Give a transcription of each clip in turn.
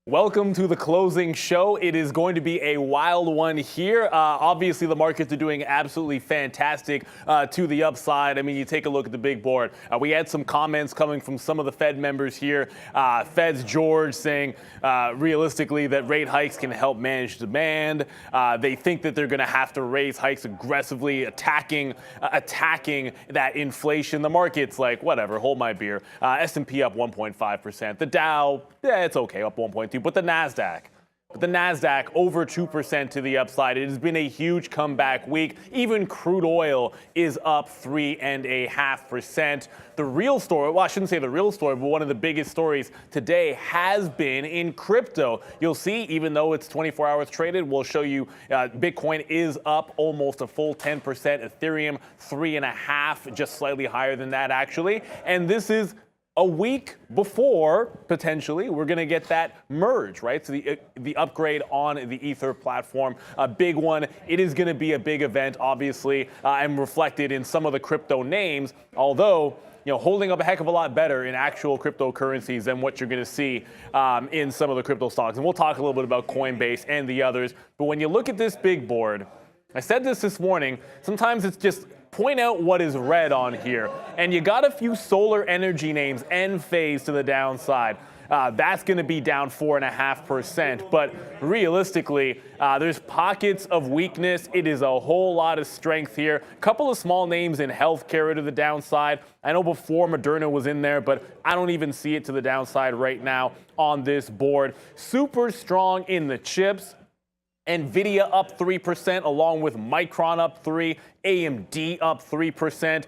Welcome to the closing show. It is going to be a wild one here. Obviously, the markets are doing absolutely fantastic to the upside. I mean, you take a look at the big board. We had some comments coming from some of the Fed members here. Fed's George saying realistically that rate hikes can help manage demand. They think that they're going to have to raise hikes aggressively, attacking that inflation. The market's like, whatever, hold my beer. S&P up 1.5%. The Dow, it's okay, up 1.2%. But the NASDAQ over 2% to the upside. It has been a huge comeback week. Even crude oil is up 3.5%. The real story, well, I shouldn't say the real story, but one of the biggest stories today has been in crypto. You'll see, even though it's 24 hours traded, we'll show you Bitcoin is up almost a full 10%. Ethereum 3.5%, just slightly higher than that actually. And this is a week before, potentially, we're going to get that merge, right? So the upgrade on the Ether platform, a big one. It is going to be a big event, obviously, and reflected in some of the crypto names, although holding up a heck of a lot better in actual cryptocurrencies than what you're going to see in some of the crypto stocks. And we'll talk a little bit about Coinbase and the others. But when you look at this big board, I said this morning, sometimes it's just point out what is red on here. And you got a few solar energy names, Enphase to the downside. That's going to be down 4.5%. But realistically, there's pockets of weakness. It is a whole lot of strength here. A couple of small names in healthcare to the downside. I know before Moderna was in there, but I don't even see it to the downside right now on this board. Super strong in the chips. NVIDIA up 3%, along with Micron up 3%, AMD up 3%,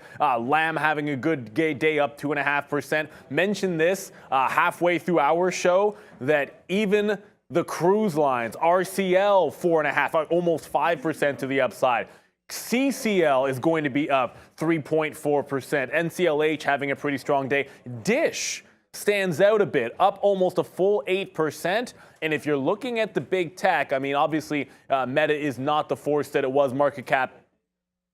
Lam having a good day up 2.5%. Mentioned this halfway through our show that even the cruise lines, RCL 4.5%, almost 5% to the upside. CCL is going to be up 3.4%. NCLH having a pretty strong day. Dish stands out a bit, up almost a full 8%. And if you're looking at the big tech, I mean, obviously, Meta is not the force that it was market cap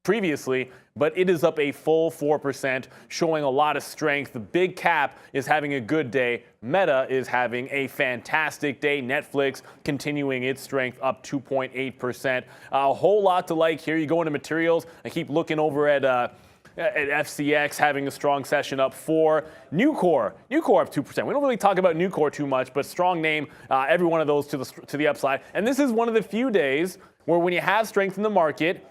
previously, but it is up a full 4%, showing a lot of strength. The big cap is having a good day. Meta is having a fantastic day. Netflix continuing its strength, up 2.8%. A whole lot to like here. You go into materials. I keep looking over at FCX having a strong session, up 4%. Nucor up 2%. We don't really talk about Nucor too much, but strong name. Every one of those to the upside. And this is one of the few days where when you have strength in the market,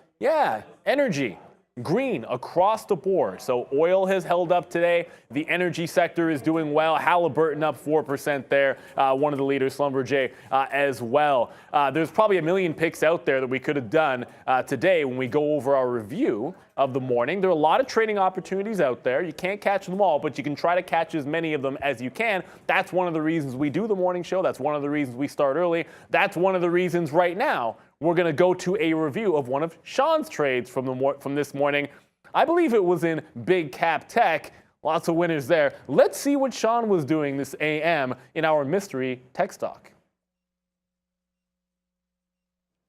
energy, green across the board. So oil has held up today. The energy sector is doing well. Halliburton up 4% there. One of the leaders, Schlumberger, as well. There's probably a million picks out there that we could have done today when we go over our review of the morning. There are a lot of trading opportunities out there. You can't catch them all, but you can try to catch as many of them as you can. That's one of the reasons we do the morning show. That's one of the reasons we start early. That's one of the reasons right now we're going to go to a review of one of Sean's trades from this morning. I believe it was in big cap tech. Lots of winners there. Let's see what Sean was doing this AM in our mystery tech stock.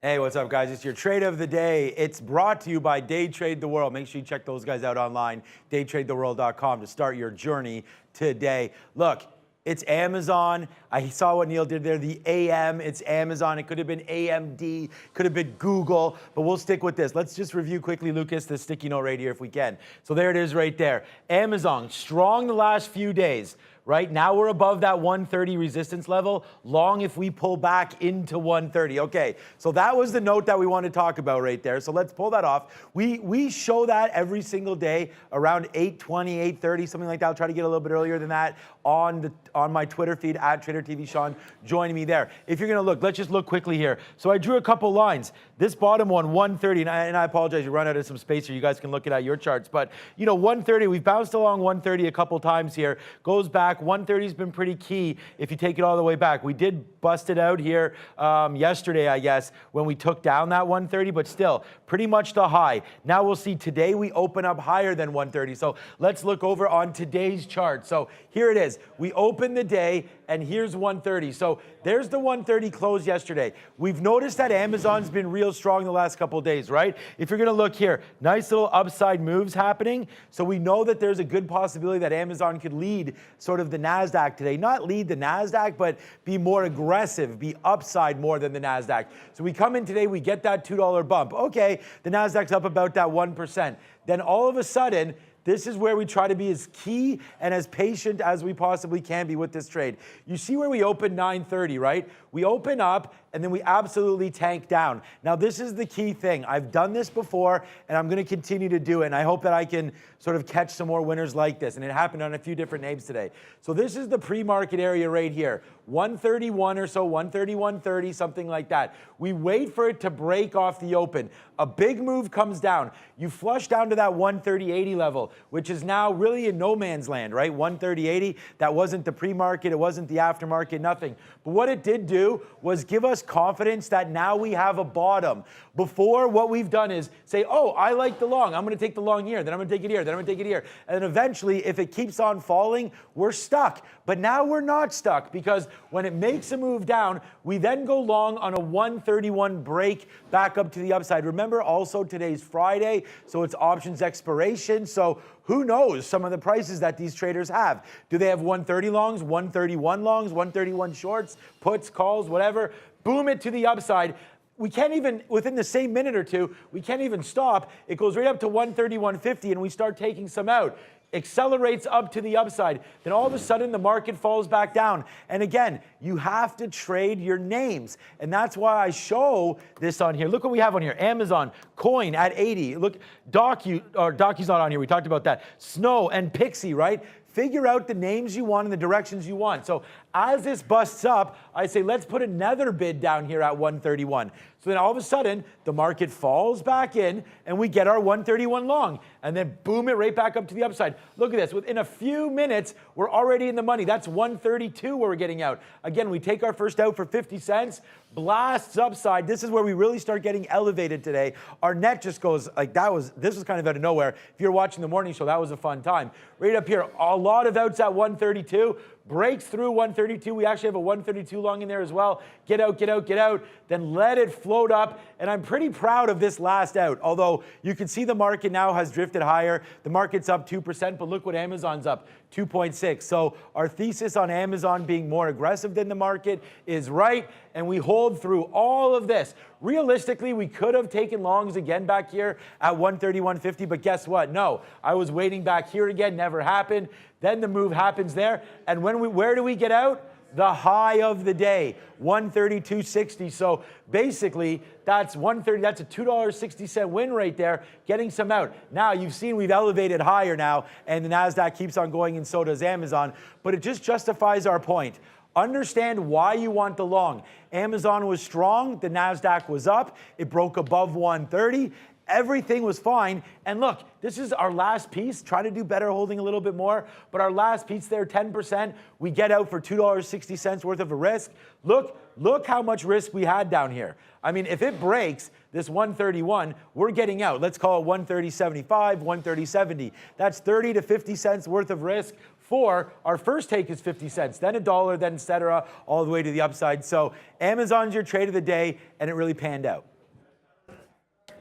Hey, what's up, guys? It's your trade of the day. It's brought to you by Day Trade the World. Make sure you check those guys out online, daytradetheworld.com, to start your journey today. Look, it's Amazon. I saw what Neil did there, the AM. It's Amazon. It could have been AMD, could have been Google, but we'll stick with this. Let's just review quickly, Lucas, the sticky note right here if we can. So there it is right there. Amazon, strong the last few days. Right now we're above that 130 resistance level, long if we pull back into 130. Okay, so that was the note that we want to talk about right there. So let's pull that off. We show that every single day around 8:20, 8:30, something like that. I'll try to get a little bit earlier than that on my Twitter feed at tradertv. Sean joining me there. If you're gonna look, let's just look quickly here. So I drew a couple lines. This bottom one, 130, and I apologize, you run out of some space here. You guys can look it at your charts, but 130, we've bounced along 130 a couple times here. Goes back. 130 has been pretty key if you take it all the way back. We did bust it out here yesterday, I guess, when we took down that 130, but still pretty much the high. Now we'll see today we open up higher than 130. So let's look over on today's chart. So here it is. We open the day and here's 130. So there's the 130 close yesterday. We've noticed that Amazon's been real strong the last couple of days, right? If you're gonna look here, nice little upside moves happening. So we know that there's a good possibility that Amazon could lead sort of the NASDAQ today. Not lead the NASDAQ, but be more aggressive, be upside more than the NASDAQ. So we come in today, we get that $2 bump. Okay, the NASDAQ's up about that 1%. Then all of a sudden, this is where we try to be as key and as patient as we possibly can be with this trade. You see where we open 930, right? We open up and then we absolutely tank down. Now, this is the key thing. I've done this before and I'm gonna continue to do it. And I hope that I can sort of catch some more winners like this. And it happened on a few different names today. So this is the pre-market area right here. 131 or so, 131.30, something like that. We wait for it to break off the open. A big move comes down. You flush down to that 130.80 level, which is now really in no man's land, right? 130.80, that wasn't the pre-market, it wasn't the aftermarket, nothing. But what it did do was give us confidence that now we have a bottom. Before, what we've done is say, oh, I like the long, I'm gonna take the long here, then I'm gonna take it here, then I'm gonna take it here. And then eventually, if it keeps on falling, we're stuck. But now we're not stuck, because when it makes a move down, we then go long on a 131 break back up to the upside. Remember, also today's Friday, so it's options expiration. So who knows some of the prices that these traders have? Do they have 130 longs, 131 longs, 131 shorts, puts, calls, whatever? Boom it to the upside. We can't even, within the same minute or two, we can't even stop. It goes right up to 131.50 and we start taking some out. Accelerates up to the upside. Then all of a sudden the market falls back down. And again, you have to trade your names. And that's why I show this on here. Look what we have on here. Amazon, Coin at 80. Look, Docu's not on here. We talked about that. Snow and Pixie, right? Figure out the names you want and the directions you want. So as this busts up, I say, let's put another bid down here at 131. So then all of a sudden, the market falls back in and we get our 131 long. And then boom it right back up to the upside. Look at this. Within a few minutes, we're already in the money. That's 132 where we're getting out. Again, we take our first out for 50 cents, blasts upside. This is where we really start getting elevated today. Our net just goes like this was kind of out of nowhere. If you're watching the morning show, that was a fun time. Right up here, a lot of outs at 132. Breaks through 132. We actually have a 132 long in there as well. Get out, get out, get out. Then let it float up. And I'm pretty proud of this last out. Although you can see the market now has drifted higher. The market's up 2%, but look what Amazon's up, 2.6. So our thesis on Amazon being more aggressive than the market is right. And we hold through all of this. Realistically, we could have taken longs again back here at 131.50, but guess what? No, I was waiting back here again, never happened. Then the move happens there. And where do we get out? The high of the day, 132.60. So basically, that's 130. That's a $2.60 win right there, getting some out. Now, you've seen we've elevated higher now, and the NASDAQ keeps on going, and so does Amazon. But it just justifies our point. Understand why you want the long. Amazon was strong. The NASDAQ was up. It broke above 130. Everything was fine. And look, this is our last piece. Try to do better holding a little bit more. But our last piece there, 10%. We get out for $2.60 worth of a risk. Look how much risk we had down here. I mean, if it breaks this 131, we're getting out. Let's call it 130.75, 130.70. That's 30 to 50 cents worth of risk. For our first take is 50 cents, then $1, then et cetera, all the way to the upside. So Amazon's your trade of the day, and it really panned out.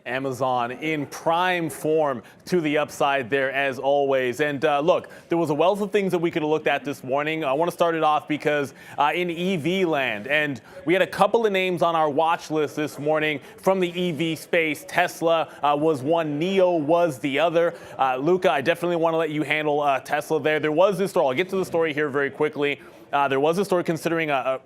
Amazon in prime form to the upside there as always. And look, there was a wealth of things that we could have looked at this morning. I want to start it off because in EV land, and we had a couple of names on our watch list this morning from the EV space. Tesla was one, NIO was the other. Luca, I definitely want to let you handle Tesla there. There was this story. I'll get to the story here very quickly. There was a story considering a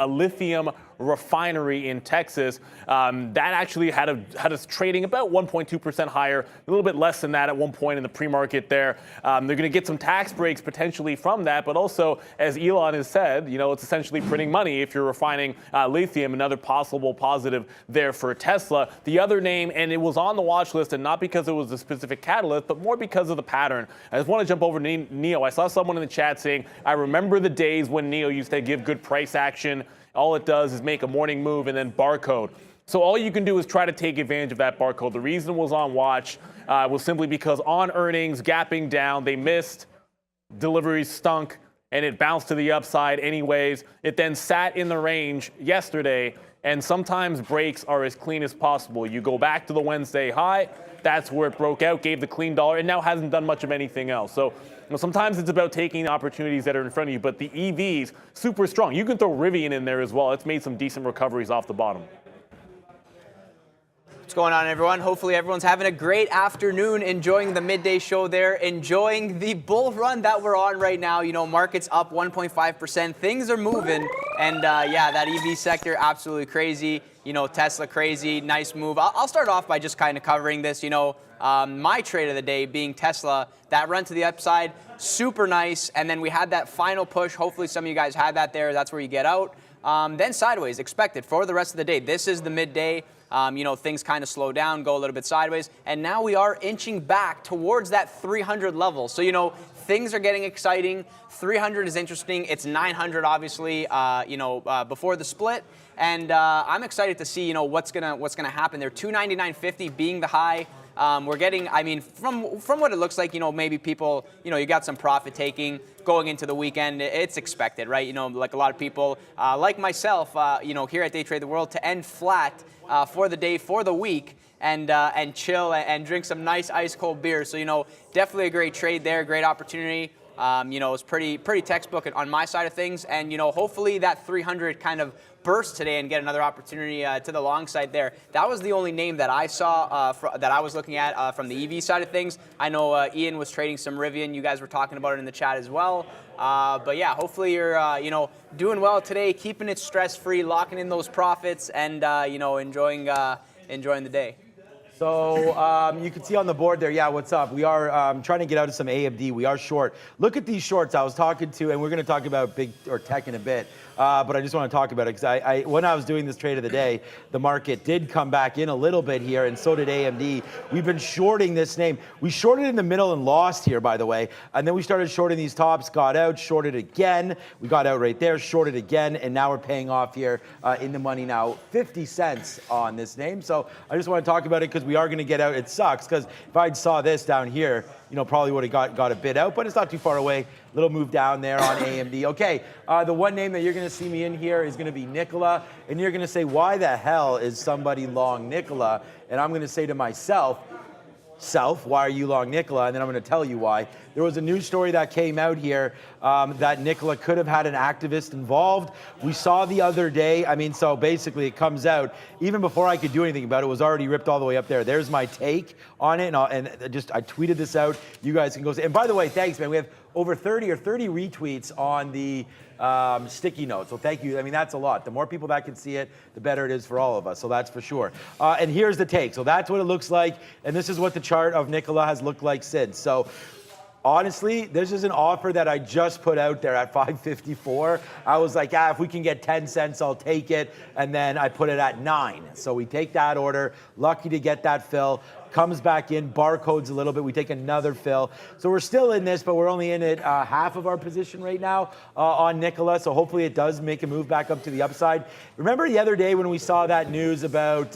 lithium refinery in Texas that actually had us trading about 1.2% higher, a little bit less than that at one point in the pre-market there. They're going to get some tax breaks potentially from that, but also, as Elon has said, you know, it's essentially printing money if you're refining lithium. Another possible positive there for Tesla. The other name, and it was on the watch list, and not because it was a specific catalyst, but more because of the pattern. I just want to jump over to NIO. I saw someone in the chat saying, I remember the days when NIO used to give good price action. All it does is make a morning move and then barcode. So all you can do is try to take advantage of that barcode. The reason it was on watch was simply because on earnings, gapping down, they missed, deliveries stunk, and it bounced to the upside anyways. It then sat in the range yesterday, and sometimes breaks are as clean as possible. You go back to the Wednesday high, that's where it broke out, gave the clean dollar, and now hasn't done much of anything else. So sometimes it's about taking the opportunities that are in front of you, but the EVs, super strong. You can throw Rivian in there as well. It's made some decent recoveries off the bottom. What's going on, everyone? Hopefully everyone's having a great afternoon, enjoying the midday show there, enjoying the bull run that we're on right now. You know, market's up 1.5%. Things are moving. And yeah, that EV sector, absolutely crazy. You know, Tesla, crazy, nice move. I'll start off by just kind of covering this. You know, my trade of the day being Tesla, that run to the upside, super nice. And then we had that final push. Hopefully some of you guys had that there. That's where you get out. Then sideways, expected for the rest of the day. This is the midday. You know, things kind of slow down, go a little bit sideways, and now we are inching back towards that 300 level. So, you know, things are getting exciting. 300 is interesting. It's 900, obviously, you know, before the split, and I'm excited to see, you know, what's gonna happen there. 299.50 being the high. We're getting, I mean, from what it looks like, you know, maybe people, you know, you got some profit taking going into the weekend. It's expected, right? You know, like a lot of people, like myself, you know, here at Day Trade the World, to end flat for the day, for the week, and chill and drink some nice ice cold beer. So, you know, definitely a great trade there, great opportunity. You know, it's pretty textbook on my side of things, and you know, hopefully that 300 kind of burst today and get another opportunity to the long side there. That was the only name that I saw that I was looking at from the EV side of things. I know Ian was trading some Rivian. You guys were talking about it in the chat as well. But yeah, hopefully you're you know, doing well today, keeping it stress-free, locking in those profits, and you know, enjoying the day. So you can see on the board there, yeah, what's up? We are trying to get out of some AMD. We are short. Look at these shorts I was talking to, and we're going to talk about big or tech in a bit. But I just want to talk about it because when I was doing this trade of the day, the market did come back in a little bit here, and so did AMD. We've been shorting this name. We shorted in the middle and lost here, by the way. And then we started shorting these tops, got out, shorted again. We got out right there, shorted again, and now we're paying off here in the money now, 50 cents on this name. So I just want to talk about it because we are going to get out. It sucks because if I saw this down here, you know, probably would have got a bit out, but it's not too far away. Little move down there on AMD. Okay, the one name that you're going to see me in here is going to be Nikola, and you're going to say, why the hell is somebody long Nikola? And I'm going to say to myself, why are you long Nikola? And then I'm going to tell you why. There was a news story that came out here that Nikola could have had an activist involved. We saw the other day, I mean, so basically it comes out, even before I could do anything about it, it was already ripped all the way up there. There's my take on it, and I tweeted this out. You guys can go see. And by the way, thanks, man. We have over 30 retweets on the sticky note. So thank you. I mean, that's a lot. The more people that can see it, the better it is for all of us. So that's for sure. And here's the take. So that's what it looks like. And this is what the chart of Nikola has looked like since. So honestly, this is an offer that I just put out there at 554. I was like, if we can get 10 cents, I'll take it. And then I put it at 9. So we take that order. Lucky to get that fill. Comes back in, barcodes a little bit. We take another fill. So we're still in this, but we're only in it half of our position right now on Nikola. So hopefully it does make a move back up to the upside. Remember the other day when we saw that news about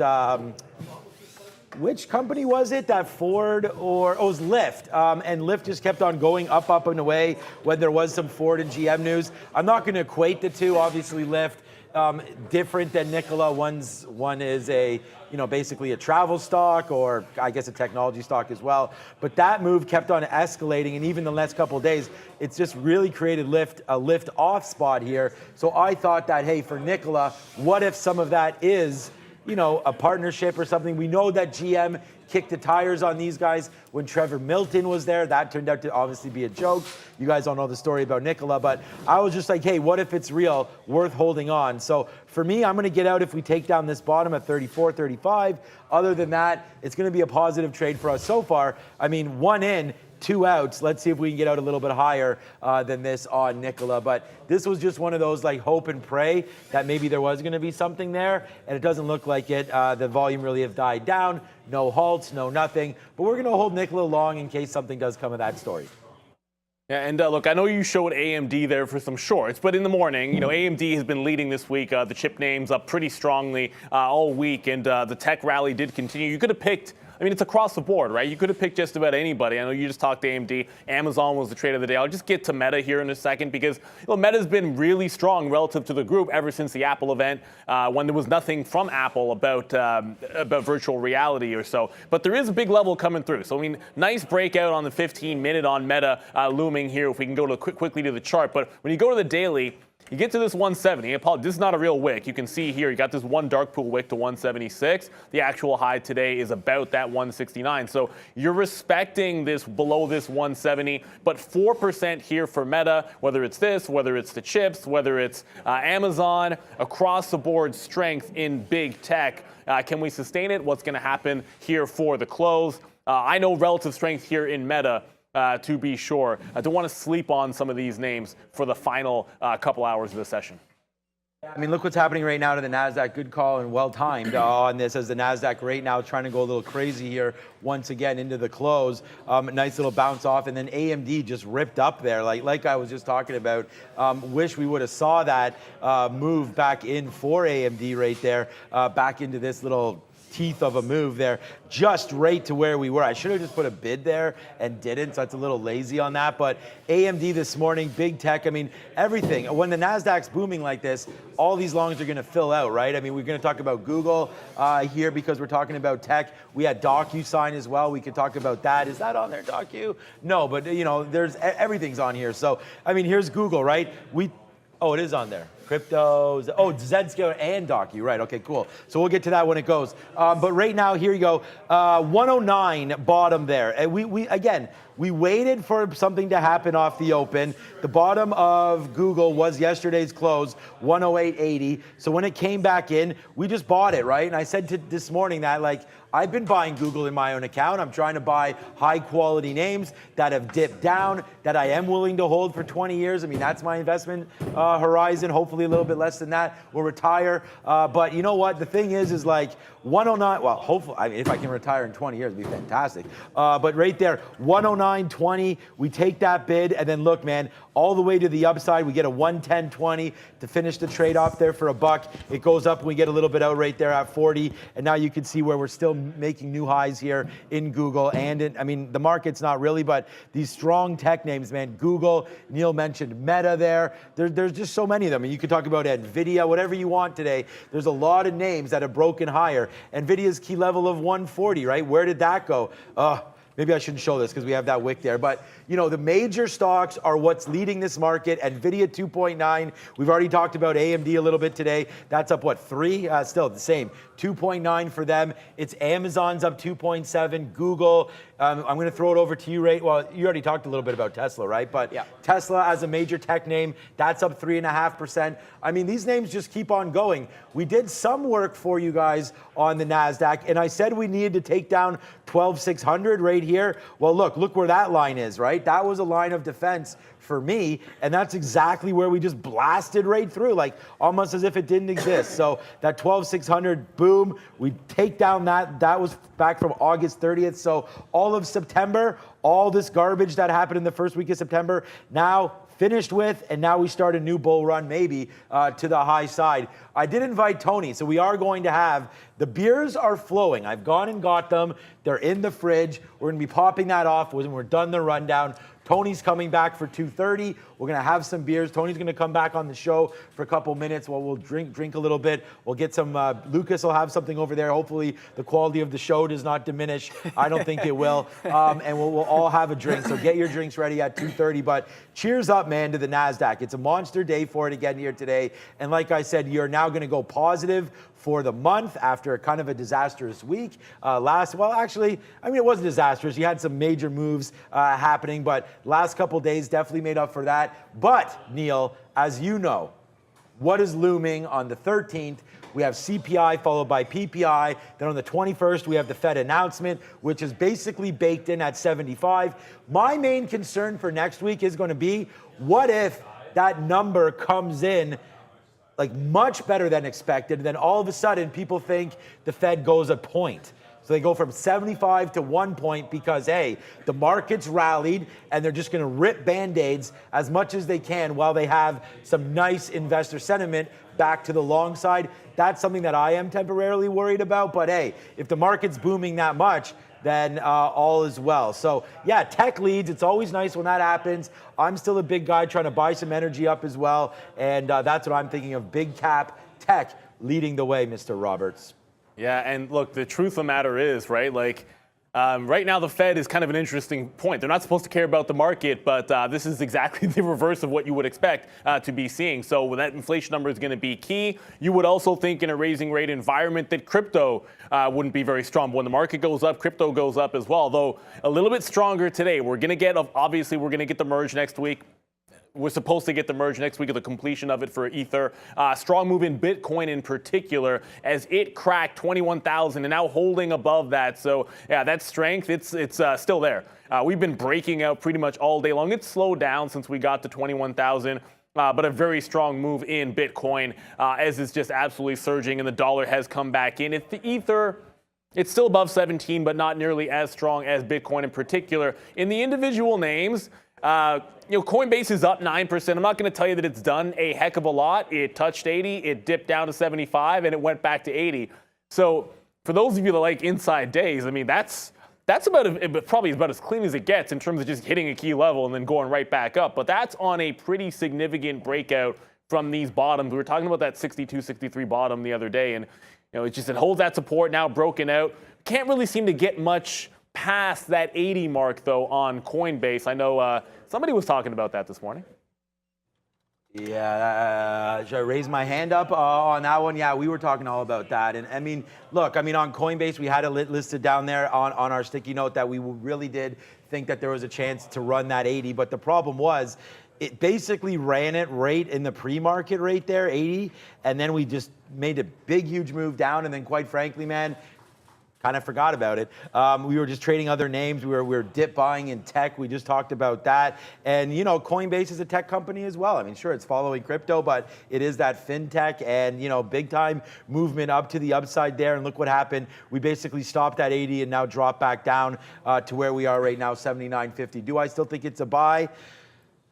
which company was it? That Ford it was Lyft. And Lyft just kept on going up and away when there was some Ford and GM news. I'm not going to equate the two. Obviously, Lyft, different than Nikola. One is a, you know, basically a travel stock, or I guess a technology stock as well. But that move kept on escalating, and even the last couple of days, it's just really created a lift off spot here. So I thought that, hey, for Nikola, what if some of that is, you know, a partnership or something? We know that GM kicked the tires on these guys when Trevor Milton was there. That turned out to obviously be a joke. You guys all know the story about Nikola, but I was just like, hey, what if it's real, worth holding on? So for me, I'm going to get out if we take down this bottom at 34, 35. Other than that, it's going to be a positive trade for us so far. I mean, 1 in, 2 outs. Let's see if we can get out a little bit higher than this on Nikola. But this was just one of those like hope and pray that maybe there was going to be something there, and it doesn't look like it. The volume really have died down. No halts, no nothing. But we're going to hold Nikola long in case something does come of that story. Yeah, and look, I know you showed AMD there for some shorts, but in the morning, you know, AMD has been leading this week. The chip names up pretty strongly all week, and the tech rally did continue. You could have picked I mean, it's across the board, right? You could have picked just about anybody. I know you just talked AMD. Amazon was the trade of the day. I'll just get to Meta here in a second because Meta's been really strong relative to the group ever since the Apple event when there was nothing from Apple about virtual reality or so. But there is a big level coming through. So, I mean, nice breakout on the 15-minute on Meta looming here if we can go to quickly to the chart. But when you go to the daily, you get to this 170. This is not a real wick. You can see here, you got this one dark pool wick to 176. The actual high today is about that 169. So you're respecting this below this 170, but 4% here for Meta, whether it's this, whether it's the chips, whether it's Amazon, across the board strength in big tech. Can we sustain it? What's going to happen here for the close? I know relative strength here in Meta. To be sure. I don't want to sleep on some of these names for the final couple hours of the session. I mean, look what's happening right now to the NASDAQ. Good call and well-timed on this as the NASDAQ right now trying to go a little crazy here once again into the close. Nice little bounce off, and then AMD just ripped up there like I was just talking about. Wish we would have saw that move back in for AMD right there, back into this little teeth of a move there, just right to where we were. I should have just put a bid there and didn't, so that's a little lazy on that. But AMD this morning, big tech, I mean, everything. When the NASDAQ's booming like this, all these longs are going to fill out, right? I mean, we're going to talk about Google here because we're talking about tech. We had DocuSign as well. We could talk about that. Is that on there, Docu? No, but, there's everything's on here. So, I mean, here's Google, right? Oh, it is on there. Cryptos, Zscaler and Docu, right? Okay, cool. So we'll get to that when it goes. But right now, here you go, 109 bottom there. And we waited for something to happen off the open. The bottom of Google was yesterday's close, 108.80. So when it came back in, we just bought it, right? And I said this morning that I've been buying Google in my own account. I'm trying to buy high quality names that have dipped down, that I am willing to hold for 20 years. I mean, that's my investment horizon. Hopefully a little bit less than that. We'll retire. But you know what? The thing is 109, well, hopefully, I mean, if I can retire in 20 years, it'd be fantastic. But right there, 109.20, we take that bid, and then look, man, all the way to the upside, we get a 110.20 to finish the trade off there for $1. It goes up, and we get a little bit out right there at 40, and now you can see where we're still making new highs here in Google, and I mean, the market's not really, but these strong tech names, man, Google, Neil mentioned Meta there. There's just so many of them. And you could talk about NVIDIA, whatever you want today. There's a lot of names that have broken higher. NVIDIA's key level of 140, right? Where did that go? Maybe I shouldn't show this because we have that wick there. But, the major stocks are what's leading this market. NVIDIA 2.9. We've already talked about AMD a little bit today. That's up, 3? Still the same. 2.9 for them. It's Amazon's up 2.7. Google. I'm going to throw it over to you, Ray. Well, you already talked a little bit about Tesla, right? But yeah. Tesla as a major tech name, that's up 3.5%. I mean, these names just keep on going. We did some work for you guys on the NASDAQ, and I said we needed to take down 12,600 right here. Well, look where that line is, right? That was a line of defense for me, and that's exactly where we just blasted right through, almost as if it didn't exist. So that 12,600, boom, we take down that was back from August 30th. So all of September, all this garbage that happened in the first week of September, now finished with, and now we start a new bull run, maybe to the high side. I did invite Tony, so we are going to have, the beers are flowing. I've gone and got them. They're in the fridge. We're going to be popping that off when we're done the rundown. Tony's coming back for 2:30. We're going to have some beers. Tony's going to come back on the show for a couple minutes while we'll drink a little bit. We'll get some, Lucas will have something over there. Hopefully the quality of the show does not diminish. I don't think it will. And we'll all have a drink. So get your drinks ready at 2:30. But cheers up, man, to the NASDAQ. It's a monster day for it again here today. And like I said, you're now going to go positive for the month after kind of a disastrous week. It wasn't disastrous. You had some major moves happening, but last couple days definitely made up for that. But, Neil, as you know, what is looming on the 13th? We have CPI followed by PPI. Then on the 21st, we have the Fed announcement, which is basically baked in at 75. My main concern for next week is going to be, what if that number comes in much better than expected, and then all of a sudden people think the Fed goes a point. So they go from 75 to 1 point because, hey, the market's rallied and they're just going to rip Band-Aids as much as they can while they have some nice investor sentiment back to the long side. That's something that I am temporarily worried about. But, hey, if the market's booming that much, then all is well. So yeah, tech leads. It's always nice when that happens. I'm still a big guy trying to buy some energy up as well. And that's what I'm thinking of, big cap tech leading the way, Mr. Roberts. Yeah, and look, the truth of the matter is, right, like, right now the Fed is kind of an interesting point. They're not supposed to care about the market, but this is exactly the reverse of what you would expect to be seeing. So that inflation number is going to be key. You would also think in a raising rate environment that crypto wouldn't be very strong. But when the market goes up, crypto goes up as well, though a little bit stronger today. We're going to get, obviously, we're going to get the merge next week. We're supposed to get the merge next week of the completion of it for Ether. Strong move in Bitcoin in particular as it cracked 21,000 and now holding above that. So yeah, that strength, it's still there. We've been breaking out pretty much all day long. It's slowed down since we got to 21,000. But a very strong move in Bitcoin as it's just absolutely surging and the dollar has come back in. If the Ether, it's still above 17, but not nearly as strong as Bitcoin in particular. In the individual names, Coinbase is up 9%. I'm not going to tell you that it's done a heck of a lot. It touched 80, it dipped down to 75, and it went back to 80. So for those of you that like inside days, I mean, that's probably about as clean as it gets in terms of just hitting a key level and then going right back up. But that's on a pretty significant breakout from these bottoms. We were talking about that 62, 63 bottom the other day, and it holds that support now, broken out. Can't really seem to get much past that 80 mark, though, on Coinbase. I know somebody was talking about that this morning. Yeah, should I raise my hand up on that one? Yeah, we were talking all about that. And I mean, look, on Coinbase, we had it listed down there on our sticky note that we really did think that there was a chance to run that 80. But the problem was, it basically ran it right in the pre-market rate there, 80. And then we just made a big, huge move down. And then quite frankly, man, kind of forgot about it. We were just trading other names. We were dip buying in tech. We just talked about that. And, Coinbase is a tech company as well. I mean, sure, it's following crypto, but it is that fintech and, big time movement up to the upside there. And look what happened. We basically stopped at 80 and now dropped back down to where we are right now, 79.50. Do I still think it's a buy?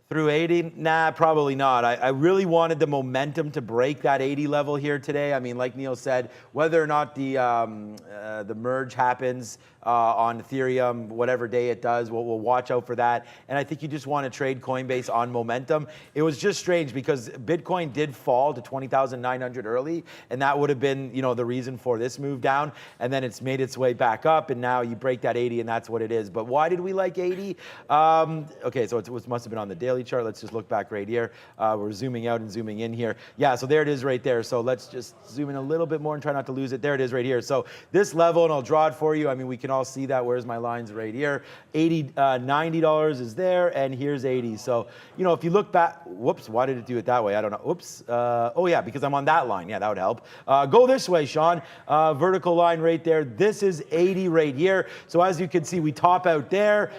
Through 80? Nah, probably not. I really wanted the momentum to break that 80 level here today. I mean, like Neil said, whether or not the merge happens on Ethereum, whatever day it does, we'll watch out for that. And I think you just want to trade Coinbase on momentum. It was just strange because Bitcoin did fall to 20,900 early, and that would have been, the reason for this move down. And then it's made its way back up, and now you break that 80, and that's what it is. But why did we like 80? Okay, so it must have been on the daily chart. Let's just look back right here. We're zooming out and zooming in here. Yeah, so there it is right there. So let's just zoom in a little bit more and try not to lose it. There it is right here. So this level, and I'll draw it for you. I mean, we can all see that. Where's my lines right here? $90 is there, and here's 80. So, if you look back, whoops, why did it do it that way? I don't know. Oops. Oh, yeah, because I'm on that line. Yeah, that would help. Go this way, Sean. Vertical line right there. This is 80 right here. So as you can see, we topped out there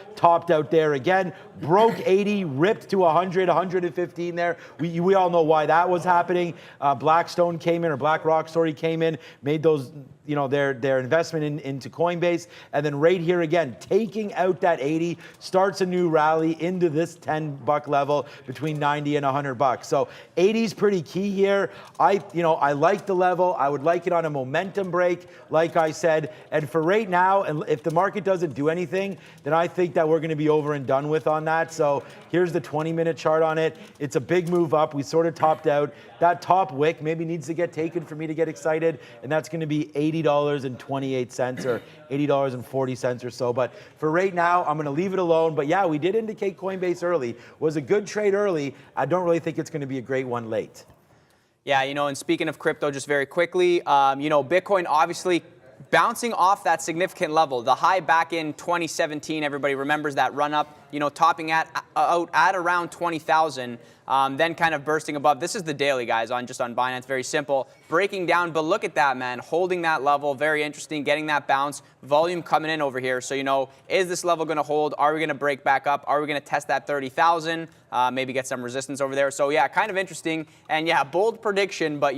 again, broke 80, ripped to 100, 115 there. We all know why that was happening. Blackstone came in, or BlackRock, sorry, came in, made those, their investment into Coinbase. And then right here again, taking out that 80, starts a new rally into this $10 level between 90 and $100. So 80 is pretty key here. I like the level. I would like it on a momentum break, like I said. And for right now, and if the market doesn't do anything, then I think that we're going to be over and done with on that. So here's the 20-minute chart on it. It's a big move up. We sort of topped out. That top wick maybe needs to get taken for me to get excited, and that's going to be $80.28 or $80.40 or so. But for right now, I'm going to leave it alone. But yeah, we did indicate Coinbase early. Was a good trade early. I don't really think it's going to be a great one late. Yeah, and speaking of crypto, just very quickly, Bitcoin obviously bouncing off that significant level. The high back in 2017, everybody remembers that run up, topping out at around 20,000. Then kind of bursting above. This is the daily, guys, on Binance. Very simple. Breaking down, but look at that, man. Holding that level, very interesting. Getting that bounce, volume coming in over here. So, is this level going to hold? Are we going to break back up? Are we going to test that 30,000? Maybe get some resistance over there. So, yeah, kind of interesting. And, yeah, bold prediction. But,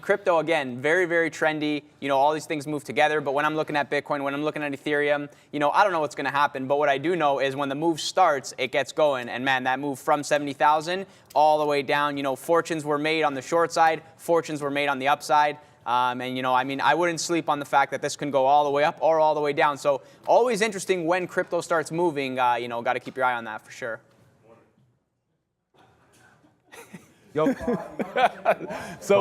crypto, again, very, very trendy. All these things move together. But when I'm looking at Bitcoin, when I'm looking at Ethereum, I don't know what's going to happen. But what I do know is when the move starts, it gets going. And man, that move from 70,000 all the way down, fortunes were made on the short side, fortunes were made on the upside. And, I mean, I wouldn't sleep on the fact that this can go all the way up or all the way down. So always interesting when crypto starts moving. Got to keep your eye on that for sure. Yo. So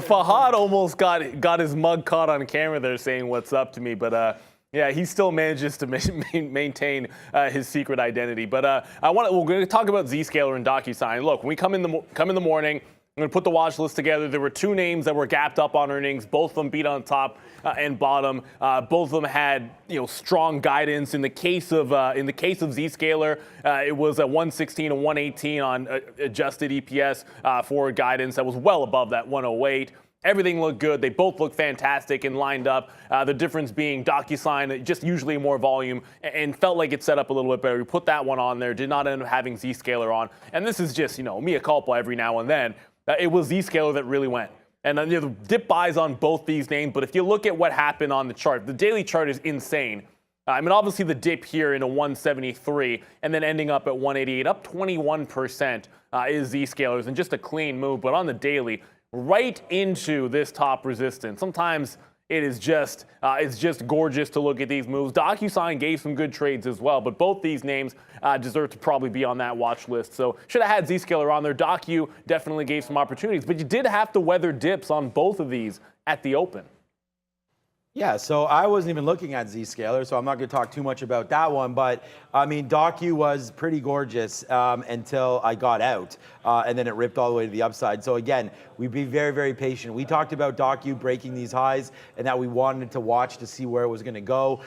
Fahad almost got his mug caught on camera there saying what's up to me, but yeah, he still manages to maintain his secret identity. But we're going to talk about Zscaler and DocuSign. Look, when we come in the morning, I'm going to put the watch list together. There were two names that were gapped up on earnings. Both of them beat on top and bottom. Both of them had strong guidance. In the case of Zscaler, it was a 116 and 118 on adjusted EPS for guidance. That was well above that 108. Everything looked good. They both looked fantastic and lined up. The difference being DocuSign, just usually more volume, and felt like it set up a little bit better. We put that one on there, did not end up having Zscaler on. And this is just, mea culpa every now and then. It was Zscaler that really went. And the dip buys on both these names, but if you look at what happened on the chart, the daily chart is insane. I mean, obviously the dip here in a 173 and then ending up at 188, up 21% is Zscaler's, and just a clean move. But on the daily, right into this top resistance. Sometimes it is just gorgeous to look at these moves. DocuSign gave some good trades as well, but both these names deserve to probably be on that watch list. So should have had Zscaler on there. Docu definitely gave some opportunities, but you did have to weather dips on both of these at the open. Yeah, so I wasn't even looking at Zscaler, so I'm not going to talk too much about that one. But I mean, Docu was pretty gorgeous until I got out, and then it ripped all the way to the upside. So again, we'd be very, very patient. We talked about Docu breaking these highs, and that we wanted to watch to see where it was going to go.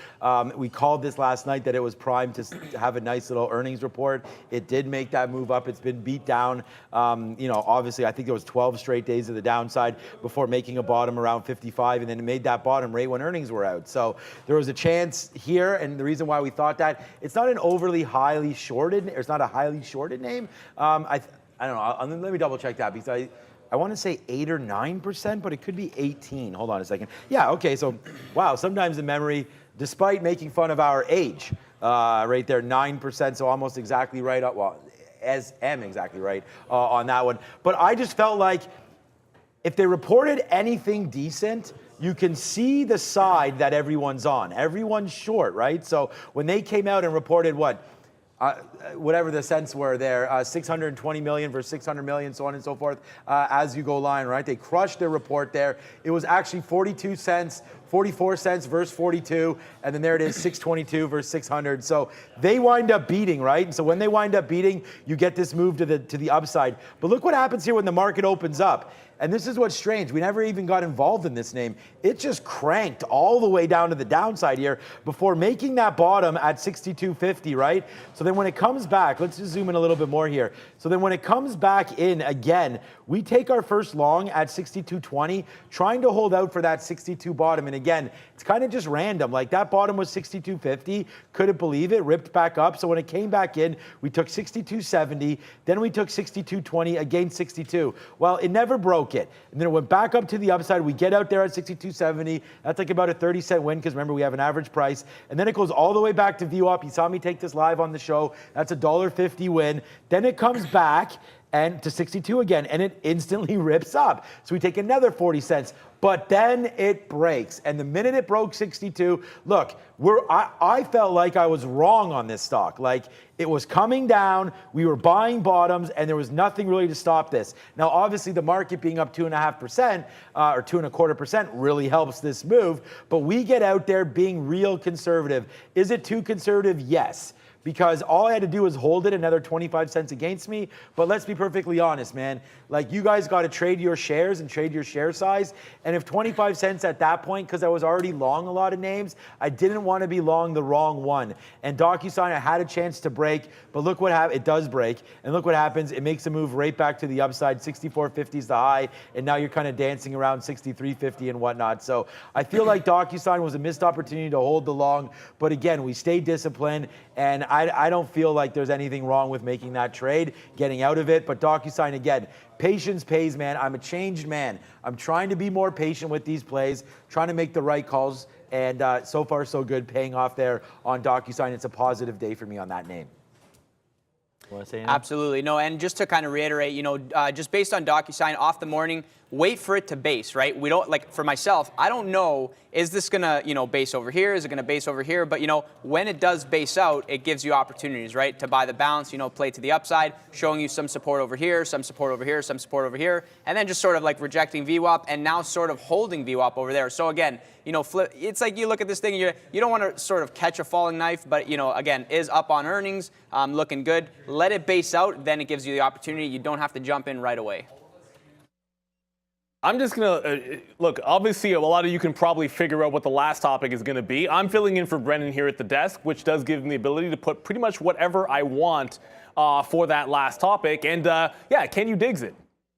We called this last night that it was primed to have a nice little earnings report. It did make that move up. It's been beat down. Obviously, I think there was 12 straight days of the downside before making a bottom around 55, and then it made that bottom right when earnings were out. So there was a chance here, and the reason why we thought that, it's not an overly highly shorted, it's not a highly shorted name. I don't know, let me double check that, because I want to say 8 or 9%, but it could be 18. Hold on a second. Yeah, okay, so wow, sometimes the memory, despite making fun of our age, right there, 9%, so almost exactly right, exactly right on that one. But I just felt like if they reported anything decent, you can see the side that everyone's on. Everyone's short, right? So when they came out and reported whatever the cents were there, 620 million versus 600 million, so on and so forth, as you go line, right? They crushed their report there. It was actually 42 cents, 44 cents versus 42, and then there it is, 622 versus 600. So they wind up beating, right? And so when they wind up beating, you get this move to the upside. But look what happens here when the market opens up. And this is what's strange. We never even got involved in this name. It just cranked all the way down to the downside here before making that bottom at 62.50, right? So then when it comes back, let's just zoom in a little bit more here. So then when it comes back in again, we take our first long at 62.20, trying to hold out for that 62 bottom. And again, it's kind of just random. Like that bottom was 62.50. Couldn't believe it, ripped back up. So when it came back in, we took 62.70, then we took 62.20, again 62. Well, it never broke it. And then it went back up to the upside. We get out there at 62.70. That's like about a 30-cent win, because remember, we have an average price. And then it goes all the way back to view up. You saw me take this live on the show. That's a $1.50 win. Then it comes back and to 62 again, and it instantly rips up. So we take another 40 cents, but then it breaks. And the minute it broke 62, look, I felt like I was wrong on this stock. Like it was coming down, we were buying bottoms, and there was nothing really to stop this. Now, obviously, the market being up 2.5% or 2.25% really helps this move, but we get out there being real conservative. Is it too conservative? Yes. Because all I had to do was hold it another 25 cents against me. But let's be perfectly honest, man. Like, you guys got to trade your shares and trade your share size. And if 25 cents at that point, because I was already long a lot of names, I didn't want to be long the wrong one. And DocuSign, I had a chance to break, but look what happened. It does break. And look what happens. It makes a move right back to the upside. 64.50 is the high. And now you're kind of dancing around 63.50 and whatnot. So I feel like DocuSign was a missed opportunity to hold the long. But again, we stayed disciplined. And I don't feel like there's anything wrong with making that trade, getting out of it. But DocuSign, again, patience pays, man. I'm a changed man. I'm trying to be more patient with these plays, trying to make the right calls. And so far, so good, paying off there on DocuSign. It's a positive day for me on that name. Want to say anything? Absolutely. No, and just to kind of reiterate, just based on DocuSign off the morning, wait for it to base, right? We don't, like for myself, I don't know, is this going to, base over here? Is it going to base over here? But, when it does base out, it gives you opportunities, right? To buy the bounce, play to the upside, showing you some support over here, some support over here, some support over here, and then just sort of like rejecting VWAP and now sort of holding VWAP over there. So again, it's like you look at this thing and you don't want to sort of catch a falling knife, but, again, is up on earnings, looking good. Let it base out, then it gives you the opportunity. You don't have to jump in right away. I'm just going to, look, obviously a lot of you can probably figure out what the last topic is going to be. I'm filling in for Brennan here at the desk, which does give me the ability to put pretty much whatever I want for that last topic. And yeah, can you digs it?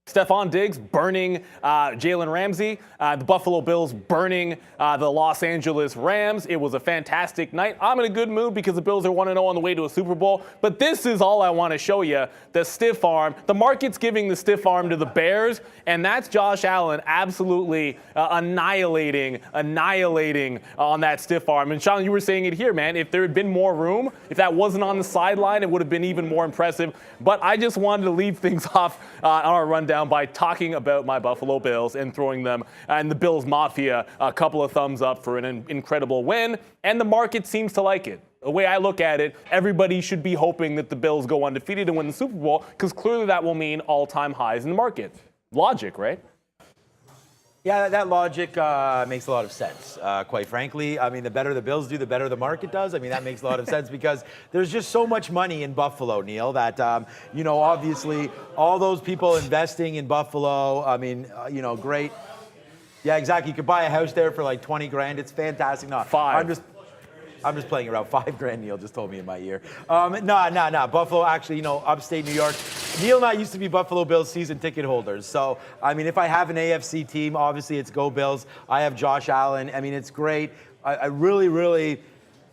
Stephon Diggs burning Jalen Ramsey. The Buffalo Bills burning the Los Angeles Rams. It was a fantastic night. I'm in a good mood because the Bills are 1-0 on the way to a Super Bowl. But this is all I want to show you, the stiff arm. The market's giving the stiff arm to the Bears, and that's Josh Allen absolutely annihilating on that stiff arm. And Sean, you were saying it here, man. If there had been more room, if that wasn't on the sideline, it would have been even more impressive. But I just wanted to leave things off on our rundown by talking about my Buffalo Bills and throwing them and the Bills Mafia a couple of thumbs up for an incredible win. And the market seems to like it. The way I look at it, everybody should be hoping that the Bills go undefeated and win the Super Bowl because clearly that will mean all-time highs in the market. Logic, right? Yeah, that logic makes a lot of sense, quite frankly. I mean, the better the Bills do, the better the market does. I mean, that makes a lot of sense because there's just so much money in Buffalo, Neil, that, obviously all those people investing in Buffalo, I mean, great. Yeah, exactly. You could buy a house there for like 20 grand. It's fantastic. No, I'm just playing around. 5 grand, Neil just told me in my ear. No. Buffalo, actually, upstate New York. Neil and I used to be Buffalo Bills season ticket holders. So, I mean, if I have an AFC team, obviously it's Go Bills. I have Josh Allen. I mean, it's great. I really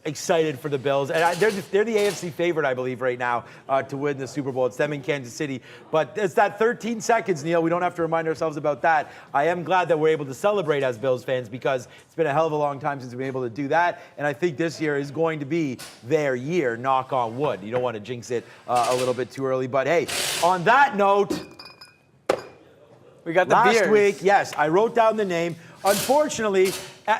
excited for the Bills. And they're the AFC favorite, I believe, right now to win the Super Bowl. It's them in Kansas City. But it's that 13 seconds, Neil. We don't have to remind ourselves about that. I am glad that we're able to celebrate as Bills fans because it's been a hell of a long time since we've been able to do that. And I think this year is going to be their year, knock on wood. You don't want to jinx it a little bit too early. But hey, on that note, we got the last beers. week, yes, I wrote down the name. Unfortunately,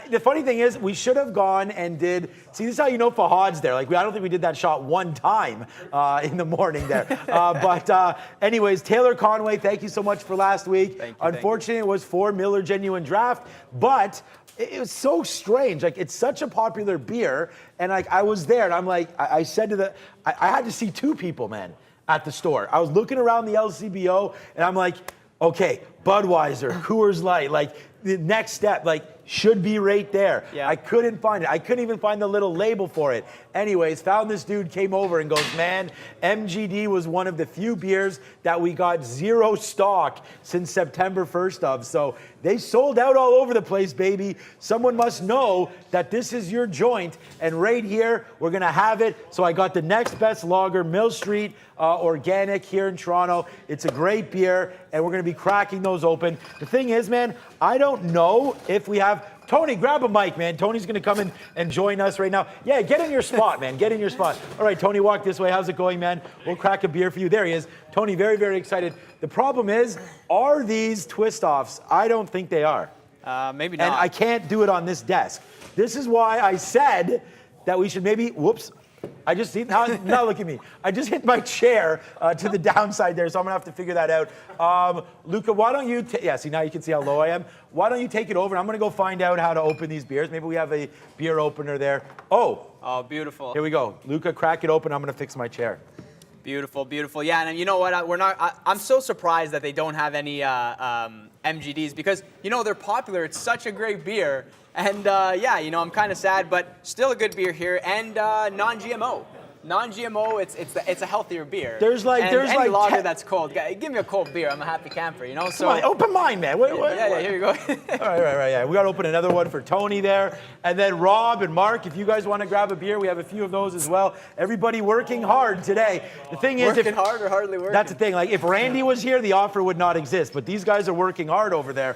the funny thing is we should have gone and did, see, this is how you know Fahad's there. Like, I don't think we did that shot one time in the morning there. But anyways, Taylor Conway, thank you so much for last week. Thank you, Unfortunately, it was for Miller Genuine Draft, but it was so strange. Like, it's such a popular beer. And like, I was there and I'm like, I said to I had to see 2 people, man, at the store. I was looking around the LCBO and I'm like, okay, Budweiser, Coors Light, like the next step, like should be right there. Yeah. I couldn't find it. I couldn't even find the little label for it. Anyways, found this dude, came over and goes, man, MGD was one of the few beers that we got 0 stock since September 1st of. So they sold out all over the place, baby. Someone must know that this is your joint. And right here, we're going to have it. So I got the next best lager, Mill Street Organic here in Toronto. It's a great beer, and we're going to be cracking those open. The thing is, man, I don't know if we have... Tony, grab a mic, man. Tony's going to come in and join us right now. Yeah, get in your spot, man. Get in your spot. All right, Tony, walk this way. How's it going, man? We'll crack a beer for you. There he is. Tony, very, very excited. The problem is, are these twist-offs? I don't think they are. Maybe not. And I can't do it on this desk. This is why I said that we should maybe... Whoops. I just see, now look at me. I just hit my chair to the downside there, so I'm going to have to figure that out. Luca, why don't you, yeah, see, now you can see how low I am. Why don't you take it over? I'm going to go find out how to open these beers. Maybe we have a beer opener there. Oh, beautiful. Here we go. Luca, crack it open. I'm going to fix my chair. Beautiful, beautiful. Yeah, and you know what? I'm so surprised that they don't have any MGDs because, they're popular. It's such a great beer. And, yeah, I'm kind of sad, but still a good beer here and non-GMO. non-GMO, it's a healthier beer. There's any like lager that's cold. Give me a cold beer. I'm a happy camper, you know. So come on, open mind, man. yeah, here you go. Right. Yeah, we got to open another one for Tony there, and then Rob and Mark. If you guys want to grab a beer, we have a few of those as well. Everybody working hard today. The thing is, working hard or hardly working. That's the thing. Like if Randy was here, the offer would not exist. But these guys are working hard over there.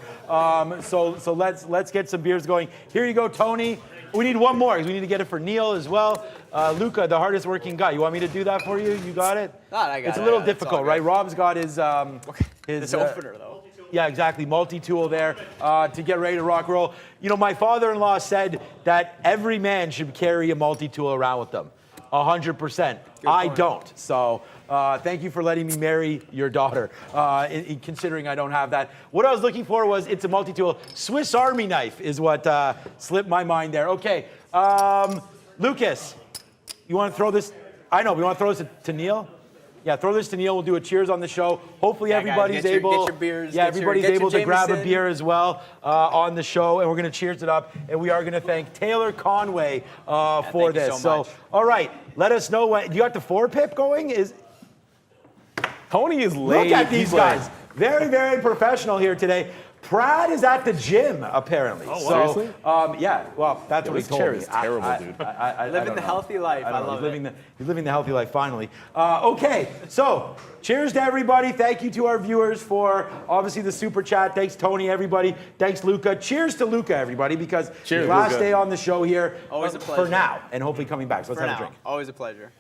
So let's get some beers going. Here you go, Tony. We need one more because we need to get it for Neil as well. Luca, the hardest working guy. You want me to do that for you? You got it? I got it. It's a little difficult, right? Rob's got his opener though. Yeah, exactly. Multi-tool there to get ready to rock and roll. You know, my father-in-law said that every man should carry a multi-tool around with them. 100%. I don't. So thank you for letting me marry your daughter, considering I don't have that. What I was looking for was, it's a multi-tool. Swiss Army knife is what slipped my mind there. Okay. Lucas, you want to throw this? I know. We want to throw this to Neil? Yeah, throw this to Neil. We'll do a cheers on the show. Hopefully everybody's able. Get your beers. Yeah, everybody's able to grab a beer as well on the show, and we're going to cheers it up. And we are going to thank Taylor Conway for this. So, all right, let us know when you got the 4-pip going. Tony is late. Look at these guys. Very, very professional here today. Brad is at the gym, apparently. Oh, seriously? Yeah, well, that's what he This told chair me. is terrible, dude. Living the healthy life. I love it. He's living the healthy life, finally. Okay, so cheers to everybody. Thank you to our viewers for, obviously, the super chat. Thanks, Tony, everybody. Thanks, Luca. Cheers to Luca, everybody, because cheers, his last Luca. day on the show here. Always a pleasure. For now, and hopefully coming back. So let's have a drink. Always a pleasure.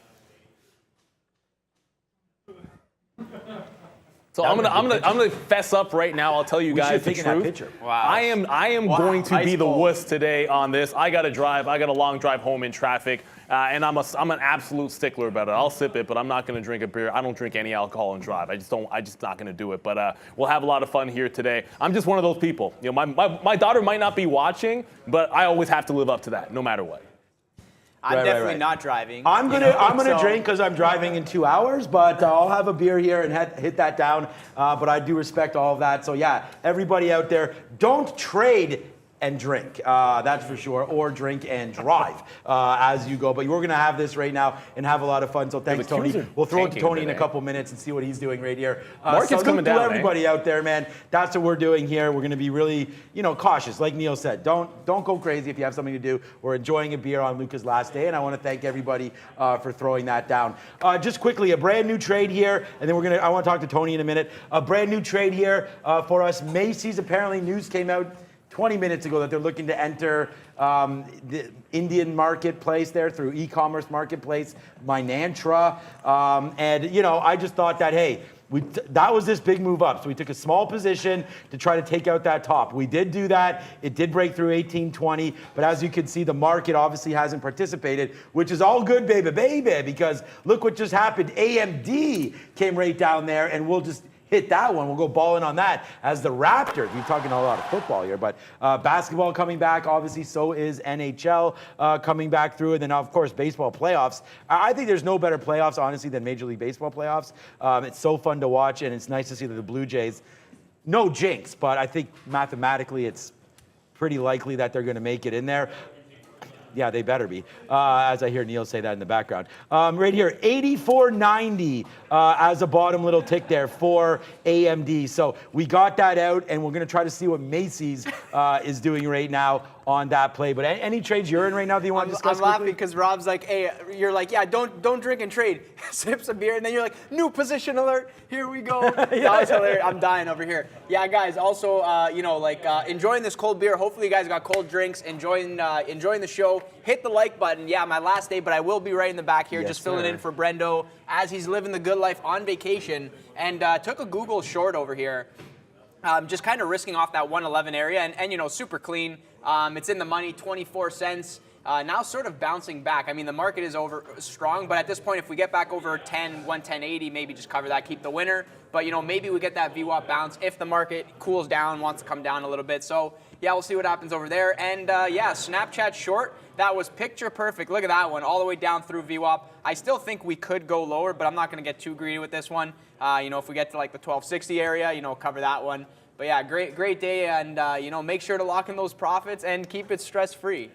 So I'm gonna fess up right now. I'll tell you guys the truth. That picture. Wow. I am going to be the wuss today on this. I got to drive. I got a long drive home in traffic, and I'm an absolute stickler about it. I'll sip it, but I'm not going to drink a beer. I don't drink any alcohol and drive. I'm just not going to do it. But we'll have a lot of fun here today. I'm just one of those people. You know, my daughter might not be watching, but I always have to live up to that, no matter what. I'm definitely not driving. I'm gonna drink because I'm driving in 2 hours, but I'll have a beer here and hit that down. But I do respect all of that. So yeah, everybody out there, don't trade and drink, that's for sure, or drink and drive as you go. But we're gonna have this right now and have a lot of fun. So thanks, Tony. We'll throw it to Tony in a couple minutes and see what he's doing right here. Market's coming down. Everybody out there, man, that's what we're doing here. We're gonna be really, cautious, like Neil said. Don't go crazy if you have something to do. We're enjoying a beer on Luca's last day, and I want to thank everybody for throwing that down. Just quickly, a brand new trade here, and then I want to talk to Tony in a minute. A brand new trade here for us. Macy's, apparently news came out 20 minutes ago that they're looking to enter the Indian marketplace there through e-commerce marketplace, Mynantra. And, I just thought that, hey, that was this big move up. So we took a small position to try to take out that top. We did do that. It did break through 1820. But as you can see, the market obviously hasn't participated, which is all good, baby, because look what just happened. AMD came right down there, and we'll just hit that one. We'll go balling on that as the Raptors. We're talking a lot of football here, but basketball coming back. Obviously, so is NHL coming back through. And then, of course, baseball playoffs. I think there's no better playoffs, honestly, than Major League Baseball playoffs. It's so fun to watch, and it's nice to see that the Blue Jays, no jinx, but I think mathematically it's pretty likely that they're going to make it in there. Yeah, they better be, as I hear Neil say that in the background. Right here, 84.90 as a bottom little tick there for AMD. So we got that out, and we're going to try to see what Macy's is doing right now on that play. But any trades you're in right now that you want to discuss? I'm laughing because Rob's like, hey, you're like, yeah, don't drink and trade. Sips a beer, and then you're like, new position alert. Here we go. That was hilarious. I'm dying over here. Yeah, guys. Also, enjoying this cold beer. Hopefully, you guys got cold drinks. Enjoying the show. Hit the like button. Yeah, my last day, but I will be right in the back here, just filling in for Brendo as he's living the good life on vacation, and took a Google short over here. Just kind of risking off that 111 area, and super clean. It's in the money, 24 cents. Now sort of bouncing back. I mean, the market is over strong, but at this point, if we get back over 110.80, maybe just cover that, keep the winner. But, maybe we get that VWAP bounce if the market cools down, wants to come down a little bit. So, yeah, we'll see what happens over there. And, Snapchat short, that was picture perfect. Look at that one, all the way down through VWAP. I still think we could go lower, but I'm not going to get too greedy with this one. If we get to, like, the 1260 area, cover that one. But, yeah, great day, and, make sure to lock in those profits and keep it stress-free.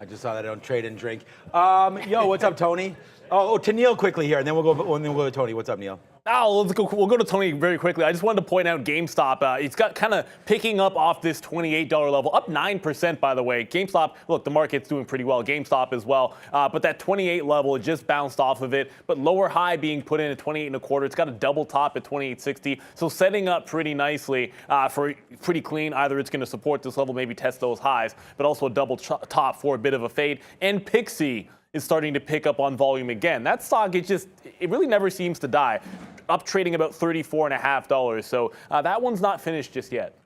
I just saw that on Trade and Drink. Yo, what's up, Tony? To Neil quickly here, and then we'll go to Tony. What's up, Neil? We'll go to Tony very quickly. I just wanted to point out GameStop. It's got kind of picking up off this $28 level, up 9%, by the way. GameStop, look, the market's doing pretty well. GameStop as well. But that 28 level, it just bounced off of it. But lower high being put in at 28.25. It's got a double top at 28.60. So setting up pretty nicely for pretty clean. Either it's going to support this level, maybe test those highs, but also a double top for a bit of a fade. And Pixie is starting to pick up on volume again. That stock, it really never seems to die. Up trading about $34.50. So that one's not finished just yet.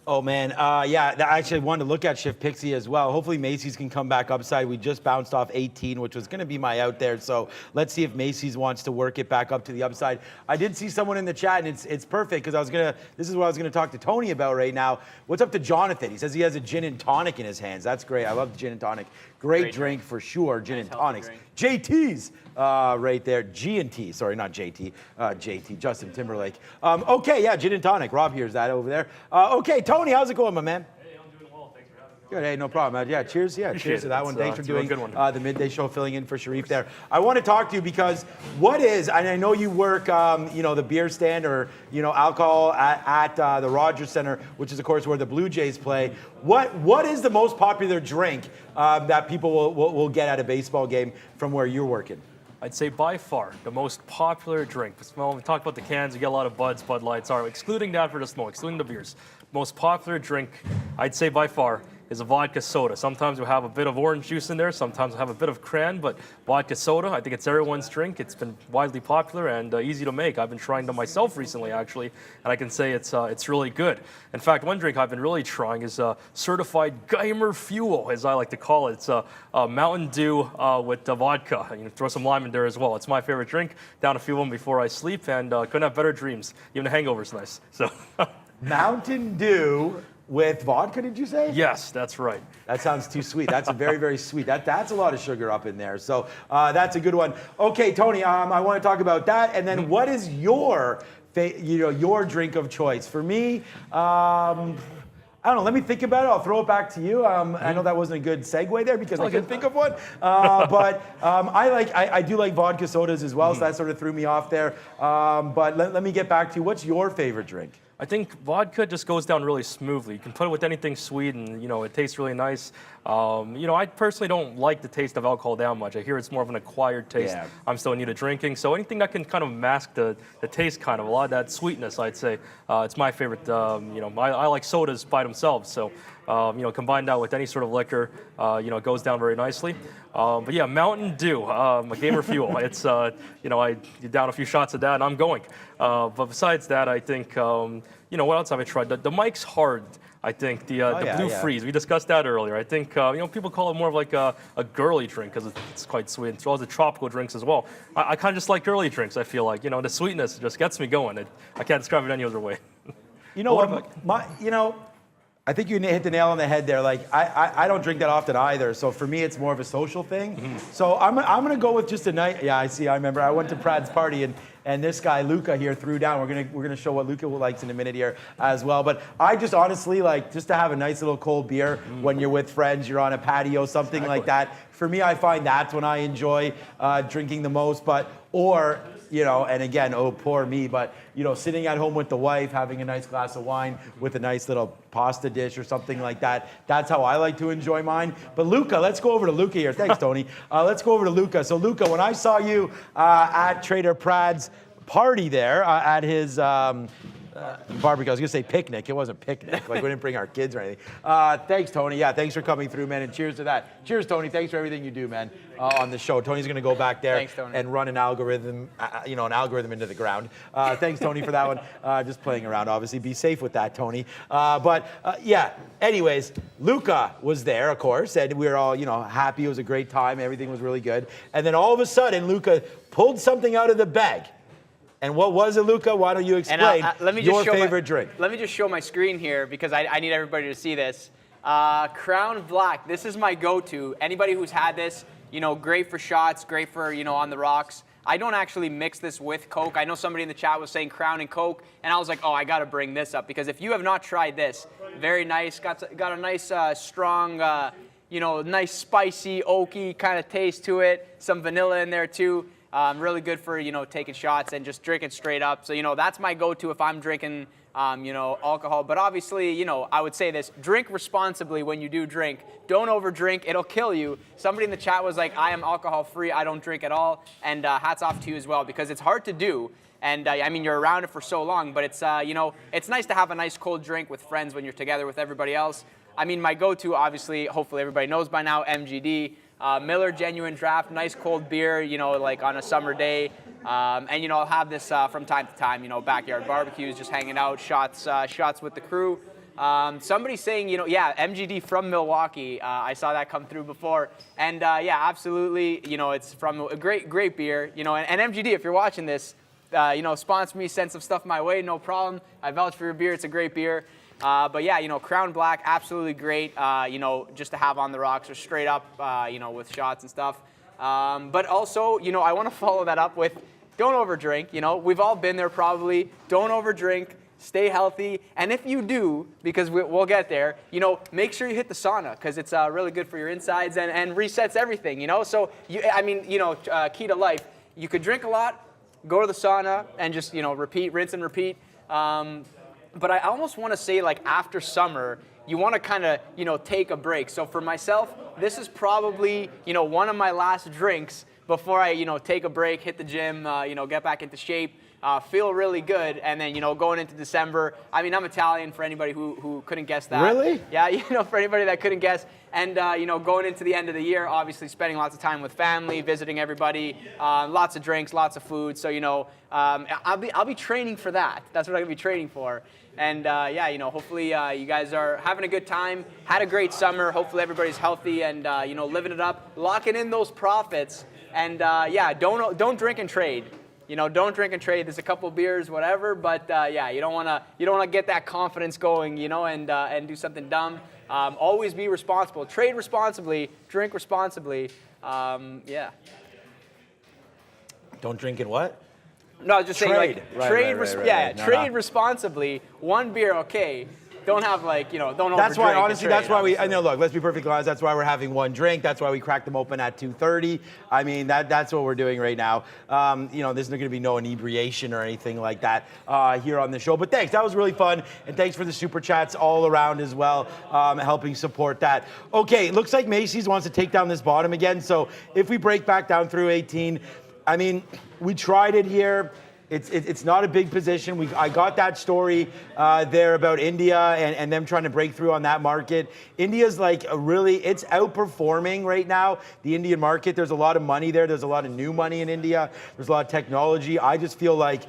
Oh, man. Yeah, I actually wanted to look at Shift Pixie as well. Hopefully Macy's can come back upside. We just bounced off 18, which was going to be my out there. So let's see if Macy's wants to work it back up to the upside. I did see someone in the chat, and it's perfect because this is what I was going to talk to Tony about right now. What's up to Jonathan? He says he has a gin and tonic in his hands. That's great. I love the gin and tonic. Great drink for sure, gin and tonics. JT's right there. G&T, sorry, not JT. JT, Justin Timberlake. Okay, yeah, gin and tonic. Rob hears that over there. Okay, Tony, how's it going, my man? Hey, I'm doing well. Thanks for having me. Good, hey, no problem. Yeah, cheers. Yeah, cheers to that one. Thanks for doing good one. the midday show, filling in for Sharif there. I want to talk to you because and I know you work, the beer stand or, alcohol at the Rogers Center, which is, of course, where the Blue Jays play. What is the most popular drink that people will get at a baseball game from where you're working? I'd say by far the most popular drink. Well, when we talk about the cans, you get a lot of Buds, Bud Lights. Excluding that for the smoke, excluding the beers. Most popular drink, I'd say by far, is a vodka soda. Sometimes we have a bit of orange juice in there. Sometimes we have a bit of cran, but vodka soda, I think it's everyone's drink. It's been widely popular and easy to make. I've been trying them myself recently, actually, and I can say it's really good. In fact, one drink I've been really trying is certified Geimer Fuel, as I like to call it. It's Mountain Dew with vodka. You can throw some lime in there as well. It's my favorite drink. Down a few of them before I sleep, and couldn't have better dreams. Even the hangover's nice. So Mountain Dew with vodka, did you say? Yes, that's right. That sounds too sweet. That's a very, very sweet. That's a lot of sugar up in there. So that's a good one. Okay, Tony, I want to talk about that. And then what is your drink of choice? For me, I don't know. Let me think about it. I'll throw it back to you. I know that wasn't a good segue there because I couldn't think of one. But I do like vodka sodas as well, so that sort of threw me off there. But let me get back to you. What's your favorite drink? I think vodka just goes down really smoothly. You can put it with anything sweet and, it tastes really nice. I personally don't like the taste of alcohol that much. I hear it's more of an acquired taste. Yeah. I'm still new to drinking. So anything that can kind of mask the taste kind of, a lot of that sweetness, I'd say, it's my favorite. I like sodas by themselves. So, combine that with any sort of liquor, it goes down very nicely. But yeah, Mountain Dew, a Gamer Fuel. It's, I down a few shots of that and I'm going. But besides that, I think, what else have I tried? The Mike's Hard, I think, the Blue Freeze. We discussed that earlier. I think, people call it more of like a girly drink because it's quite sweet. It's all the tropical drinks as well. I kind of just like girly drinks, I feel like. The sweetness just gets me going. I can't describe it any other way. You know what? I think you hit the nail on the head there. Like I don't drink that often either. So for me, it's more of a social thing. Mm-hmm. So I'm gonna go with just a night. Yeah, I remember. I went to Prad's party and this guy Luca here threw down. We're gonna show what Luca likes in a minute here as well. But I just honestly like just to have a nice little cold beer when you're with friends, you're on a patio, something like that. For me, I find that's when I enjoy drinking the most. And again, oh, poor me, but, sitting at home with the wife, having a nice glass of wine with a nice little pasta dish or something like that, that's how I like to enjoy mine. But Luca, let's go over to Luca here. Thanks, Tony. Let's go over to Luca. So, Luca, when I saw you at Trader Prad's party there at his barbecue, I was going to say picnic. It wasn't picnic. Like, we didn't bring our kids or anything. Thanks, Tony. Yeah, thanks for coming through, man, and cheers to that. Cheers, Tony. Thanks for everything you do, man, on the show. Tony's going to go back there and run an algorithm, into the ground. Thanks, Tony, for that one. Just playing around, obviously. Be safe with that, Tony. Anyways, Luca was there, of course, and we were all, happy. It was a great time. Everything was really good. And then all of a sudden, Luca pulled something out of the bag. And what was it, Luca? Why don't you explain your favorite drink? Let me just show my screen here because I need everybody to see this. Crown Black. This is my go-to. Anybody who's had this, great for shots, great for, on the rocks. I don't actually mix this with Coke. I know somebody in the chat was saying Crown and Coke, and I was like, oh, I got to bring this up because if you have not tried this, very nice. Got a nice, strong nice spicy, oaky kind of taste to it. Some vanilla in there too. Really good for, taking shots and just drinking straight up. So, that's my go-to if I'm drinking, alcohol. But obviously, I would say this, drink responsibly when you do drink. Don't overdrink, it'll kill you. Somebody in the chat was like, I am alcohol free, I don't drink at all. And hats off to you as well, because it's hard to do. And I mean, you're around it for so long, but it's, it's nice to have a nice cold drink with friends when you're together with everybody else. I mean, my go-to, obviously, hopefully everybody knows by now, MGD. Miller Genuine Draft, nice cold beer, like on a summer day. And, I'll have this from time to time, backyard barbecues, just hanging out, shots with the crew. Somebody's saying, yeah, MGD from Milwaukee. I saw that come through before. And, yeah, absolutely, it's from a great beer. And MGD, if you're watching this, sponsor me, send some stuff my way, no problem. I vouch for your beer. It's a great beer. But yeah, Crown Black, absolutely great, just to have on the rocks or straight up, with shots and stuff. But also, I want to follow that up with don't overdrink. We've all been there probably. Don't overdrink. Stay healthy. And if you do, because we'll get there, make sure you hit the sauna because it's really good for your insides and resets everything, So, key to life, you could drink a lot, go to the sauna and just, repeat, rinse and repeat. But I almost want to say, like, after summer, you want to kind of, take a break. So for myself, this is probably, one of my last drinks before I, take a break, hit the gym, get back into shape, feel really good. And then, going into December, I mean, I'm Italian for anybody who couldn't guess that. Really? Yeah, for anybody that couldn't guess. And, going into the end of the year, obviously spending lots of time with family, visiting everybody, lots of drinks, lots of food. So, I'll be training for that. That's what I'm going to be training for. And, yeah, hopefully you guys are having a good time, had a great summer. Hopefully everybody's healthy and, living it up, locking in those profits. And, yeah, don't drink and trade. Don't drink and trade. There's a couple beers, whatever, but yeah, you don't want to get that confidence going, and do something dumb. Always be responsible. Trade responsibly. Drink responsibly. Yeah. Don't drink and what? No, I was just saying, like, trade responsibly. One beer, okay. Don't have, like, don't overdrink. That's why, honestly, trade, that's why I know, look, let's be perfectly honest, that's why we're having one drink. That's why we cracked them open at 2:30. I mean, that's what we're doing right now. There's going to be no inebriation or anything like that here on the show. But thanks, that was really fun. And thanks for the super chats all around as well, helping support that. Okay, looks like Macy's wants to take down this bottom again. So if we break back down through 18, I mean, we tried it here. It's not a big position. I got that story there about India and them trying to break through on that market. India's like it's outperforming right now, the Indian market. There's a lot of money there. There's a lot of new money in India. There's a lot of technology. I just feel like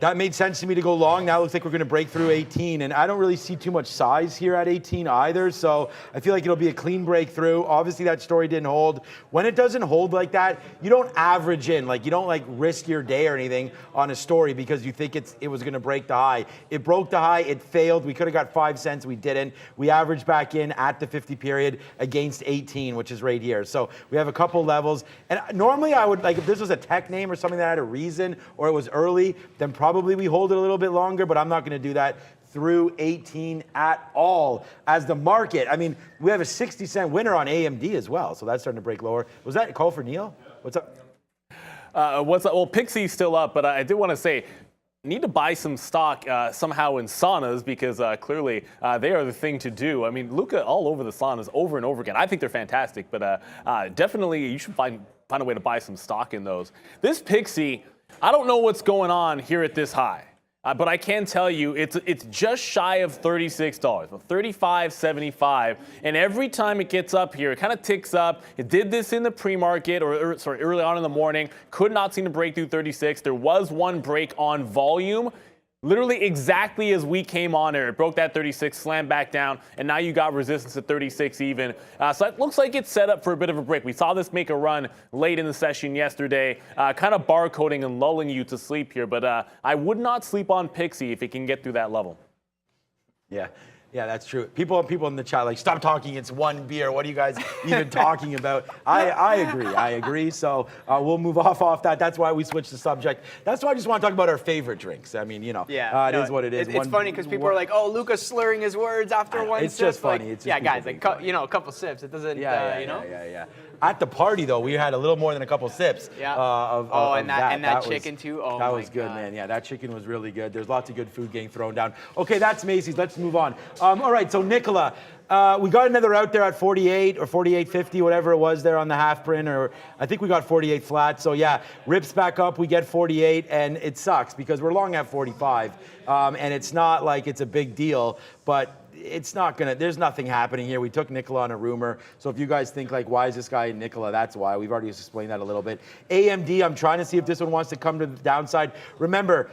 that made sense to me to go long. Now it looks like we're going to break through 18, and I don't really see too much size here at 18 either, so I feel like it'll be a clean breakthrough. Obviously, that story didn't hold. When it doesn't hold like that, you don't average in. Like, you don't, like, risk your day or anything on a story because you think it was going to break the high. It broke the high. It failed. We could have got 5 cents. We didn't. We averaged back in at the 50 period against 18, which is right here. So we have a couple levels. And normally I would, like, if this was a tech name or something that had a reason or it was early, then probably we hold it a little bit longer, but I'm not going to do that through 18 at all as the market. I mean, we have a 60-cent winner on AMD as well, so that's starting to break lower. Was that a call for Neil? What's up? What's up? Well, Pixie's still up, but I did want to say, need to buy some stock somehow in saunas because clearly they are the thing to do. I mean, Luca all over the saunas over and over again. I think they're fantastic, but definitely you should find a way to buy some stock in those. This Pixie, I don't know what's going on here at this high, but I can tell you it's just shy of $36, $35.75, and every time it gets up here, it kind of ticks up. It did this in the pre-market, or early on in the morning, could not seem to break through 36. There was one break on volume, literally exactly as we came on there. It broke that 36, slammed back down, and now you got resistance at 36 even. So it looks like it's set up for a bit of a break. We saw this make a run late in the session yesterday, kind of barcoding and lulling you to sleep here. But I would not sleep on Pixie if it can get through that level. Yeah. Yeah, that's true. People in the chat like, stop talking, it's one beer. What are you guys even talking about? I agree. So we'll move off that. That's why we switched the subject. That's why I just want to talk about our favorite drinks. I mean, it is what it is. It's funny because people are like, oh, Luca's slurring his words after one sip. It's just funny. Like, it's just guys, like, a couple sips. It doesn't, Yeah. At the party, though, we had a little more than a couple sips of that chicken, too. Oh, that was good, man. Yeah, that chicken was really good. There's lots of good food getting thrown down. Okay, that's Macy's. Let's move on. All right, so Nikola, we got another out there at 48 or 48.50, whatever it was there on the half print, or I think we got 48 flat. So yeah, rips back up, we get 48, and it sucks because we're long at 45, and it's not like it's a big deal, but it's not gonna, there's nothing happening here. We took Nikola on a rumor. So if you guys think like, why is this guy in Nikola? That's why. We've already explained that a little bit. AMD, I'm trying to see if this one wants to come to the downside. Remember,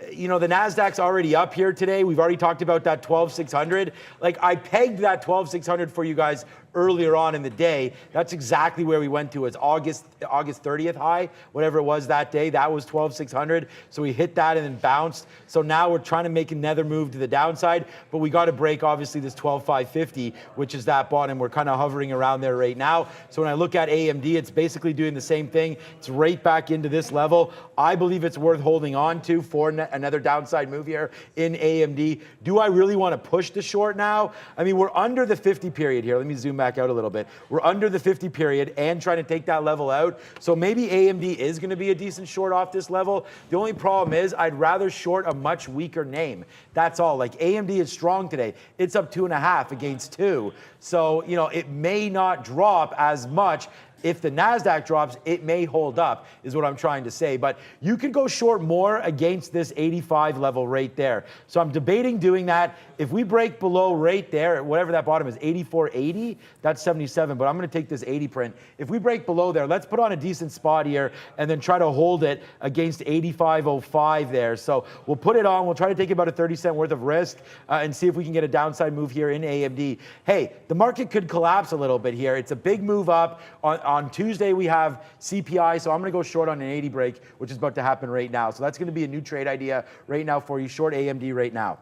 the NASDAQ's already up here today. We've already talked about that 12,600. Like, I pegged that 12,600 for you guys earlier on in the day. That's exactly where we went to. It's August 30th high, whatever it was that day. That was 12,600. So we hit that and then bounced. So now we're trying to make another move to the downside, but we got to break, obviously, this 12,550, which is that bottom. We're kind of hovering around there right now. So when I look at AMD, it's basically doing the same thing. It's right back into this level. I believe it's worth holding on to for another downside move here in AMD. Do I really want to push the short now? I mean, we're under the 50 period here. Let me zoom back out a little bit. We're under the 50 period and trying to take that level out. So maybe AMD is going to be a decent short off this level. The only problem is I'd rather short a much weaker name. That's all. Like, AMD is strong today. It's up 2.5 against 2. So, it may not drop as much. If the NASDAQ drops, it may hold up, is what I'm trying to say. But you can go short more against this 85 level right there. So I'm debating doing that. If we break below right there, whatever that bottom is, 84.80, that's 77. But I'm going to take this 80 print. If we break below there, let's put on a decent spot here and then try to hold it against 85.05 there. So we'll put it on. We'll try to take about a 30-cent worth of risk and see if we can get a downside move here in AMD. Hey, the market could collapse a little bit here. It's a big move up. On Tuesday, we have CPI, so I'm going to go short on an 80 break, which is about to happen right now. So that's going to be a new trade idea right now for you, short AMD right now.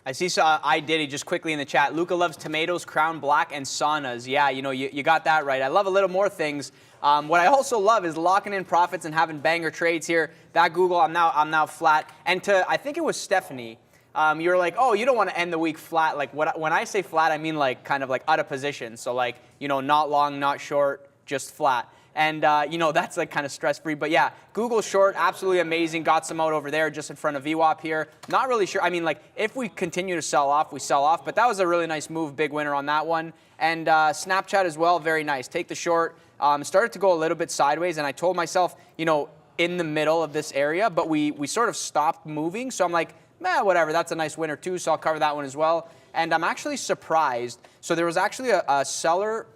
I see I did it just quickly in the chat. Luca loves tomatoes, Crown Black, and saunas. Yeah, you got that right. I love a little more things. What I also love is locking in profits and having banger trades here. That Google, I'm now flat. And I think it was Stephanie. You're like, oh, you don't want to end the week flat. Like, when I say flat, I mean like kind of like out of position. So like, not long, not short, just flat. And, that's like kind of stress-free. But yeah, Google short, absolutely amazing. Got some out over there just in front of VWAP here. Not really sure. I mean, like, if we continue to sell off, we sell off. But that was a really nice move. Big winner on that one. And Snapchat as well, very nice. Take the short. Started to go a little bit sideways. And I told myself, in the middle of this area. But we sort of stopped moving. So I'm like, whatever. That's a nice winner too. So I'll cover that one as well. And I'm actually surprised. So there was actually a seller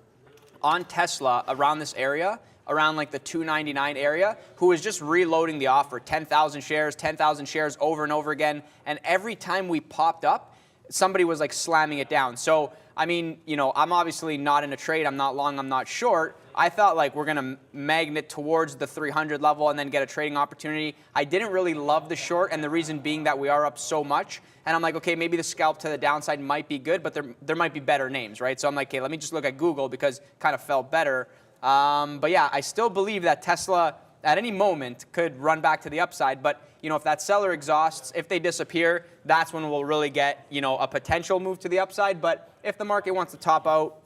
on Tesla around this area, around like the 299 area, who was just reloading the offer, 10,000 shares over and over again. And every time we popped up, somebody was like slamming it down. So, I mean, I'm obviously not in a trade. I'm not long, I'm not short. I thought like we're going to magnet towards the 300 level and then get a trading opportunity. I didn't really love the short, and the reason being that we are up so much. And I'm like, okay, maybe the scalp to the downside might be good, but there might be better names, right? So I'm like, okay, let me just look at Google because it kind of felt better. But yeah, I still believe that Tesla at any moment could run back to the upside. But, if that seller exhausts, if they disappear, that's when we'll really get, a potential move to the upside. But if the market wants to top out,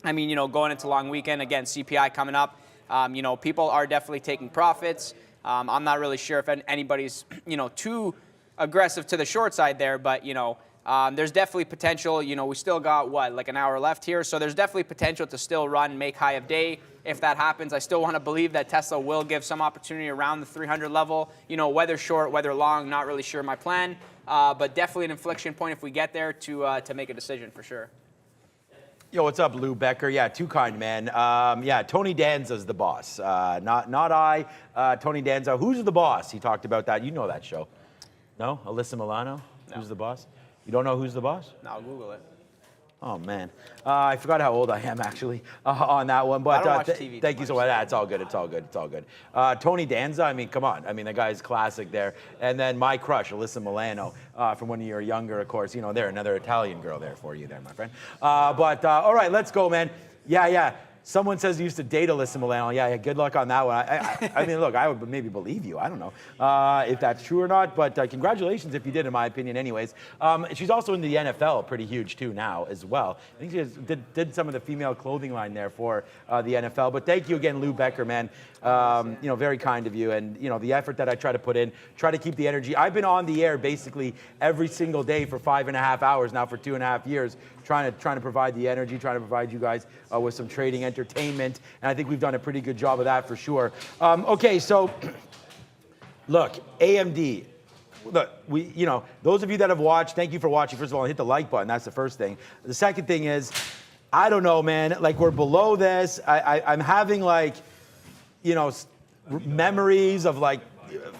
I mean, going into long weekend, again, CPI coming up, people are definitely taking profits. I'm not really sure if anybody's, too aggressive to the short side there, but, there's definitely potential. We still got, like an hour left here. So there's definitely potential to still run, make high of day. If that happens, I still want to believe that Tesla will give some opportunity around the 300 level. Whether short, whether long, not really sure my plan. But definitely an inflection point if we get there to make a decision for sure. Yo, what's up, Lou Becker? Yeah, too kind, man. Tony Danza's the boss. Not I. Tony Danza. Who's the boss? He talked about that. You know that show. No? Alyssa Milano? No. Who's the boss? You don't know who's the boss? No, I'll Google it. Oh, man. I forgot how old I am, actually, on that one. But I don't watch TV thank you so much. It's all good. It's all good. It's all good. Tony Danza, I mean, come on. I mean, the guy's classic there. And then my crush, Alyssa Milano, from when you were younger, of course. You know, there, another Italian girl there for you there, my friend. But all right, let's go, man. Yeah. Someone says you used to date Alyssa Milano. Yeah, good luck on that one. I mean, look, I would maybe believe you. I don't know if that's true or not, but congratulations if you did, in my opinion, anyways. She's also in the NFL, pretty huge, too, now as well. I think she did some of the female clothing line there for the NFL. But thank you again, Lou Becker, man. You know, very kind of you. And, you know, the effort that I try to put in, try to keep the energy. I've been on the air basically every single day for 5.5 hours now for 2.5 years, trying to provide the energy, trying to provide you guys with some trading entertainment, and I think we've done a pretty good job of that for sure. Okay, so look, AMD. Look, you know, those of you that have watched, thank you for watching. First of all, hit the like button. That's the first thing. The second thing is, I don't know, man. Like, we're below this. I'm having, like, you know, memories of like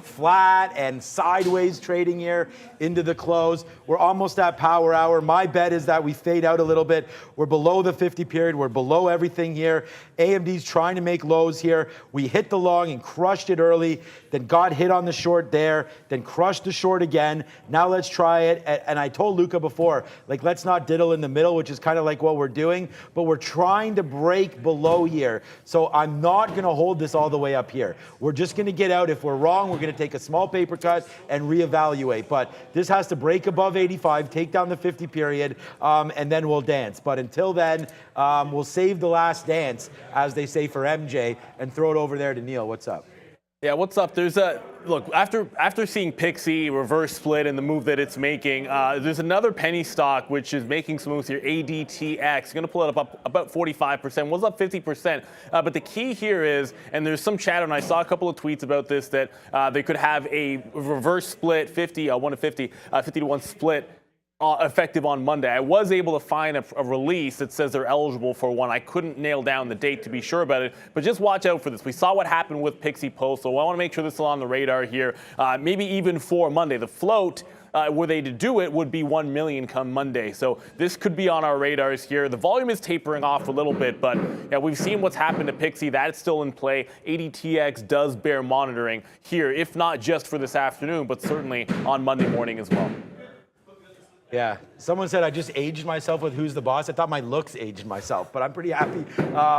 flat and sideways trading here into the close. We're almost at power hour. My bet is that we fade out a little bit. We're below the 50 period. We're below everything here. AMD's trying to make lows here. We hit the long and crushed it early, then got hit on the short there, then crushed the short again. Now let's try it. And I told Luca before, like, let's not diddle in the middle, which is kind of like what we're doing, but we're trying to break below here. So I'm not going to hold this all the way up here. We're just going to get out. If we're wrong, we're going to take a small paper cut and reevaluate. But this has to break above 85, take down the 50 period, and then we'll dance. But until then, we'll save the last dance, as they say for MJ, and throw it over there to Neil. What's up? Yeah, what's up? There's a look after seeing Pixie reverse split and the move that it's making. There's another penny stock which is making some moves here. ADTX, going to pull it up about 45%. Was up 50%. But the key here is, and there's some chatter, and I saw a couple of tweets about this, that they could have a reverse split 1 to 50 to 1 split. Effective on Monday. I was able to find a release that says they're eligible for one. I couldn't nail down the date to be sure about it, but just watch out for this. We saw what happened with Pixie Post, so I want to make sure this is on the radar here. Maybe even for Monday. The float, were they to do it, would be 1 million come Monday. So this could be on our radars here. The volume is tapering off a little bit, but yeah, we've seen what's happened to Pixie. That's still in play. ADTX does bear monitoring here, if not just for this afternoon, but certainly on Monday morning as well. Yeah, someone said I just aged myself with Who's the Boss. I thought my looks aged myself, but I'm pretty happy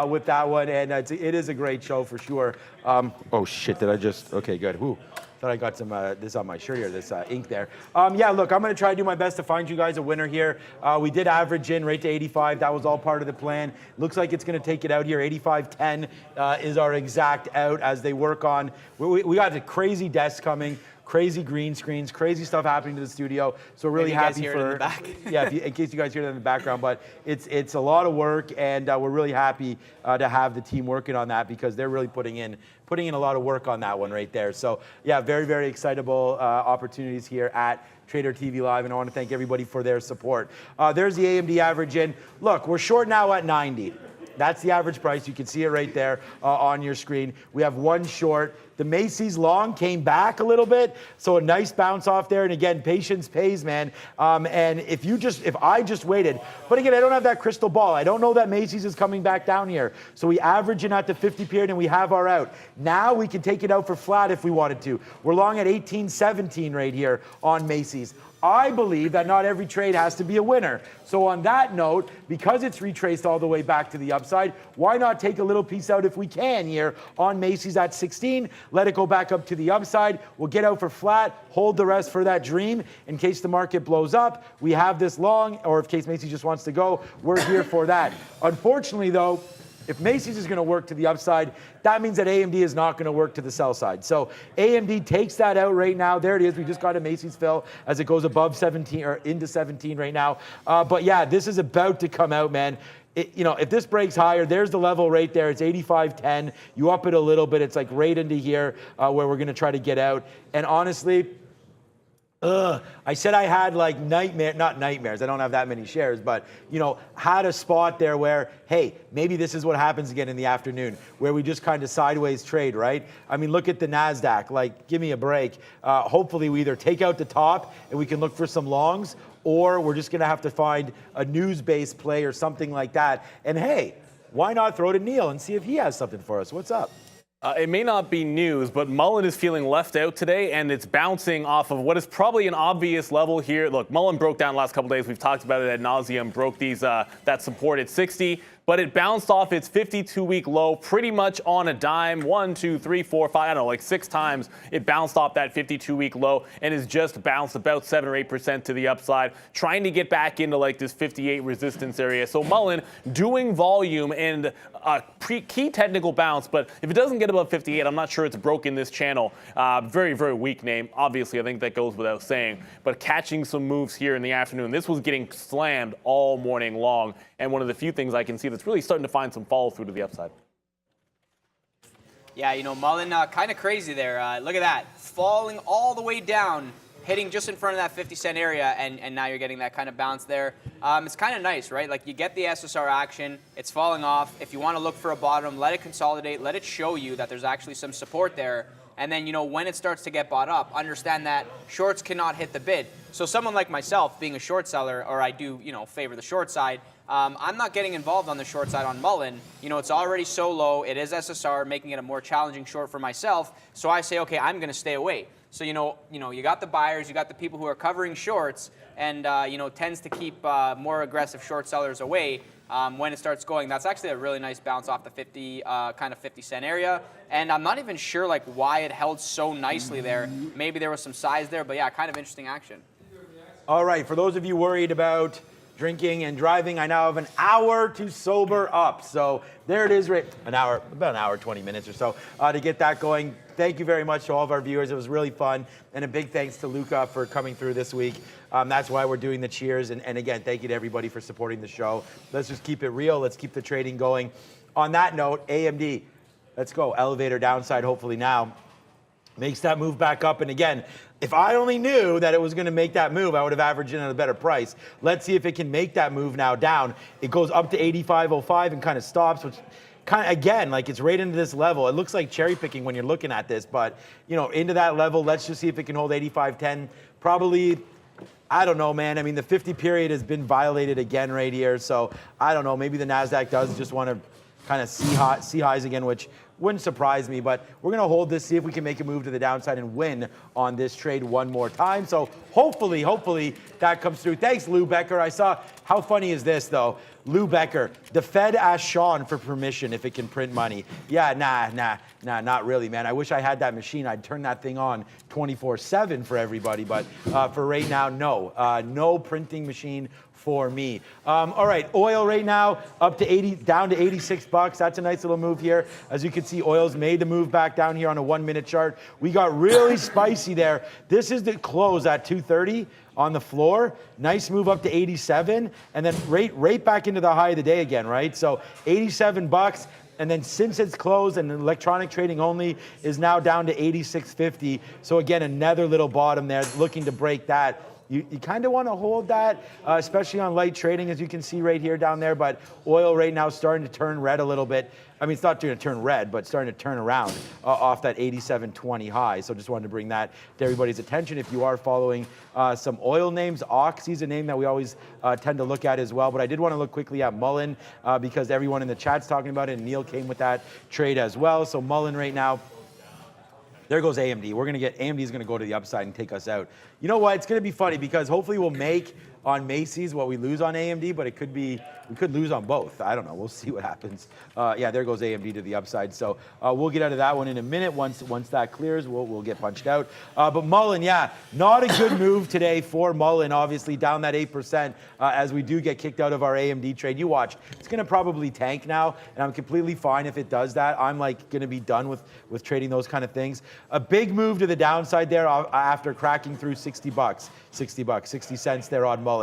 with that one, and it is a great show for sure. Oh shit, did I just, okay, good. Whew. Thought I got some this on my shirt here, this ink there. Yeah, look, I'm going to try to do my best to find you guys a winner here. We did average in right to 85. That was all part of the plan. Looks like it's going to take it out here. 85.10 is our exact out as they work on. We got a crazy desk coming. Crazy green screens, crazy stuff happening to the studio. So we're really happy for. It in the back. Yeah, in case you guys hear that in the background, but it's a lot of work, and we're really happy to have the team working on that because they're really putting in a lot of work on that one right there. So yeah, very, very excitable opportunities here at Trader TV Live, and I want to thank everybody for their support. There's the AMD average in. Look, we're short now at 90. That's the average price. You can see it right there on your screen. We have one short. The Macy's long came back a little bit, so a nice bounce off there. And again, patience pays, man. And if I just waited, but again, I don't have that crystal ball. I don't know that Macy's is coming back down here. So we average in at the 50 period, and we have our out. Now we can take it out for flat if we wanted to. We're long at 18.17 right here on Macy's. I believe that not every trade has to be a winner. So on that note, because it's retraced all the way back to the upside, why not take a little piece out if we can here on Macy's at 16, let it go back up to the upside. We'll get out for flat, hold the rest for that dream. In case the market blows up, we have this long, or if case Macy's just wants to go, we're here for that. Unfortunately though, if Macy's is going to work to the upside, that means that AMD is not going to work to the sell side. So AMD takes that out right now. There it is. We just got a Macy's fill as it goes above 17 or into 17 right now. But yeah, this is about to come out, man. If this breaks higher, there's the level right there. It's 85.10. You up it a little bit. It's like right into here where we're going to try to get out. And honestly, I said I had like not nightmares. I don't have that many shares, but had a spot there where, hey, maybe this is what happens again in the afternoon, where we just kind of sideways trade, right? I mean, look at the NASDAQ. Like, give me a break. Hopefully, we either take out the top and we can look for some longs, or we're just going to have to find a news-based play or something like that. And hey, why not throw to Neil and see if he has something for us? What's up? It may not be news, but Mullen is feeling left out today, and it's bouncing off of what is probably an obvious level here. Look, Mullen broke down the last couple days. We've talked about it ad nauseum, broke that support at 60. But it bounced off its 52-week low pretty much on a dime. 1, 2, 3, 4, 5, I don't know, like 6 times it bounced off that 52-week low and has just bounced about 7 or 8% to the upside, trying to get back into like this 58 resistance area. So Mullen doing volume and a key technical bounce, but if it doesn't get above 58, I'm not sure it's broken this channel. Very, very weak name. Obviously, I think that goes without saying, but catching some moves here in the afternoon. This was getting slammed all morning long, and one of the few things I can see that's really starting to find some follow through to the upside. Yeah, you know, Mullen, kind of crazy there. Look at that, falling all the way down, hitting just in front of that 50-cent area, and now you're getting that kind of bounce there. It's kind of nice, right? Like, you get the SSR action, it's falling off. If you want to look for a bottom, let it consolidate, let it show you that there's actually some support there. And then, you know, when it starts to get bought up, understand that shorts cannot hit the bid. So someone like myself, being a short seller, or I do, you know, favor the short side, I'm not getting involved on the short side on Mullen. You know, it's already so low. It is SSR, making it a more challenging short for myself. So I say, okay, I'm going to stay away. So, you got the buyers, you got the people who are covering shorts, and, tends to keep more aggressive short sellers away. When it starts going, that's actually a really nice bounce off the 50-cent area. And I'm not even sure like why it held so nicely there. Maybe there was some size there, but yeah, kind of interesting action. All right, for those of you worried about drinking and driving, I now have an hour to sober up. So there it is, right? About an hour, 20 minutes or so to get that going. Thank you very much to all of our viewers. It was really fun. And a big thanks to Luca for coming through this week. That's why we're doing the cheers. And again, thank you to everybody for supporting the show. Let's just keep it real. Let's keep the trading going. On that note, AMD, let's go. Elevator downside, hopefully now. Makes that move back up. And again, if I only knew that it was going to make that move, I would have averaged in at a better price. Let's see if it can make that move now down. It goes up to 85.05 and kind of stops, which kind of, again, like it's right into this level. It looks like cherry picking when you're looking at this, but, into that level, let's just see if it can hold 85.10. Probably, I don't know, man. I mean, the 50 period has been violated again right here. So I don't know. Maybe the NASDAQ does just want to kind of see highs again, which wouldn't surprise me, but we're going to hold this, see if we can make a move to the downside and win on this trade one more time. So hopefully that comes through. Thanks, Lou Becker. I saw, how funny is this, though? Lou Becker, the Fed asked Sean for permission if it can print money. Yeah, nah, not really, man. I wish I had that machine. I'd turn that thing on 24/7 for everybody, but for right now, no. No printing machine for me. All right, oil right now up to 80, down to 86 bucks. That's a nice little move here. As you can see, oil's made the move back down here on a 1 minute chart. We got really spicy there. This is the close at 230 on the floor. Nice move up to 87, and then right back into the high of the day again, right? So 87 bucks. And then since it's closed and electronic trading only is now down to 86.50. So again, another little bottom there, looking to break that. You kind of want to hold that, especially on light trading, as you can see right here down there. But oil right now starting to turn red a little bit. I mean, it's not going to turn red, but starting to turn around off that 87.20 high. So just wanted to bring that to everybody's attention. If you are following some oil names, Oxy's a name that we always tend to look at as well. But I did want to look quickly at Mullen because everyone in the chat's talking about it, and Neil came with that trade as well. So Mullen right now. There goes AMD. AMD is going to go to the upside and take us out. You know what? It's going to be funny because hopefully we'll make on Macy's what we lose on AMD, but we could lose on both. I don't know. We'll see what happens. Yeah, there goes AMD to the upside. So we'll get out of that one in a minute. Once that clears, we'll get punched out. But Mullen, yeah, not a good move today for Mullen. Obviously down that 8% as we do get kicked out of our AMD trade. You watch. It's going to probably tank now, and I'm completely fine if it does that. I'm like going to be done with trading those kind of things. A big move to the downside there after cracking through 60 bucks, 60 cents there on Mullen.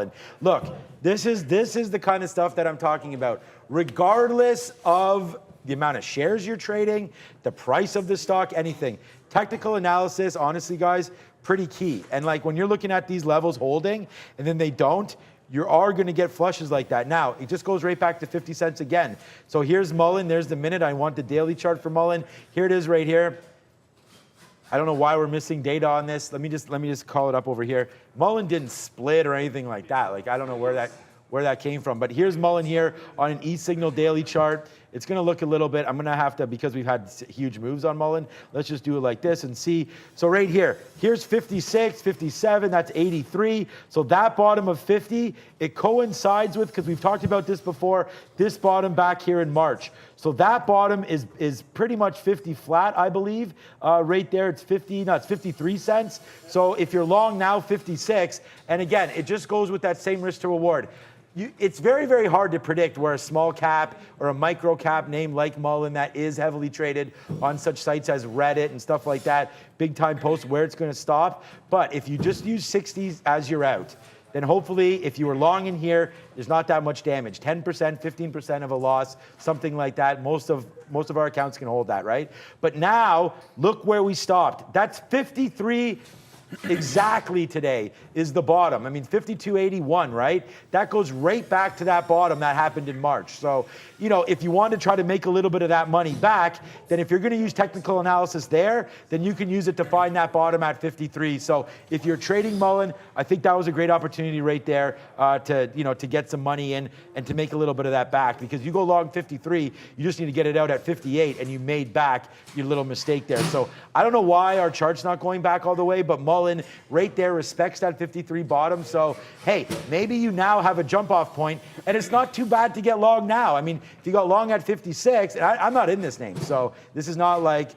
Look, this is the kind of stuff that I'm talking about. Regardless of the amount of shares you're trading, the price of the stock, anything. Technical analysis, honestly, guys, pretty key. And like when you're looking at these levels holding and then they don't, you are going to get flushes like that. Now, it just goes right back to 50 cents again. So here's Mullen. There's the minute. I want the daily chart for Mullen. Here it is right here. I don't know why we're missing data on this. Let me just call it up over here. Mullen didn't split or anything like that. Like, I don't know where that came from. But here's Mullen here on an E-signal daily chart. It's going to look a little bit, I'm going to have to, because we've had huge moves on Mullen, let's just do it like this and see. So right here, here's 56, 57, that's 83. So that bottom of 50, it coincides with, because we've talked about this before, this bottom back here in March. So that bottom is pretty much 50 flat, I believe. Right there, it's 53 cents. So if you're long now, 56. And again, it just goes with that same risk to reward. It's very, very hard to predict where a small cap or a micro cap name like Mullen that is heavily traded on such sites as Reddit and stuff like that, big time posts, where it's going to stop. But if you just use 60s as your out, then hopefully if you were long in here, there's not that much damage. 10%, 15% of a loss, something like that. Most of our accounts can hold that, right? But now, look where we stopped. That's 53 exactly today is the bottom. I mean, 52.81, right? That goes right back to that bottom that happened in March. So, you know, if you want to try to make a little bit of that money back, then if you're going to use technical analysis there, then you can use it to find that bottom at 53. So if you're trading Mullen, I think that was a great opportunity right there to get some money in and to make a little bit of that back, because you go long 53, you just need to get it out at 58 and you made back your little mistake there. So I don't know why our chart's not going back all the way, but Mullen right there respects that 53 bottom. So, hey, maybe you now have a jump off point, and it's not too bad to get long now. I mean, if you got long at 56, and I'm not in this name, so this is not like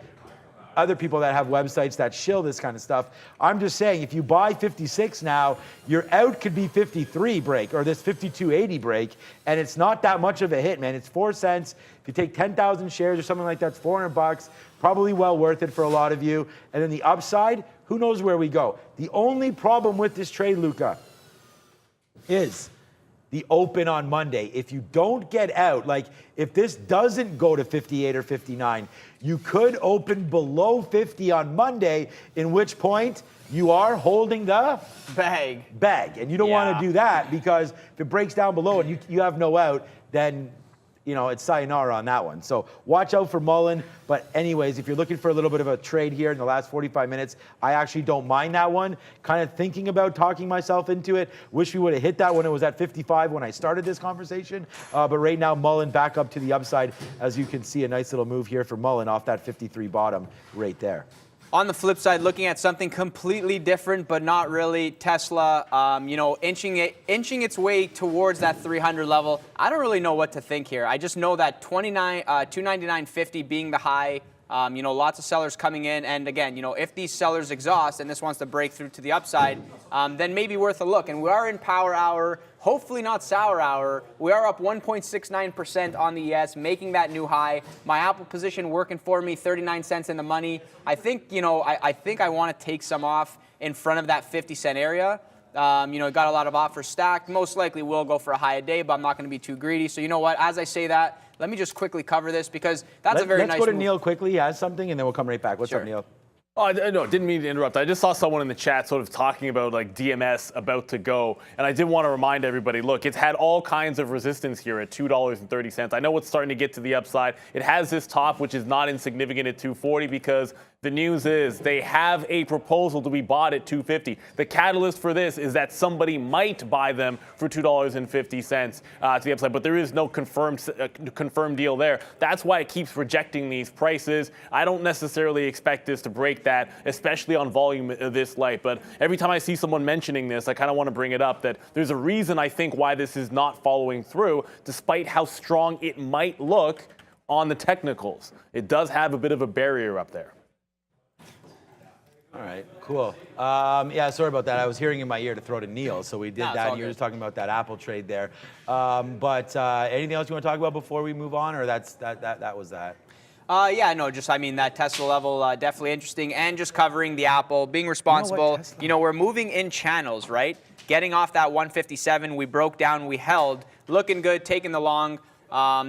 other people that have websites that shill this kind of stuff. I'm just saying, if you buy 56 now, your out could be 53 break or this 52.80 break, and it's not that much of a hit, man. It's 4 cents. If you take 10,000 shares or something like that, it's $400. Probably well worth it for a lot of you. And then the upside, who knows where we go. The only problem with this trade, Luca, is the open on Monday. If you don't get out, like if this doesn't go to 58 or 59, you could open below 50 on Monday, in which point you are holding the bag. And you don't want to do that, because if it breaks down below and you have no out, then you know, it's sayonara on that one. So watch out for Mullen. But anyways, if you're looking for a little bit of a trade here in the last 45 minutes, I actually don't mind that one. Kind of thinking about talking myself into it. Wish we would have hit that when it was at 55 when I started this conversation. But right now, Mullen back up to the upside. As you can see, a nice little move here for Mullen off that 53 bottom right there. On the flip side, looking at something completely different, but not really, Tesla, you know, inching its way towards that 300 level. I don't really know what to think here. I just know that 299.50 being the high. You know, lots of sellers coming in, and again, you know, if these sellers exhaust and this wants to break through to the upside, then maybe worth a look. And we are in power hour, hopefully not sour hour. We are up 1.69% on the ES, making that new high. My Apple position working for me, 39 cents in the money. I think, you know, I think I want to take some off in front of that 50-cent area. You know, got a lot of offers stacked. Most likely will go for a high a day, but I'm not going to be too greedy. So you know what? As I say that, let me just quickly cover this, because that's a very nice move. Let's go to Neil quickly. He has something, and then we'll come right back. What's up, Neil? Oh, no, didn't mean to interrupt. I just saw someone in the chat sort of talking about like DMS about to go. And I did want to remind everybody, look, it's had all kinds of resistance here at $2.30. I know it's starting to get to the upside. It has this top, which is not insignificant at $2.40, because the news is they have a proposal to be bought at $2.50. The catalyst for this is that somebody might buy them for $2.50 to the upside, but there is no confirmed deal there. That's why it keeps rejecting these prices. I don't necessarily expect this to break that, especially on volume this light. But every time I see someone mentioning this, I kind of want to bring it up that there's a reason, I think, why this is not following through, despite how strong it might look on the technicals. It does have a bit of a barrier up there. All right, cool. Yeah, sorry about that. I was hearing in my ear to throw to Neil, so we did that. And you were just talking about that Apple trade there. But anything else you want to talk about before we move on, or that was that? Yeah, no, just, I mean, that Tesla level, definitely interesting. And just covering the Apple, being responsible. You know, we're moving in channels, right? Getting off that 157, we broke down, we held. Looking good, taking the long.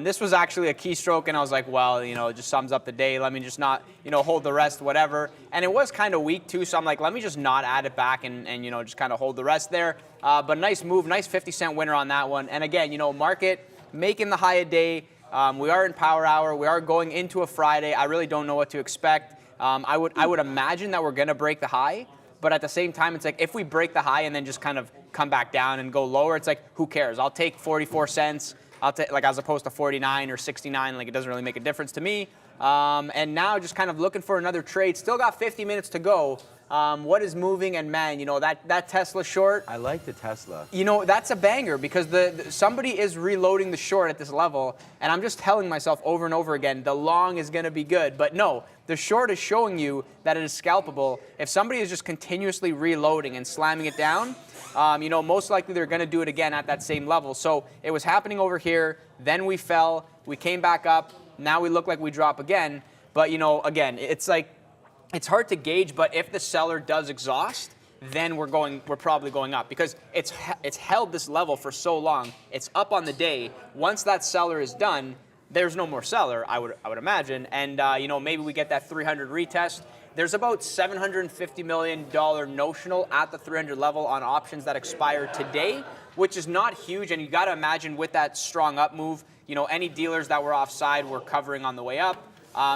This was actually a keystroke, and I was like, well, you know, it just sums up the day. Let me just not, you know, hold the rest, whatever. And it was kind of weak, too, so I'm like, let me just not add it back and you know, just kind of hold the rest there. But nice move, nice 50-cent winner on that one. And again, you know, market making the high a day. We are in power hour. We are going into a Friday. I really don't know what to expect. I would imagine that we're going to break the high. But at the same time, it's like if we break the high and then just kind of come back down and go lower, it's like, who cares? I'll take 44 cents. I'll take, like, as opposed to 49 or 69. Like, it doesn't really make a difference to me. And now just kind of looking for another trade. Still got 50 minutes to go. What is moving? And man, you know, that Tesla short. I like the Tesla. You know, that's a banger because somebody is reloading the short at this level. And I'm just telling myself over and over again, the long is going to be good. But no, the short is showing you that it is scalpable. If somebody is just continuously reloading and slamming it down, you know, most likely they're going to do it again at that same level. So it was happening over here. Then we fell. We came back up. Now we look like we drop again. But, you know, again, it's like, it's hard to gauge, but if the seller does exhaust, then we're probably going up because it's held this level for so long. It's up on the day. Once that seller is done, there's no more seller, I would imagine. And you know, maybe we get that 300 retest. There's about $750 million notional at the 300 level on options that expire today, which is not huge. And you got to imagine with that strong up move, you know, any dealers that were offside were covering on the way up.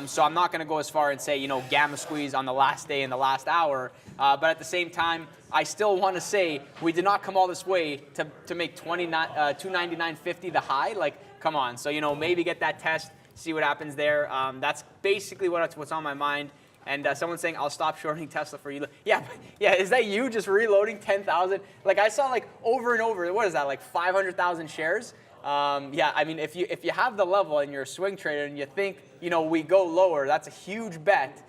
So I'm not going to go as far and say, you know, gamma squeeze on the last day in the last hour. But at the same time, I still want to say we did not come all this way to make 299.50 the high. Like, come on. So, you know, maybe get that test, see what happens there. That's basically what's on my mind. And someone's saying, I'll stop shorting Tesla for you. Yeah, is that you just reloading 10,000? Like, I saw like over and over, what is that, like 500,000 shares? Yeah, I mean, if you have the level and you're a swing trader and you think, you know, we go lower, that's a huge bet.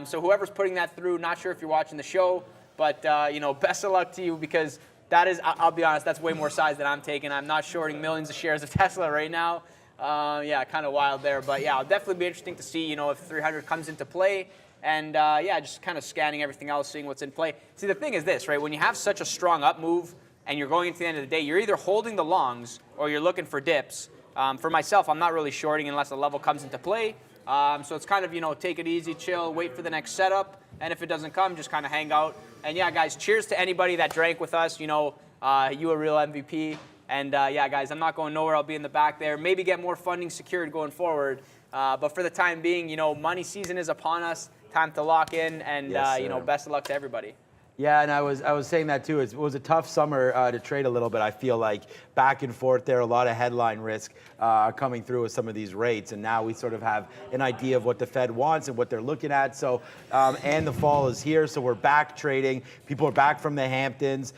So whoever's putting that through, not sure if you're watching the show, but, you know, best of luck to you because that is, I'll be honest, that's way more size than I'm taking. I'm not shorting millions of shares of Tesla right now. Yeah, kind of wild there. But, yeah, it'll definitely be interesting to see, you know, if 300 comes into play. And, yeah, just kind of scanning everything else, seeing what's in play. See, the thing is this, right? When you have such a strong up move, and you're going into the end of the day, you're either holding the longs or you're looking for dips. For myself, I'm not really shorting unless the level comes into play. So it's kind of, you know, take it easy, chill, wait for the next setup. And if it doesn't come, just kind of hang out. And yeah, guys, cheers to anybody that drank with us. You know, you a real MVP. And yeah, guys, I'm not going nowhere. I'll be in the back there. Maybe get more funding secured going forward. But for the time being, you know, money season is upon us. Time to lock in. And, Yes, you know, best of luck to everybody. Yeah, and I was saying that too. It was a tough summer to trade a little bit. I feel like back and forth there, a lot of headline risk coming through with some of these rates, and now we sort of have an idea of what the Fed wants and what they're looking at. So, and the fall is here, so we're back trading. People are back from the Hamptons,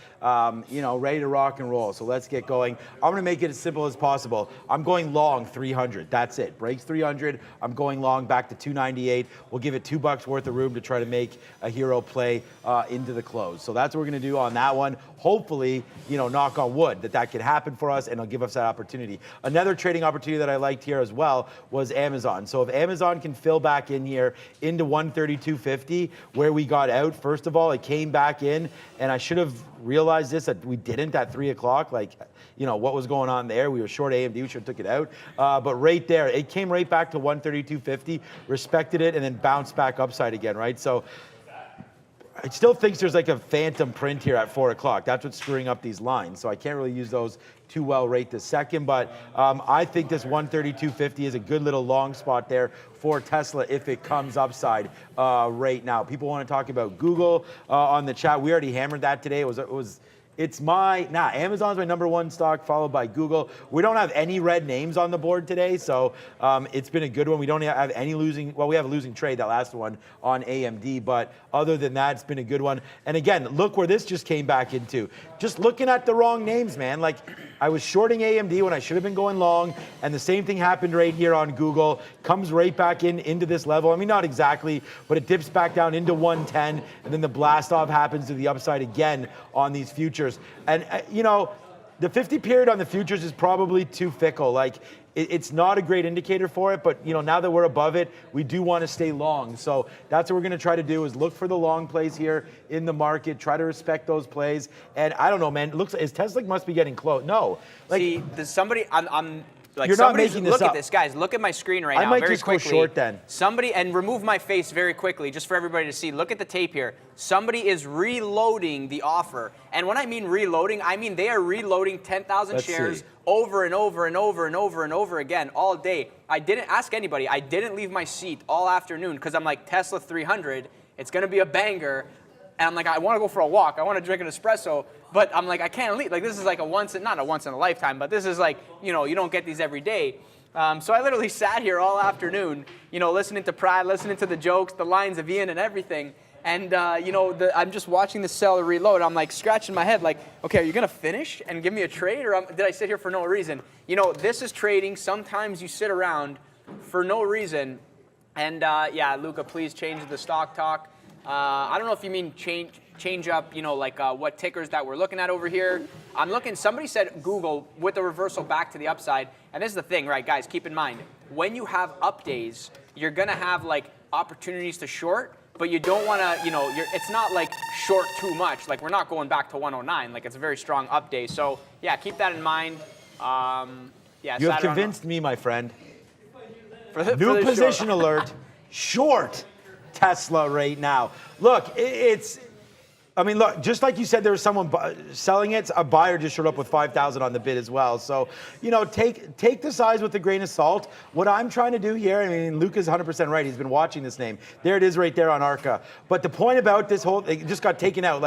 you know, ready to rock and roll. So let's get going. I'm going to make it as simple as possible. I'm going long 300. That's it. Breaks 300. I'm going long back to 298. We'll give it $2 worth of room to try to make a hero play into the close. So that's what we're going to do on that one. Hopefully, you know, knock on wood, that could happen for us and it'll give us that opportunity. Another trading opportunity that I liked here as well was Amazon. So if Amazon can fill back in here into 132.50 where we got out, first of all, it came back in and I should have realized this, that we didn't at 3 o'clock. Like, you know, what was going on there? We were short AMD, we should have took it out. But right there, it came right back to 132.50, respected it, and then bounced back upside again, right? So I still think there's like a phantom print here at 4 o'clock. That's what's screwing up these lines. So I can't really use those too well right this second. But I think this 132.50 is a good little long spot there for Tesla if it comes upside right now. People want to talk about Google on the chat. We already hammered that today. Amazon's my number one stock, followed by Google. We don't have any red names on the board today, so it's been a good one. We don't have any losing, well, we have a losing trade, that last one on AMD, but other than that, it's been a good one. And again, look where this just came back into. Just looking at the wrong names, man. Like, I was shorting AMD when I should have been going long, and the same thing happened right here on Google. Comes right back into this level. I mean, not exactly, but it dips back down into 110, and then the blast off happens to the upside again on these futures. And, you know, the 50 period on the futures is probably too fickle. Like, it's not a great indicator for it, but, you know, now that we're above it, we do want to stay long. So that's what we're going to try to do, is look for the long plays here in the market, try to respect those plays. And I don't know, man, it looks, Tesla must be getting close. No. Like, see, there's somebody, I'm Like You're not somebody's, making this look up. at this, guys. Look at my screen right I now. might very just go quickly. short then. Somebody, and remove my face very quickly, just for everybody to see. Look at the tape here. Somebody is reloading the offer, and when I mean reloading, I mean they are reloading 10,000 shares over and over and over and over and over again all day. I didn't ask anybody. I didn't leave my seat all afternoon because I'm like, Tesla 300. It's gonna be a banger. And I'm like, I want to go for a walk. I want to drink an espresso, but I'm like, I can't leave. Like, this is like not a once in a lifetime, but this is like, you don't get these every day. So I literally sat here all afternoon, listening to Prad, listening to the jokes, the lines of Ian and everything. And, I'm just watching the seller reload. I'm like scratching my head like, okay, are you going to finish and give me a trade? Or did I sit here for no reason? This is trading. Sometimes you sit around for no reason. And, yeah, Luca, please change the stock talk. I don't know if you mean change up, what tickers that we're looking at over here. I'm looking, somebody said Google with the reversal back to the upside. And this is the thing, right, guys, keep in mind, when you have up days, you're going to have opportunities to short, but you don't want to, it's not like short too much. Like, we're not going back to 109. Like, it's a very strong up day. So, yeah, keep that in mind. Yeah, You have convinced me, my friend. For New the position short. alert. Short Tesla right now. Look, look, just like you said, there was someone selling it. A buyer just showed up with 5,000 on the bid as well. So, take the size with a grain of salt. What I'm trying to do here, Luke is 100% right. He's been watching this name. There it is right there on ARCA. But the point about this it just got taken out.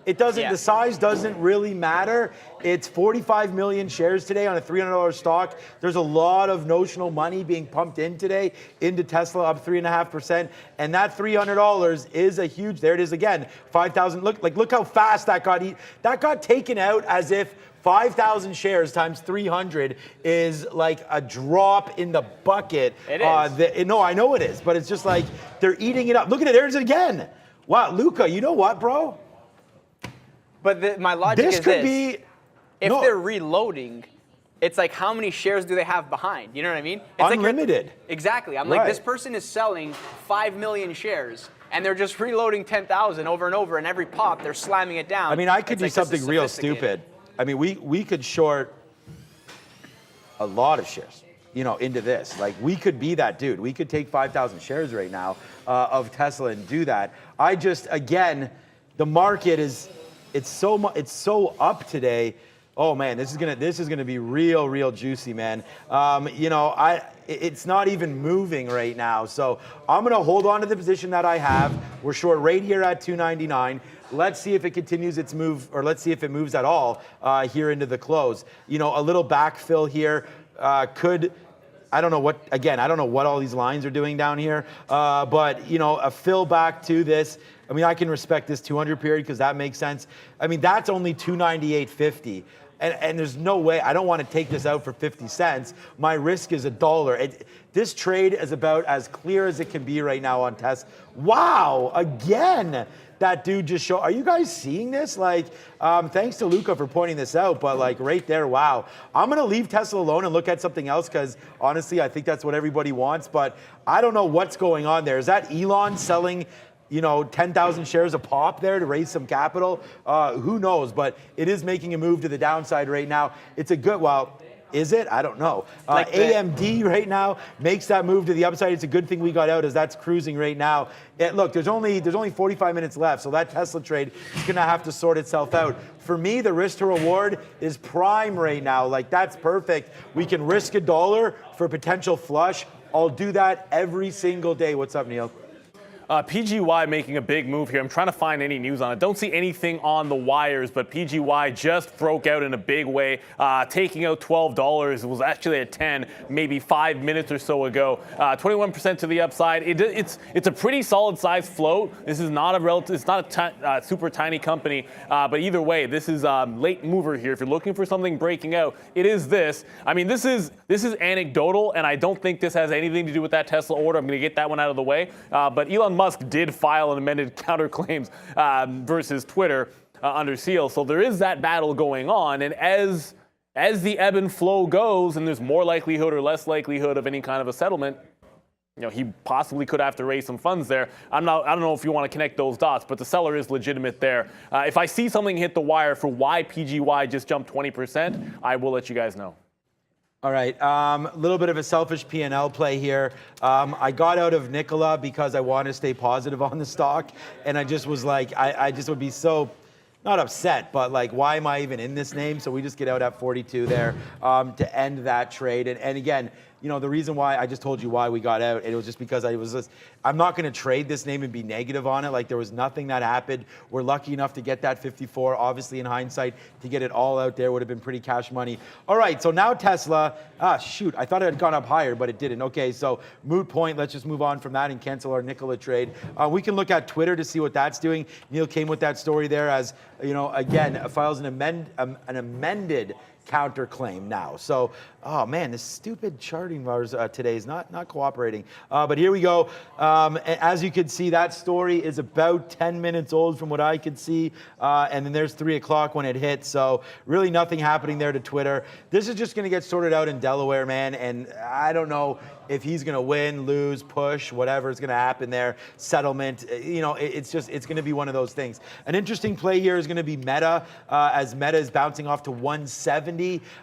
It doesn't, the size doesn't really matter. It's 45 million shares today on a $300 stock. There's a lot of notional money being pumped in today into Tesla, up 3.5%. And that $300 is a huge, there it is again, 5,000. Look how fast that got taken out as if 5,000 shares times 300 is like a drop in the bucket. It is. No, I know it is, but it's just like they're eating it up. Look at it, there's it again. Wow, Luca, you know what, bro? But my logic This is could this. be. If they're reloading, it's like how many shares do they have behind? You know what I mean? It's Unlimited. Exactly. I'm Right. like, this person is selling 5 million shares, and they're just reloading 10,000 over and over, and every pop, they're slamming it down. I could do It's like, this something is real sophisticated. stupid. We could short a lot of shares, into this. We could be that dude. We could take 5,000 shares right now of Tesla and do that. Again, the market it's so up today. Oh man, this is gonna be real juicy, man. It's not even moving right now, so I'm gonna hold on to the position that I have. We're short right here at 299. Let's see if it continues its move, or let's see if it moves at all here into the close. A little backfill here could. I don't know what all these lines are doing down here, but a fill back to this. I can respect this 200 period because that makes sense. That's only 298.50. And there's no way, I don't want to take this out for 50 cents. My risk is $1. This trade is about as clear as it can be right now on Tesla. Wow, again, that dude just showed. Are you guys seeing this? Thanks to Luca for pointing this out, but right there, wow. I'm going to leave Tesla alone and look at something else because honestly, I think that's what everybody wants, but I don't know what's going on there. Is that Elon selling 10,000 shares a pop there to raise some capital? Who knows? But it is making a move to the downside right now. It's a good, is it? I don't know. AMD right now makes that move to the upside. It's a good thing we got out as that's cruising right now. Look, there's only 45 minutes left, so that Tesla trade is going to have to sort itself out. For me, the risk to reward is prime right now. That's perfect. We can risk $1 for potential flush. I'll do that every single day. What's up, Neil? PGY making a big move here. I'm trying to find any news on it. Don't see anything on the wires, but PGY just broke out in a big way, taking out $12. It was actually at 10, maybe 5 minutes or so ago. 21% to the upside. It's a pretty solid size float. This is not a super tiny company, but either way, this is late mover here. If you're looking for something breaking out, it is this. This is anecdotal, and I don't think this has anything to do with that Tesla order. I'm going to get that one out of the way. But Elon Musk did file an amended counterclaims versus Twitter under seal. So there is that battle going on. And as the ebb and flow goes, and there's more likelihood or less likelihood of any kind of a settlement, he possibly could have to raise some funds there. I don't know if you want to connect those dots, but the seller is legitimate there. If I see something hit the wire for why PGY just jumped 20%, I will let you guys know. All right, a little bit of a selfish P&L play here. I got out of Nikola because I want to stay positive on the stock, and I just was like, I just would be so, not upset, but like, why am I even in this name? So we just get out at 42 there to end that trade. And again, you know, the reason why, I just told you why we got out, it was just because I'm not going to trade this name and be negative on it. Like, there was nothing that happened. We're lucky enough to get that 54. Obviously, in hindsight, to get it all out there would have been pretty cash money. All right, so now Tesla. Shoot, I thought it had gone up higher, but it didn't. Okay, so moot point. Let's just move on from that and cancel our Nikola trade. We can look at Twitter to see what that's doing. Neil came with that story there as, you know, again, files an amended counterclaim now. So, oh man, this stupid charting bars today is not cooperating. But here we go. As you can see, that story is about 10 minutes old from what I could see. And then there's 3 o'clock when it hit. So really nothing happening there to Twitter. This is just going to get sorted out in Delaware, man. And I don't know if he's going to win, lose, push, whatever is going to happen there, settlement. You know, it's going to be one of those things. An interesting play here is going to be Meta, as Meta is bouncing off to 170.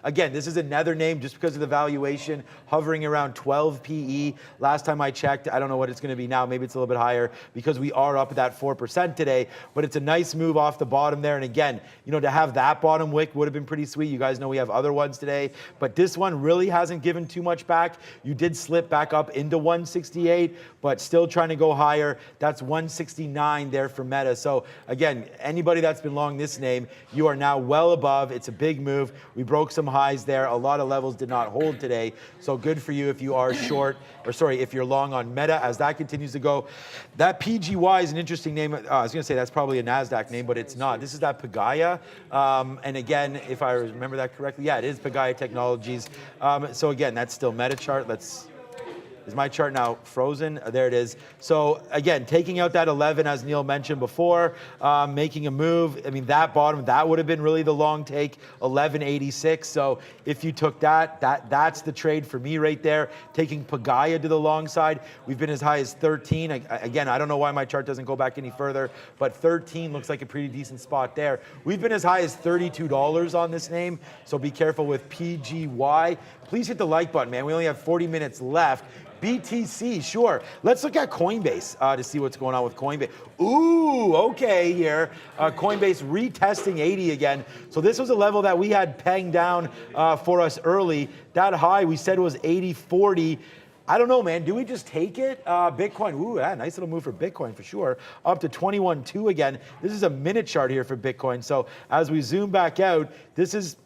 Again, this is another name just because of the valuation, hovering around 12 PE. Last time I checked, I don't know what it's going to be now. Maybe it's a little bit higher because we are up at that 4% today. But it's a nice move off the bottom there. And again, you know, to have that bottom wick would have been pretty sweet. You guys know we have other ones today. But this one really hasn't given too much back. You did slip back up into 168, but still trying to go higher. That's 169 there for Meta. So again, anybody that's been long this name, you are now well above. It's a big move. We broke some highs there. A lot of levels did not hold today. So good for you if you are short, or sorry, if you're long on Meta as that continues to go. That PGY is an interesting name. I was going to say that's probably a NASDAQ name, but it's not. This is that Pagaya. And again, if I remember that correctly, yeah, it is Pagaya Technologies. So again, that's still Meta chart. Is my chart now frozen? There it is. So again, taking out that 11, as Neil mentioned before, making a move. I mean, that bottom, that would have been really the long take, 1186. So if you took that's the trade for me right there. Taking Pagaya to the long side. We've been as high as 13. Again, I don't know why my chart doesn't go back any further, but 13 looks like a pretty decent spot there. We've been as high as $32 on this name, so be careful with PGY. Please hit the like button, man. We only have 40 minutes left. BTC, sure. Let's look at Coinbase to see what's going on with Coinbase. Ooh, okay here. Coinbase retesting 80 again. So this was a level that we had penned down for us early. That high we said was 80.40. I don't know, man. Do we just take it? Bitcoin, ooh, yeah, nice little move for Bitcoin for sure. Up to 21.2 again. This is a minute chart here for Bitcoin. So as we zoom back out, this is...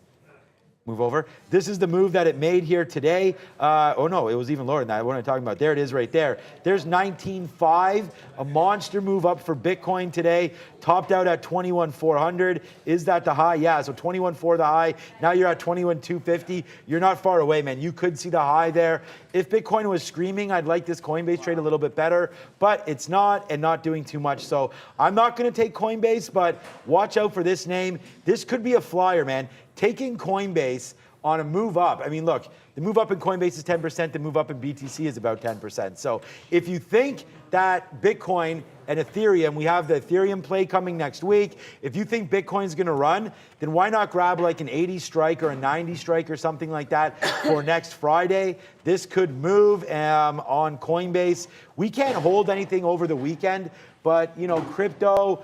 Move over. This is the move that it made here today. Oh no, it was even lower than that. What am I talking about? There it is right there. There's 19.5, a monster move up for Bitcoin today. Topped out at 21,400. Is that the high? Yeah, so 21.4 the high. Now you're at 21,250. You're not far away, man. You could see the high there. If Bitcoin was screaming, I'd like this Coinbase trade a little bit better, but it's not, and not doing too much. So I'm not going to take Coinbase, but watch out for this name. This could be a flyer, man. Taking Coinbase on a move up. I mean, look, the move up in Coinbase is 10%. The move up in BTC is about 10%. So if you think that Bitcoin and Ethereum, we have the Ethereum play coming next week. If you think Bitcoin's going to run, then why not grab like an 80 strike or a 90 strike or something like that for next Friday? This could move on Coinbase. We can't hold anything over the weekend, but you know, crypto,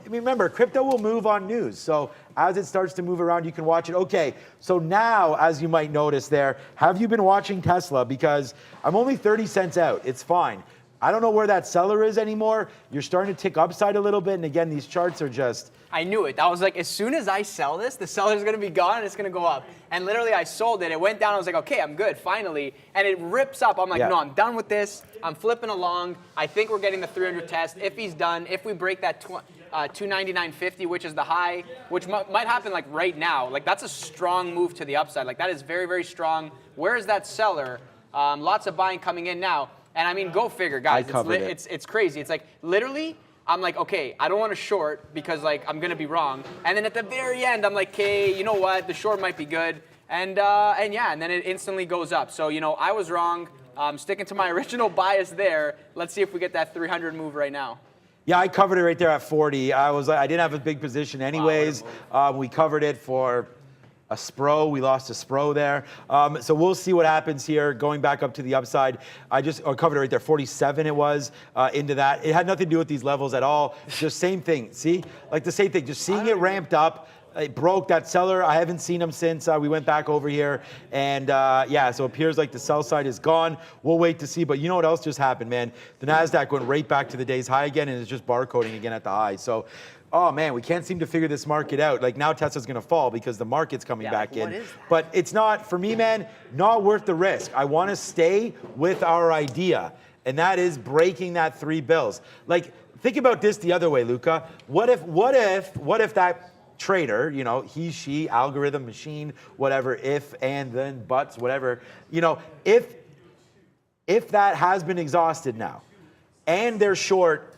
remember, crypto will move on news. So as it starts to move around, you can watch it. Okay, so now, as you might notice there, have you been watching Tesla? Because I'm only 30 cents out. It's fine. I don't know where that seller is anymore. You're starting to tick upside a little bit. And again, these charts are just... I knew it. I was like, as soon as I sell this, the seller's going to be gone and it's going to go up. And literally, I sold it. It went down. I was like, okay, I'm good, finally. And it rips up. I'm like, no, I'm done with this. I'm flipping along. I think we're getting the 300 test. If he's done, if we break that 299.50, which is the high, which might happen like right now, like that's a strong move to the upside. Like that is very, very strong. Where is that seller? Lots of buying coming in now. And I mean, go figure, guys. It's crazy. It's like literally, I'm like, okay, I don't want to short because like I'm gonna be wrong. And then at the very end, I'm like, okay, you know what? The short might be good. And yeah, and then it instantly goes up. So you know, I was wrong. Sticking to my original bias there. Let's see if we get that 300 move right now. Yeah, I covered it right there at 40. I didn't have a big position anyways. Wow, we covered it for a spro. We lost a spro there. So we'll see what happens here. Going back up to the upside, I just covered it right there. 47 it was into that. It had nothing to do with these levels at all. Just same thing. See, like the same thing. Just seeing it ramped up. It broke that seller. I haven't seen him since we went back over here. And yeah, so it appears like the sell side is gone. We'll wait to see. But you know what else just happened, man? The NASDAQ went right back to the day's high again, and it's just barcoding again at the high. So, oh man, we can't seem to figure this market out. Like now Tesla's gonna fall because the market's coming back in. What is that? But it's not, for me, man, not worth the risk. I wanna stay with our idea, and that is breaking that 3 bills. Like, think about this the other way, Luca. What if that trader, you know, he, she, algorithm, machine, whatever, if, and, then, buts, whatever, you know, if that has been exhausted now, and they're short,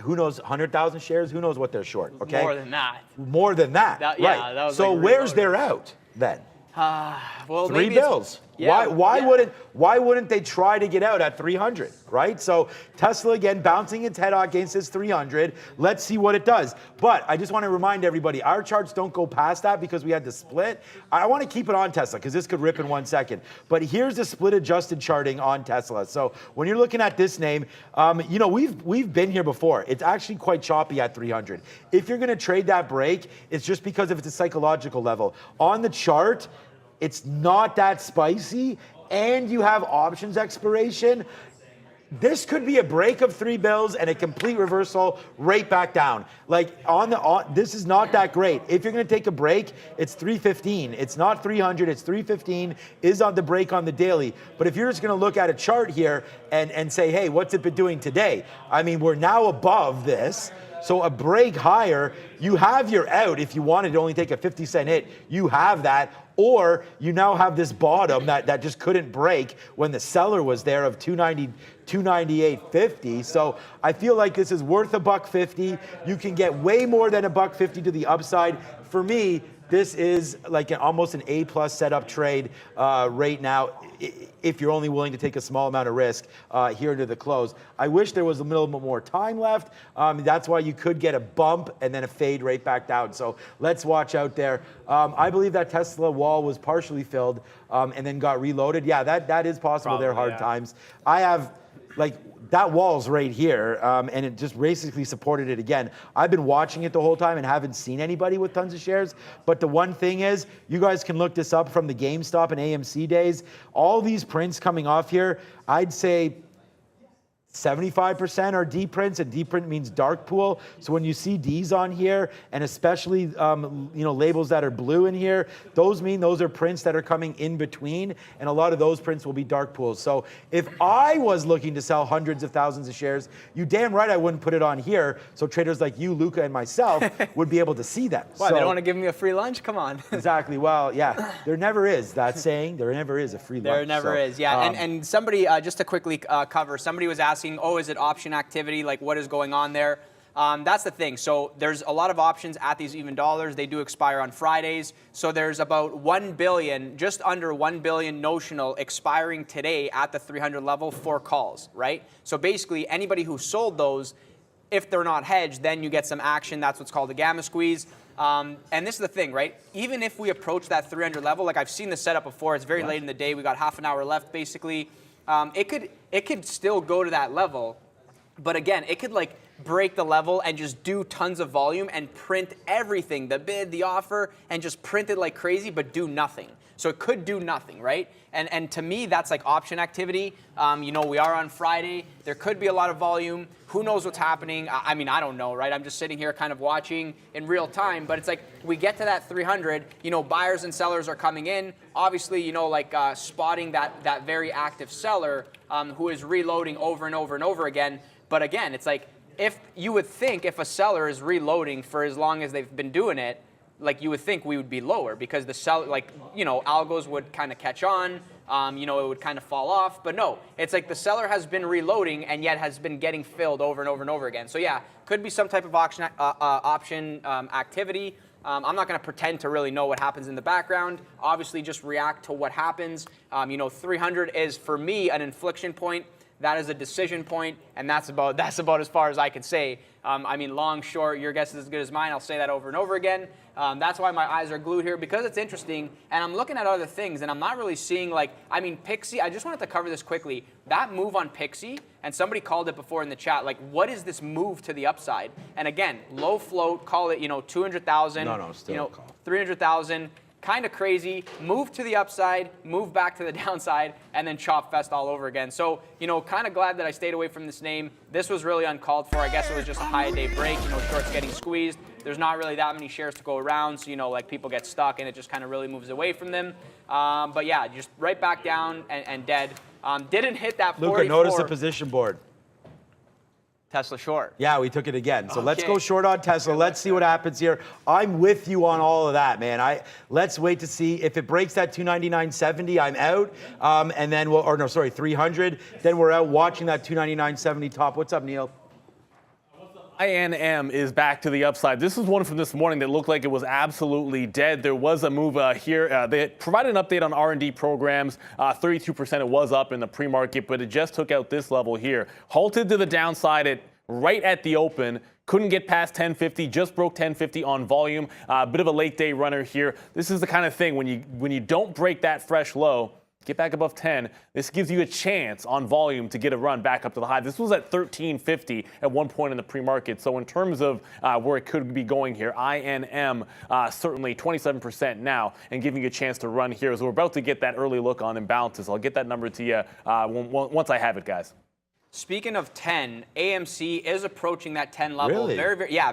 who knows, 100,000 shares, who knows what they're short, okay? More than that. More than that, Yeah, right. that was so like where's reloaded. their out then? Well, 3 maybe it's- bills. Yeah, Why wouldn't they try to get out at 300, right? So Tesla again bouncing its head against this 300. Let's see what it does. But I just want to remind everybody, our charts don't go past that because we had the split. I want to keep it on Tesla because this could rip in 1 second. But here's the split adjusted charting on Tesla. So when you're looking at this name, you know, we've been here before. It's actually quite choppy at 300. If you're going to trade that break, it's just because of it's a psychological level. On the chart, it's not that spicy, and you have options expiration. This could be a break of 3 bills and a complete reversal right back down. Like this is not that great. If you're going to take a break, it's 315. It's not 300. It's 315 is on the break on the daily. But if you're just going to look at a chart here and say, hey, what's it been doing today? I mean, we're now above this. So a break higher, you have your out. If you wanted to only take a 50-cent hit, you have that. Or you now have this bottom that just couldn't break when the seller was there of 290, 298.50. So I feel like this is worth $1.50. You can get way more than $1.50 to the upside. For me, this is like almost an A+ setup trade right now, if you're only willing to take a small amount of risk here to the close. I wish there was a little bit more time left. That's why you could get a bump and then a fade right back down. So let's watch out there. I believe that Tesla wall was partially filled and then got reloaded. Yeah, that is possible. Probably, there are hard yeah. times. I have, like, that wall's right here, and it just basically supported it again. I've been watching it the whole time and haven't seen anybody with tons of shares, but the one thing is, you guys can look this up from the GameStop and AMC days. All these prints coming off here, I'd say 75% are D prints, and D print means dark pool. So when you see Ds on here, and especially you know, labels that are blue in here, those mean those are prints that are coming in between, and a lot of those prints will be dark pools. So if I was looking to sell hundreds of thousands of shares, you damn right I wouldn't put it on here, so traders like you, Luca, and myself would be able to see them. Why, so, they don't want to give me a free lunch? Come on. Exactly. Well, yeah, there never is that saying. There never is a free lunch. There never is, yeah. And somebody, just to quickly cover, somebody was asking, oh, is it option activity? Like, what is going on there? That's the thing. So there's a lot of options at these even dollars. They do expire on Fridays. So there's about 1 billion, just under 1 billion notional expiring today at the 300 level for calls, right? So basically, anybody who sold those, if they're not hedged, then you get some action. That's what's called a gamma squeeze. And this is the thing, right? Even if we approach that 300 level, like I've seen this setup before, it's very late in the day. We got half an hour left, basically. It could still go to that level, but again, it could like break the level and just do tons of volume and print everything, the bid, the offer, and just print it like crazy, but do nothing. So it could do nothing, right? And to me, that's like option activity. You know, we are on Friday. There could be a lot of volume. Who knows what's happening? I mean, I don't know, right? I'm just sitting here kind of watching in real time, but it's like we get to that 300, you know, buyers and sellers are coming in. Obviously, you know, like spotting that very active seller who is reloading over and over and over again. But again, it's like, if you would think if a seller is reloading for as long as they've been doing it, like you would think we would be lower because the seller, like, you know, algos would kind of catch on, you know, it would kind of fall off. But no, it's like the seller has been reloading and yet has been getting filled over and over and over again. So yeah, could be some type of option activity. I'm not going to pretend to really know what happens in the background. Obviously, just react to what happens. You know, 300 is, for me, an inflection point. that is a decision point, and that's about as far as I can say. I mean, long, short, your guess is as good as mine. I'll say that over and over again. That's why my eyes are glued here, because it's interesting, and I'm looking at other things, and I'm not really seeing, like, I mean, Pixie, I just wanted to cover this quickly. That move on Pixie, and somebody called it before in the chat, like, what is this move to the upside? And again, low float, call it, 200,000, still 300,000. Kind of crazy, move to the upside, move back to the downside, and then chop fest all over again. So, kind of glad that I stayed away from this name. This was really uncalled for. I guess it was just a high day break, shorts getting squeezed. There's not really that many shares to go around, so, like, people get stuck and it just kind of really moves away from them. But yeah, just right back down and dead. Didn't hit that 44. Luca, notice the position board. Tesla short. Yeah, we took it again. So let's go short on Tesla. Let's see what happens here. I'm with you on all of that, man. Let's wait to see if it breaks that 299.70. I'm out, and then 300. Then we're out watching that 299.70 top. What's up, Neil? INM is back to the upside. This is one from this morning that looked like it was absolutely dead. There was a move here. They provided an update on R&D programs. 32% it was up in the pre-market, but it just took out this level here. Halted to the downside right at the open. Couldn't get past 1050, just broke 1050 on volume. Bit of a late day runner here. This is the kind of thing when you don't break that fresh low, get back above 10. This gives you a chance on volume to get a run back up to the high. This was at 1350 at one point in the pre-market. So in terms of where it could be going here, INM certainly 27% now and giving you a chance to run here. So we're about to get that early look on imbalances. I'll get that number to you once I have it, guys. Speaking of 10, AMC is approaching that 10 level. Really?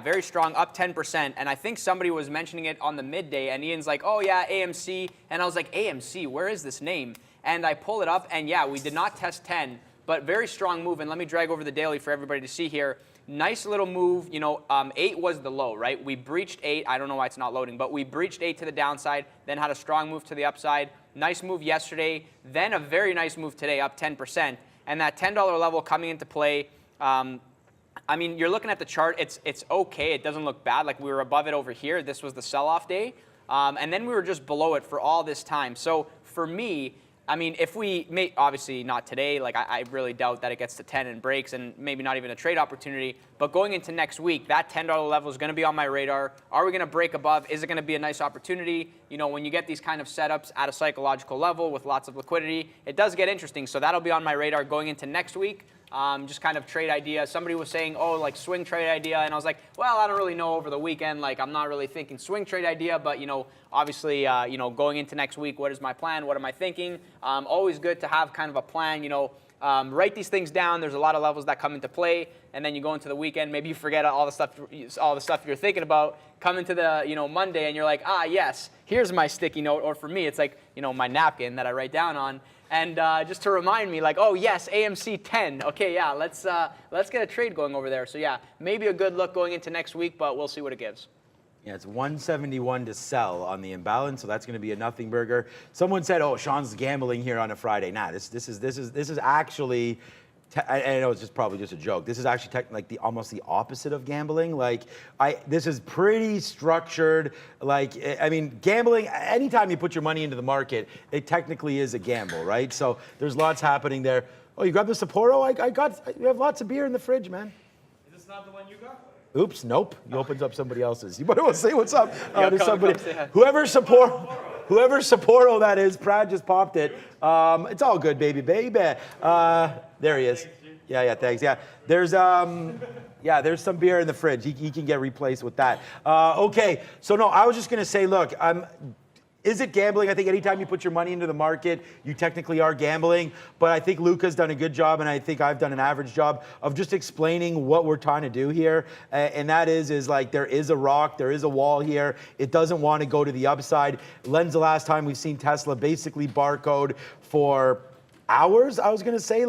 Very strong, up 10%. And I think somebody was mentioning it on the midday, and Ian's like, oh yeah, AMC. And I was like, AMC, where is this name? And I pull it up, and yeah, we did not test 10, but very strong move. And let me drag over the daily for everybody to see here. Nice little move. 8 was the low, right? We breached 8. I don't know why it's not loading, but we breached 8 to the downside, then had a strong move to the upside. Nice move yesterday, then a very nice move today, up 10%. And that $10 level coming into play, I mean, you're looking at the chart. It's okay. It doesn't look bad. Like, we were above it over here. This was the sell-off day. And then we were just below it for all this time. So for me, I mean, if we may, obviously not today, like I really doubt that it gets to 10 and breaks, and maybe not even a trade opportunity, but going into next week, that $10 level is going to be on my radar. Are we going to break above? Is it going to be a nice opportunity? When you get these kind of setups at a psychological level with lots of liquidity, it does get interesting. So that'll be on my radar going into next week. Just kind of trade idea. Somebody was saying, oh, like swing trade idea. And I was like, well, I don't really know over the weekend. Like, I'm not really thinking swing trade idea. But, obviously, going into next week, what is my plan? What am I thinking? Always good to have kind of a plan, write these things down. There's a lot of levels that come into play. And then you go into the weekend, maybe you forget all the stuff you're thinking about. Come into the, Monday, and you're like, yes, here's my sticky note. Or for me, it's like, my napkin that I write down on. And just to remind me, like, oh yes, AMC 10. Okay, yeah, let's get a trade going over there. So yeah, maybe a good look going into next week, but we'll see what it gives. Yeah, it's 171 to sell on the imbalance, so that's going to be a nothing burger. Someone said, "Oh, Sean's gambling here on a Friday." Nah, this is actually. I know it's probably just a joke. This is actually almost the opposite of gambling. This is pretty structured. Gambling. Anytime you put your money into the market, it technically is a gamble, right? So there's lots happening there. Oh, you grabbed the Sapporo? We have lots of beer in the fridge, man. Is this not the one you got? Oops, nope. You opened up somebody else's. You might want to say what's up to somebody. Whoever Sapporo that is, Brad just popped it. It's all good, baby. There he is. Yeah, thanks. Yeah, there's some beer in the fridge. He can get replaced with that. Okay, so no, I was just gonna say, look, is it gambling? I think anytime you put your money into the market, you technically are gambling. But I think Luca's done a good job, and I think I've done an average job of just explaining what we're trying to do here. And that is like there is a rock, there is a wall here. It doesn't want to go to the upside. When's the last time we've seen Tesla basically barcode for hours? I was going to say,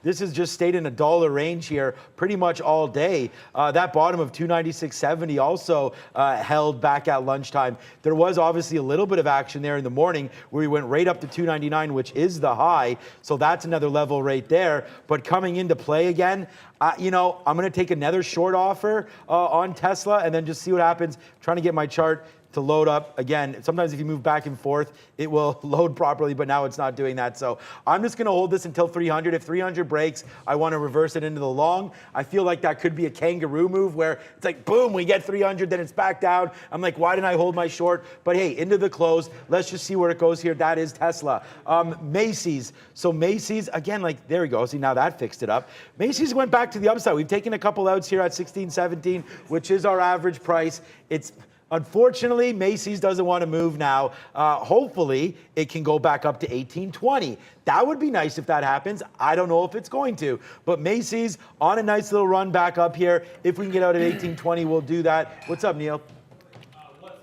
this has just stayed in a dollar range here pretty much all day. That bottom of 296.70 also held back at lunchtime. There was obviously a little bit of action there in the morning where we went right up to 299, which is the high. So that's another level right there. But coming into play again, I'm going to take another short offer on Tesla and then just see what happens. I'm trying to get my chart. to load up. Again, sometimes if you move back and forth, it will load properly, but now it's not doing that. So I'm just going to hold this until 300. If 300 breaks, I want to reverse it into the long. I feel like that could be a kangaroo move where it's like, boom, we get 300, then it's back down. I'm like, why didn't I hold my short? But hey, into the close. Let's just see where it goes here. That is Tesla. Macy's. So Macy's, again, like, there we go. See, now that fixed it up. Macy's went back to the upside. We've taken a couple outs here at 16.17, which is our average price. It's unfortunately, Macy's doesn't want to move now. Hopefully, it can go back up to 18.20. That would be nice if that happens. I don't know if it's going to. But Macy's on a nice little run back up here. If we can get out at 18.20, we'll do that. What's up, Neil?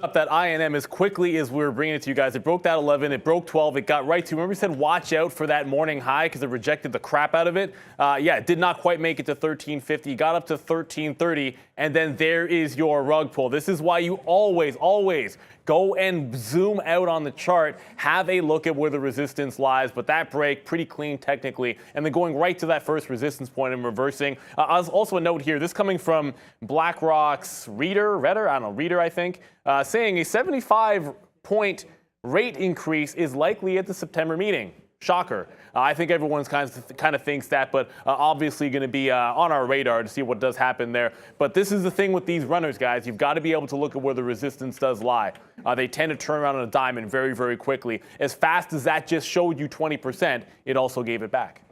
Up that INM as quickly as we were bringing it to you guys. It broke that 11, it broke 12, it got right to, remember we said watch out for that morning high because it rejected the crap out of it. Yeah, it did not quite make it to 1350, got up to 1330, and then there is your rug pull. This is why you always go and zoom out on the chart, have a look at where the resistance lies, but that break, pretty clean technically, and then going right to that first resistance point and reversing. Also a note here, this coming from BlackRock's reader, I think, saying a 75-point rate increase is likely at the September meeting. Shocker. I think everyone's kind of thinks that, but obviously going to be on our radar to see what does happen there. But this is the thing with these runners, guys. You've got to be able to look at where the resistance does lie. They tend to turn around on a diamond very, very quickly. As fast as that just showed you 20%, it also gave it back.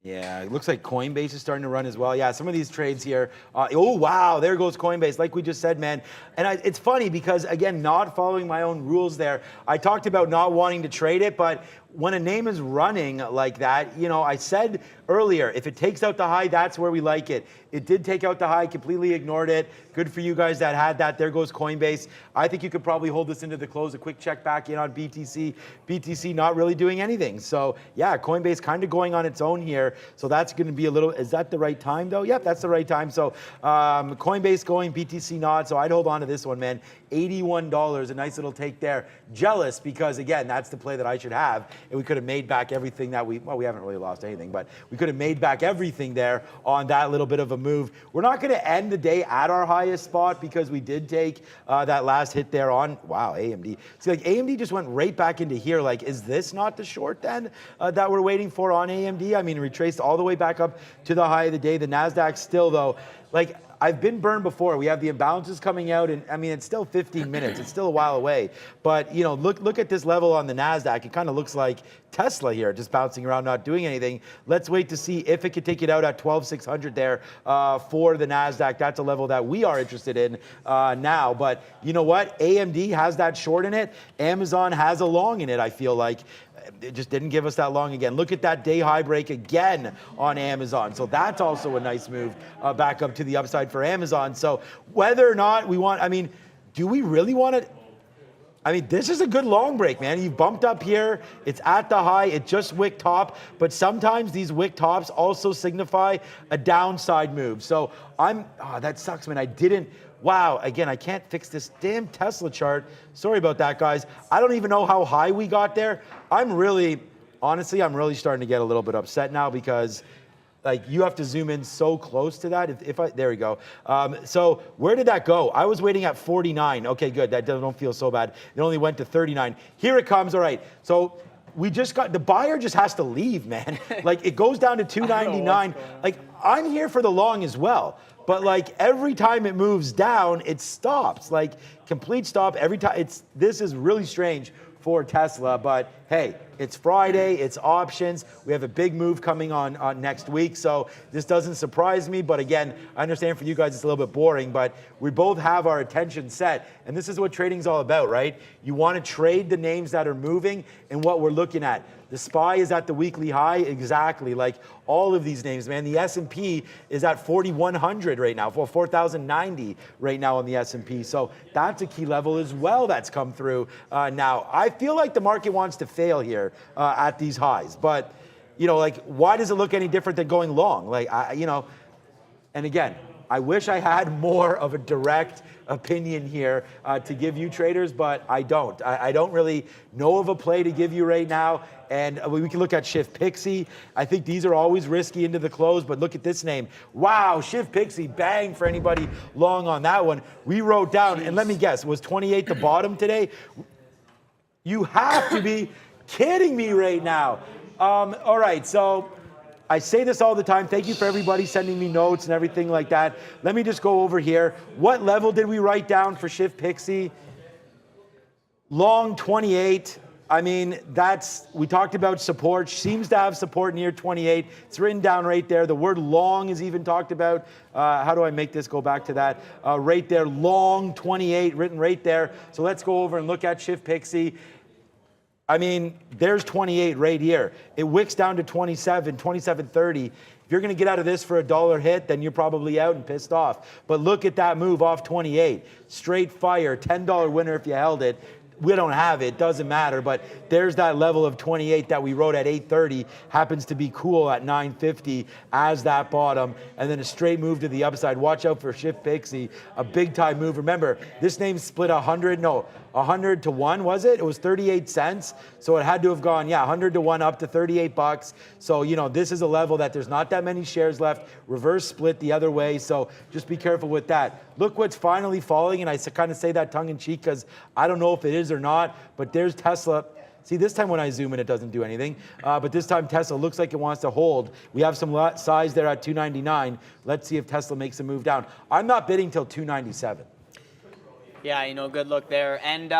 Yeah, it looks like Coinbase is starting to run as well. Yeah, some of these trades here. Oh, wow, there goes Coinbase, like we just said, man. And it's funny because, again, not following my own rules there. I talked about not wanting to trade it, but when a name is running like that, you know, I said earlier, if it takes out the high, that's where we like it. It did take out the high, completely ignored it. Good for you guys that had that. There goes Coinbase. I think you could probably hold this into the close. A quick check back in on BTC. BTC not really doing anything. So yeah, Coinbase kind of going on its own here. So that's going to be a little, is that the right time though? Yep, that's the right time. So Coinbase going, BTC not. So I'd hold on to this one, man. $81, a nice little take there. Jealous because, again, that's the play that I should have. And we could have made back everything that we haven't really lost anything, but we could have made back everything there on that little bit of a move. We're not going to end the day at our highest spot because we did take that last hit there on, wow, AMD. See, like AMD just went right back into here. Like, is this not the short then that we're waiting for on AMD? I mean, retraced all the way back up to the high of the day. The NASDAQ still, though, like, I've been burned before. We have the imbalances coming out, and I mean, it's still 15 minutes. It's still a while away. But, you know, look at this level on the NASDAQ. It kind of looks like Tesla here, just bouncing around, not doing anything. Let's wait to see if it could take it out at 12,600 there for the NASDAQ. That's a level that we are interested in now. But you know what? AMD has that short in it. Amazon has a long in it, I feel like. It just didn't give us that long again. Look at that day high break again on Amazon. So that's also a nice move back up to the upside for Amazon. So whether or not we want, I mean, do we really want it? I mean, this is a good long break, man. You've bumped up here. It's at the high. It just wick top. But sometimes these wick tops also signify a downside move. So that sucks, man. I didn't. Wow, again, I can't fix this damn Tesla chart. Sorry about that, guys. I don't even know how high we got there. Honestly, I'm really starting to get a little bit upset now because, like, you have to zoom in so close to that. There we go. So where did that go? I was waiting at 49. Okay, good. That don't feel so bad. It only went to 39. Here it comes. All right. So we just got, the buyer just has to leave, man. Like, it goes down to 299. Like, I'm here for the long as well. But like every time it moves down, it stops. Like complete stop every time. This is really strange for Tesla, but hey, it's Friday, it's options. We have a big move coming on next week, so this doesn't surprise me. But again, I understand for you guys it's a little bit boring, but we both have our attention set, and this is what trading's all about, right? You want to trade the names that are moving and what we're looking at. The SPY is at the weekly high, exactly, like all of these names, man. The S&P is at 4,100 right now, 4,090 right now on the S&P. So that's a key level as well that's come through now. I feel like the market wants to fail here at these highs, but you know, like, why does it look any different than going long? Like, you know, and again, I wish I had more of a direct opinion here to give you traders, but I don't. I don't really know of a play to give you right now. And we can look at Shift Pixie. I think these are always risky into the close, but look at this name. Wow, Shift Pixie, bang for anybody long on that one. We wrote down, and let me guess, was 28 the bottom today? You have to be kidding me right now. All right, so I say this all the time. Thank you for everybody sending me notes and everything like that. Let me just go over here. What level did we write down for Shift Pixie? Long 28. I mean, we talked about support. Seems to have support near 28. It's written down right there. The word long is even talked about. How do I make this go back to that? Right there, long 28, written right there. So let's go over and look at Shift Pixie. I mean, there's 28 right here. It wicks down to 27, 27.30. If you're going to get out of this for $1 hit, then you're probably out and pissed off. But look at that move off 28. Straight fire, $10 winner if you held it. We don't have it, doesn't matter, but there's that level of 28 that we wrote at 8.30, happens to be cool at 9.50 as that bottom, and then a straight move to the upside. Watch out for Shift Pixie, a big time move. Remember, this name split 100 to 1, was it? It was 38 cents, so it had to have gone, 100 to 1 up to 38 bucks. So, this is a level that there's not that many shares left, reverse split the other way, so just be careful with that. Look what's finally falling, and I kind of say that tongue-in-cheek because I don't know if it is or not, but there's Tesla. See, this time when I zoom in, it doesn't do anything, but this time Tesla looks like it wants to hold. We have some size there at 299. Let's see if Tesla makes a move down. I'm not bidding till 297. Yeah, good look there. And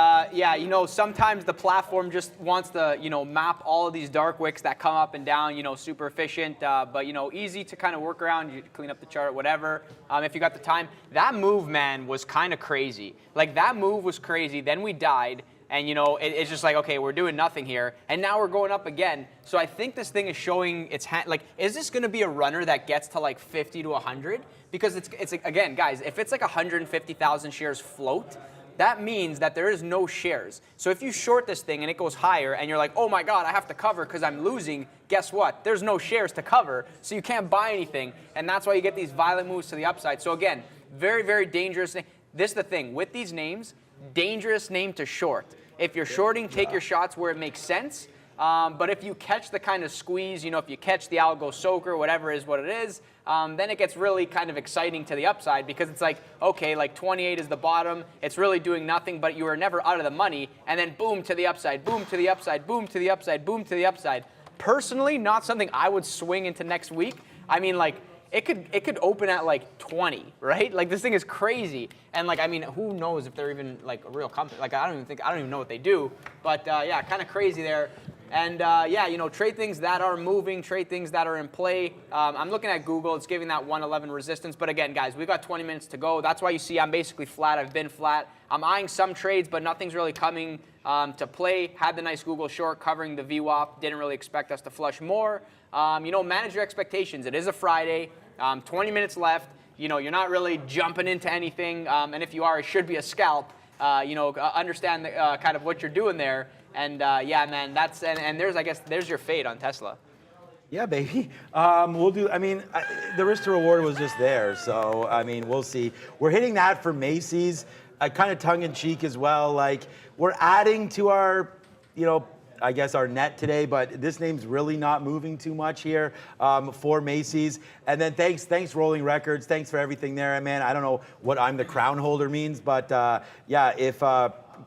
sometimes the platform just wants to, map all of these dark wicks that come up and down, super efficient, but, easy to kind of work around. You clean up the chart, whatever, if you got the time. That move, man, was kind of crazy. Like, that move was crazy. Then we died. And, it's just like, okay, we're doing nothing here. And now we're going up again. So I think this thing is showing its hand. Like, is this going to be a runner that gets to like 50 to 100? Because it's again, guys, if it's like 150,000 shares float, that means that there is no shares. So if you short this thing and it goes higher and you're like, oh my God, I have to cover because I'm losing, guess what? There's no shares to cover, so you can't buy anything. And that's why you get these violent moves to the upside. So again, very, very dangerous. This is the thing. With these names, dangerous name to short. If you're shorting, take your shots where it makes sense. But if you catch the kind of squeeze, if you catch the algo soaker, whatever is what it is, then it gets really kind of exciting to the upside because it's like, okay, like 28 is the bottom. It's really doing nothing, but you are never out of the money. And then boom to the upside, boom to the upside, boom to the upside, boom to the upside. Personally, not something I would swing into next week. I mean, like, it could open at like 20, right? Like, this thing is crazy. And like, I mean, who knows if they're even like a real company? Like, I don't even know what they do. But yeah, kind of crazy there. And yeah, trade things that are moving, trade things that are in play. I'm looking at Google. It's giving that 111 resistance. But again, guys, we got 20 minutes to go. That's why you see I'm basically flat. I've been flat. I'm eyeing some trades, but nothing's really coming to play. Had the nice Google short covering the VWAP. Didn't really expect us to flush more. Manage your expectations. It is a Friday. 20 minutes left. You're not really jumping into anything. And if you are, it should be a scalp. Understand kind of what you're doing there. And yeah, man, and I guess there's your fade on Tesla. Yeah, baby. We'll do. I mean, the risk to reward was just there. So I mean, we'll see. We're hitting that for Macy's, kind of tongue in cheek as well. Like, we're adding to our, I guess our net today, but this name's really not moving too much here for Macy's. And then thanks Rolling Records. Thanks for everything there, man. I don't know what I'm the crown holder means, but yeah, if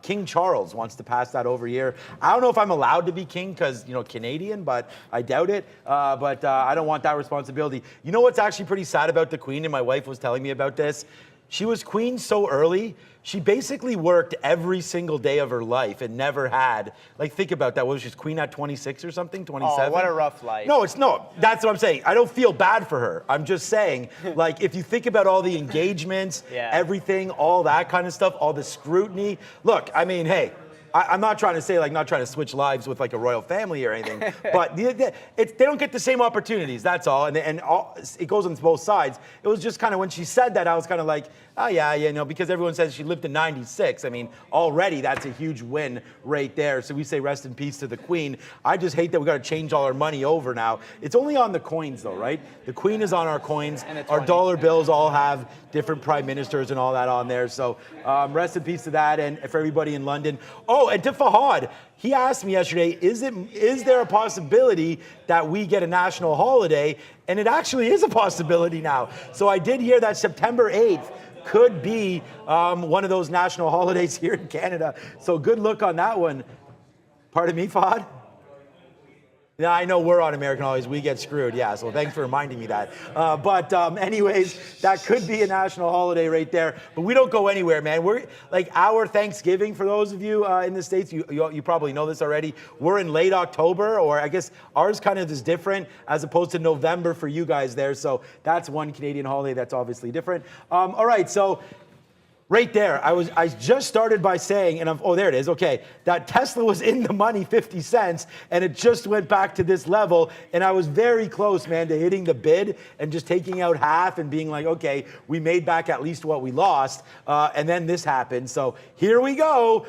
King Charles wants to pass that over here. I don't know if I'm allowed to be king because, Canadian, but I doubt it. But I don't want that responsibility. You know what's actually pretty sad about the Queen, and my wife was telling me about this? She was queen so early, she basically worked every single day of her life and never had, like, think about that. What was she, queen at 26 or something, 27? Oh, what a rough life. No, that's what I'm saying. I don't feel bad for her. I'm just saying, like, if you think about all the engagements, yeah, everything, all that kind of stuff, all the scrutiny. Look, I mean, hey, I'm not trying to say like not trying to switch lives with like a royal family or anything, but they don't get the same opportunities. That's all, and it goes on both sides. It was just kind of when she said that, I was kind of like, oh yeah, you know, because everyone says she lived to 96. I mean, already that's a huge win right there. So we say rest in peace to the Queen. I just hate that we got to change all our money over now. It's only on the coins though, right? The Queen is on our coins. Our dollar bills all have different prime ministers and all that on there. So rest in peace to that, and for everybody in London. Oh, and to Fahad, he asked me yesterday, is there a possibility that we get a national holiday? And it actually is a possibility now. So I did hear that September 8th could be one of those national holidays here in Canada. So good luck on that one. Pardon me, Fahad? Yeah, I know we're on American holidays. We get screwed. Yeah, so thanks for reminding me that. But anyways, that could be a national holiday right there. But we don't go anywhere, man. We're like our Thanksgiving, for those of you in the States, you probably know this already. We're in late October, or I guess ours kind of is different as opposed to November for you guys there. So that's one Canadian holiday that's obviously different. All right, so right there, I just started by saying, and oh, there it is, okay, that Tesla was in the money 50 cents, and it just went back to this level, and I was very close, man, to hitting the bid and just taking out half and being like, okay, we made back at least what we lost, and then this happened, so here we go.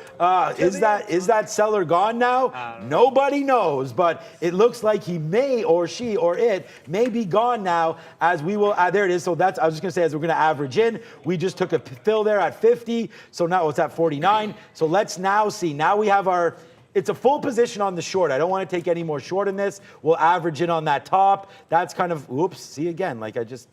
Is that seller gone now? Nobody knows, but it looks like he may, or she, or it may be gone now, as we will, there it is, so that's, I was just gonna say, as we're gonna average in, we just took a fill there at 50, so now it's at 49. So let's now see. Now we have our, it's a full position on the short. I don't want to take any more short in this. We'll average in on that top. That's kind of, oops, see again, like I just,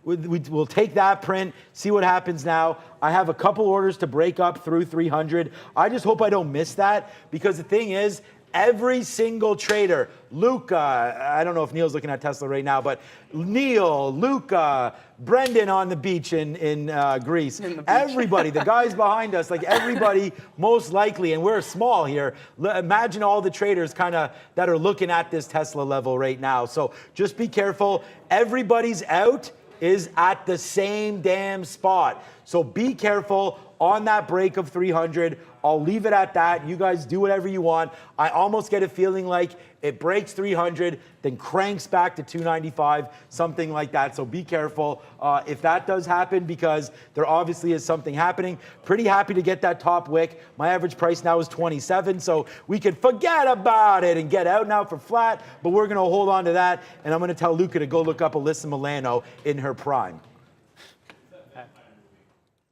we'll take that print, see what happens now. I have a couple orders to break up through 300. I just hope I don't miss that, because the thing is, every single trader, Luca, I don't know if Neil's looking at Tesla right now, but Neil, Luca, Brendan on the beach in Greece, everybody, the guys behind us, like everybody most likely, and we're small here, imagine all the traders kind of that are looking at this Tesla level right now. So just be careful. Everybody's out is at the same damn spot. So be careful on that break of 300. I'll leave it at that. You guys do whatever you want. I almost get a feeling like it breaks 300, then cranks back to 295, something like that. So be careful if that does happen, because there obviously is something happening. Pretty happy to get that top wick. My average price now is 27, so we can forget about it and get out now for flat, but we're going to hold on to that, and I'm going to tell Luca to go look up Alyssa Milano in her prime.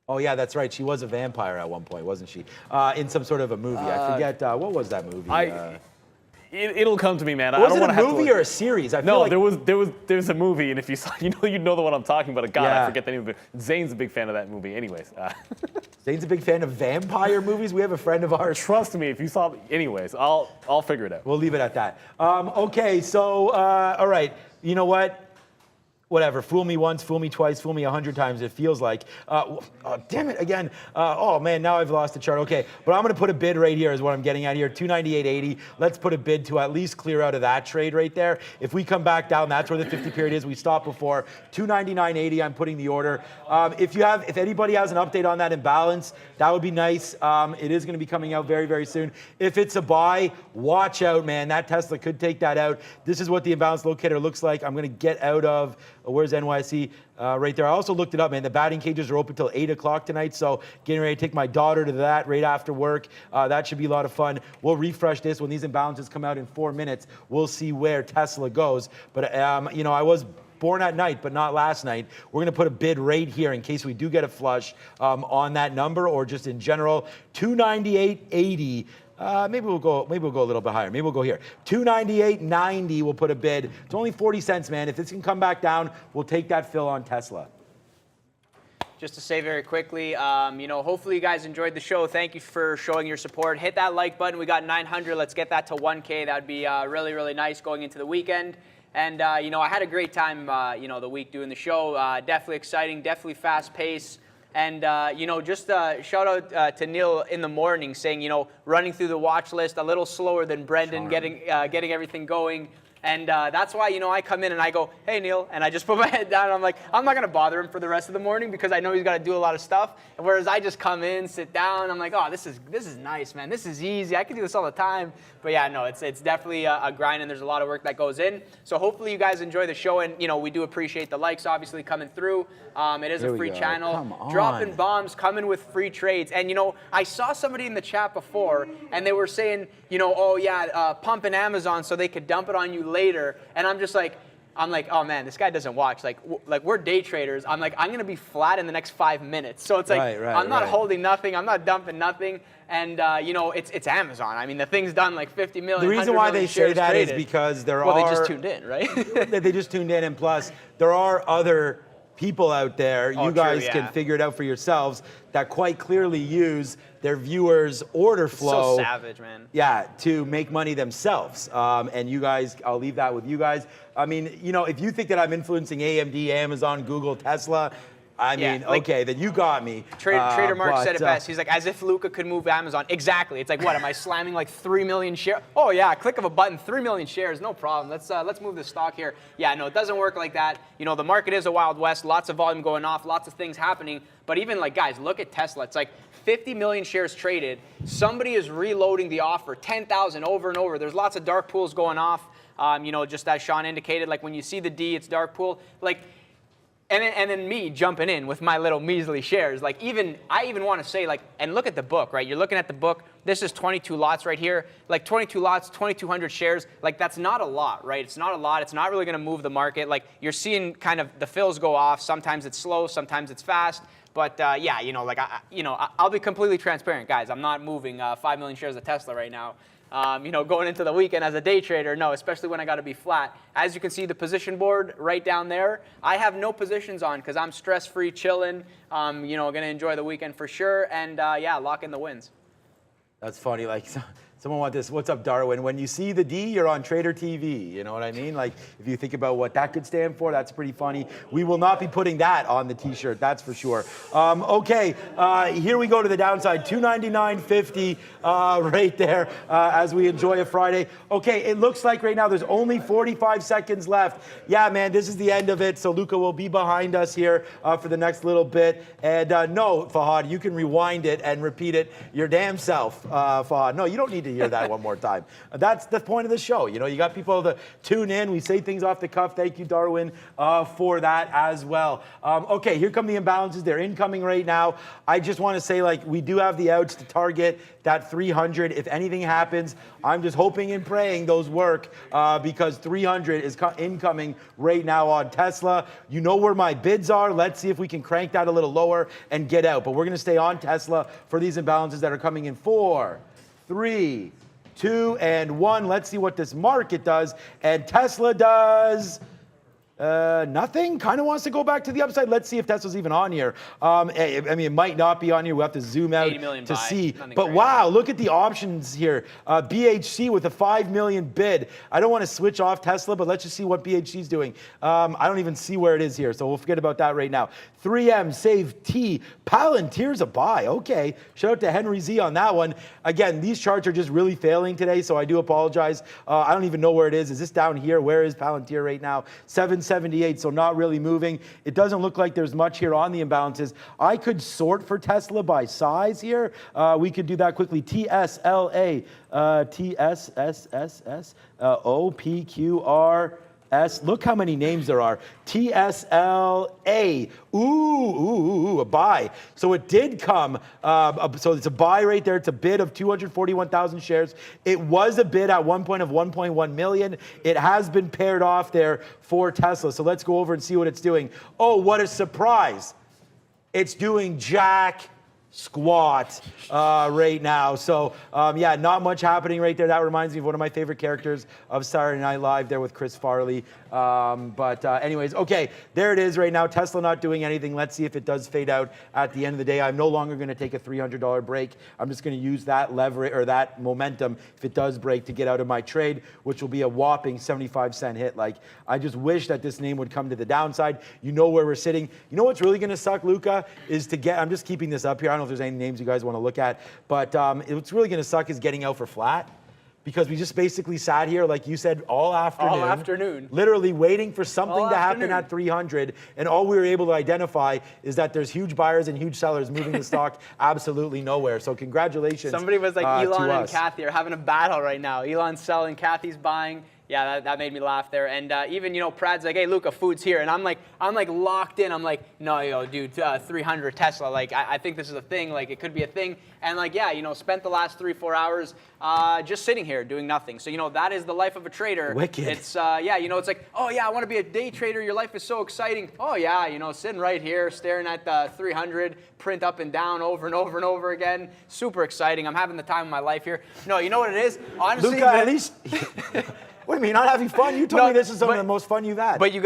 Oh, yeah, that's right. She was a vampire at one point, wasn't she? In some sort of a movie. I forget, what was that movie? It'll come to me, man. Was it a movie or a series? No, there's a movie, and if you saw, you know the one I'm talking about. God, I forget the name of it. Zane's a big fan of that movie. Anyways. Zane's a big fan of vampire movies. We have a friend of ours. Trust me, if you saw, anyways, I'll figure it out. We'll leave it at that. Okay, so, all right. You know what? Whatever, fool me once, fool me twice, fool me 100 times, it feels like. Oh, damn it, again. Oh, man, now I've lost the chart. Okay, but I'm going to put a bid right here is what I'm getting at here, 298.80. Let's put a bid to at least clear out of that trade right there. If we come back down, that's where the 50 period is. We stopped before. 299.80, I'm putting the order. If anybody has an update on that imbalance, that would be nice. It is going to be coming out very, very soon. If it's a buy, watch out, man. That Tesla could take that out. This is what the imbalance locator looks like. I'm going to get out of... Where's NYSE? Right there. I also looked it up, man. The batting cages are open till 8 o'clock tonight, so getting ready to take my daughter to that right after work. That should be a lot of fun. We'll refresh this when these imbalances come out in 4 minutes. We'll see where Tesla goes. But, I was born at night, but not last night. We're going to put a bid right here in case we do get a flush on that number, or just in general. 298.80. Maybe we'll go a little bit higher. Maybe we'll go here. 298.90, we'll put a bid. It's only 40 cents, man. If this can come back down, we'll take that fill on Tesla. Just to say very quickly, hopefully you guys enjoyed the show. Thank you for showing your support. Hit that like button. We got 900. Let's get that to 1K. That would be really, really nice going into the weekend. And, I had a great time, the week doing the show. Definitely exciting, definitely fast pace. And, just shout out to Neil in the morning saying, running through the watch list a little slower than Brendan, getting everything going. And that's why, I come in and I go, hey, Neil, and I just put my head down and I'm like, I'm not going to bother him for the rest of the morning because I know he's got to do a lot of stuff. And whereas I just come in, sit down, I'm like, oh, this is nice, man. This is easy. I can do this all the time. But yeah, no, it's definitely a grind and there's a lot of work that goes in. So hopefully you guys enjoy the show and, we do appreciate the likes obviously coming through. It is a free channel. Come on. Dropping bombs, coming with free trades. And, I saw somebody in the chat before and they were saying, oh yeah, pump in Amazon so they could dump it on you later. And I'm like, oh man, this guy doesn't watch. Like we're day traders. I'm like, I'm gonna be flat in the next 5 minutes. So it's like, I'm not holding nothing. I'm not dumping nothing. And it's Amazon. I mean, the thing's done like 50 million. The reason why they say that traded. is because they just tuned in, right? They just tuned in, and plus there are other people out there. You guys can figure it out for yourselves that quite clearly use their viewers' order flow. So savage, man. Yeah, to make money themselves. And you guys, I'll leave that with you guys. I mean, if you think that I'm influencing AMD, Amazon, Google, Tesla, I mean, okay, then you got me. Trader Mark said it best. He's like, as if Luca could move Amazon. Exactly. It's like, what, am I slamming like 3 million shares? Oh yeah, click of a button, 3 million shares, no problem. Let's move the stock here. Yeah, no, it doesn't work like that. The market is a wild west, lots of volume going off, lots of things happening. But even like, guys, look at Tesla. It's like 50 million shares traded. Somebody is reloading the offer, 10,000 over and over. There's lots of dark pools going off. Just as Sean indicated, like when you see the D, it's dark pool. Like, and then me jumping in with my little measly shares. Like I even want to say like, and look at the book, right? You're looking at the book. This is 22 lots right here. Like 22 lots, 2,200 shares. Like that's not a lot, right? It's not a lot. It's not really going to move the market. Like you're seeing kind of the fills go off. Sometimes it's slow, sometimes it's fast. But yeah, I'll be completely transparent, guys. I'm not moving 5 million shares of Tesla right now. Going into the weekend as a day trader, no, especially when I got to be flat. As you can see, the position board right down there, I have no positions on because I'm stress-free, chilling. Going to enjoy the weekend for sure, and yeah, lock in the wins. That's funny. Like someone want this. What's up, Darwin? When you see the D, you're on Trader TV. You know what I mean? Like if you think about what that could stand for, that's pretty funny. We will not be putting that on the T-shirt. That's for sure. Okay, here we go to the downside. 299.50 right there as we enjoy a Friday. Okay, it looks like right now there's only 45 seconds left. Yeah, man, this is the end of it. So Luca will be behind us here for the next little bit. And no, Fahad, you can rewind it and repeat it your damn self, Fahad. No, you don't need to hear that one more time. That's the point of the show. You got people to tune in. We say things off the cuff. Thank you, Darwin, for that as well. Okay, here come the imbalances. They're incoming right now. I just want to say, like, we do have the outs to target that 300. If anything happens, I'm just hoping and praying those work because 300 is incoming right now on Tesla. You know where my bids are. Let's see if we can crank that a little lower and get out. But we're going to stay on Tesla for these imbalances that are coming in 4, 3, 2, and 1. Let's see what this market does. And Tesla does nothing. Kind of wants to go back to the upside. Let's see if Tesla's even on here. I mean, it might not be on here. We'll have to zoom out to see. But wow, look at the options here. BHC with a 5 million bid. I don't want to switch off Tesla, but let's just see what BHC's doing. I don't even see where it is here, so we'll forget about that right now. 3M, Save T, Palantir's a buy. Okay, shout out to Henry Z on that one. Again, these charts are just really failing today, so I do apologize. I don't even know where it is. Is this down here? Where is Palantir right now? 778, so not really moving. It doesn't look like there's much here on the imbalances. I could sort for Tesla by size here. We could do that quickly. TSLA, TSSSS, OPQR. Look how many names there are. TSLA. Ooh, a buy. So it did come. So it's a buy right there. It's a bid of 241,000 shares. It was a bid at one point of 1.1 million. It has been paired off there for Tesla. So let's go over and see what it's doing. Oh, what a surprise. It's doing jack squat right now. So yeah, not much happening right there. That reminds me of one of my favorite characters of Saturday Night Live there with Chris Farley. But anyways, okay, there it is right now. Tesla not doing anything. Let's see if it does fade out at the end of the day. I'm no longer going to take a $300 break. I'm just going to use that leverage or that momentum if it does break to get out of my trade, which will be a whopping 75-cent hit. Like, I just wish that this name would come to the downside. You know where we're sitting. You know what's really going to suck, Luca, is to get, I'm just keeping this up here. I don't know if there's any names you guys want to look at, but what's really going to suck is getting out for flat. because we just basically sat here, like you said, all afternoon. All afternoon. Literally waiting for something All to happen afternoon. at 300. And all we were able to identify is that there's huge buyers and huge sellers moving the stock absolutely nowhere. So congratulations. Somebody was like, to Elon and us. Kathy are having a battle right now. Elon's selling, Kathy's buying. Yeah, that made me laugh there. And even, Prad's like, hey, Luca, food's here. And I'm like locked in. I'm like, no, yo, dude, 300 Tesla. Like, I think this is a thing. Like, it could be a thing. And like, yeah, spent the last 3-4 hours just sitting here doing nothing. So, that is the life of a trader. Wicked. It's, yeah, it's like, oh, yeah, I want to be a day trader. Your life is so exciting. Oh, yeah, sitting right here, staring at the 300, print up and down over and over and over again. Super exciting. I'm having the time of my life here. No, you know what it is? Honestly, Luca, at least... What do you mean, not having fun? You told me this is some of the most fun you've had. But you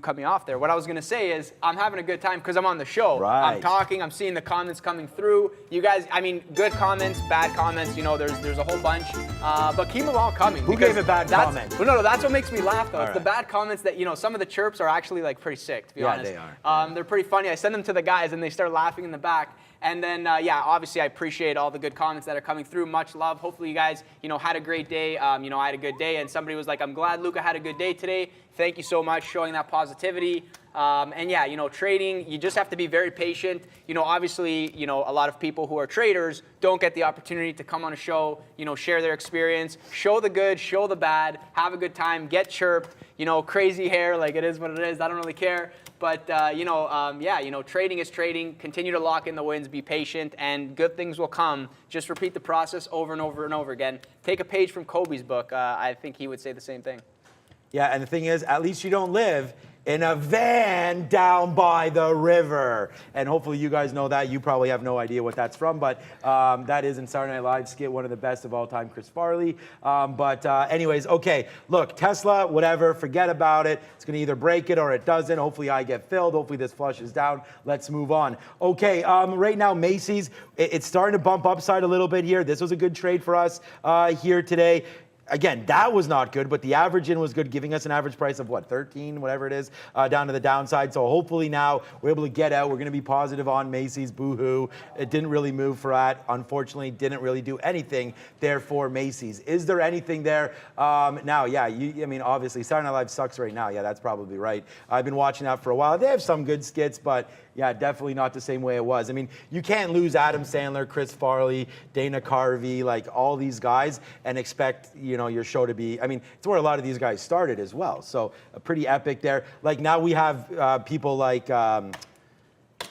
cut me off there. What I was gonna say is I'm having a good time because I'm on the show. Right. I'm talking, I'm seeing the comments coming through. You guys, I mean, good comments, bad comments, there's a whole bunch. But keep them all coming. Who gave a bad comment? Well, no, that's what makes me laugh though. All It's the bad comments that, some of the chirps are actually like pretty sick, to be honest. they are. They're pretty funny. I send them to the guys and they start laughing in the back. And then, yeah, obviously I appreciate all the good comments that are coming through. Much love. Hopefully you guys, had a great day. I had a good day. And somebody was like, I'm glad Luca had a good day today. Thank you so much, showing that positivity. And yeah, trading, you just have to be very patient. Obviously, a lot of people who are traders don't get the opportunity to come on a show, share their experience, show the good, show the bad, have a good time, get chirped, crazy hair, like it is what it is. I don't really care. But, yeah, trading is trading. Continue to lock in the wins, be patient, and good things will come. Just repeat the process over and over and over again. Take a page from Kobe's book. I think he would say the same thing. Yeah, and the thing is, at least you don't live in a van down by the river. And hopefully you guys know that. You probably have no idea what that's from, but that is in Saturday Night Live skit, one of the best of all time, Chris Farley. Anyways, okay, look, Tesla, whatever, forget about it. It's gonna either break it or it doesn't. Hopefully I get filled. Hopefully this flushes down. Let's move on. Okay, right now, Macy's, it's starting to bump upside a little bit here. This was a good trade for us here today. Again, that was not good, but the average in was good, giving us an average price of what, 13, whatever it is, down to the downside. So hopefully now we're able to get out. We're going to be positive on Macy's. Boo-hoo. It didn't really move for that. Unfortunately, didn't really do anything there for Macy's. Is there anything there? Now, yeah, I mean, obviously, Saturday Night Live sucks right now. Yeah, that's probably right. I've been watching that for a while. They have some good skits, but yeah, definitely not the same way it was. I mean, you can't lose Adam Sandler, Chris Farley, Dana Carvey, like all these guys, and expect, your show to be, I mean, it's where a lot of these guys started as well. So pretty epic there. Like now we have people like,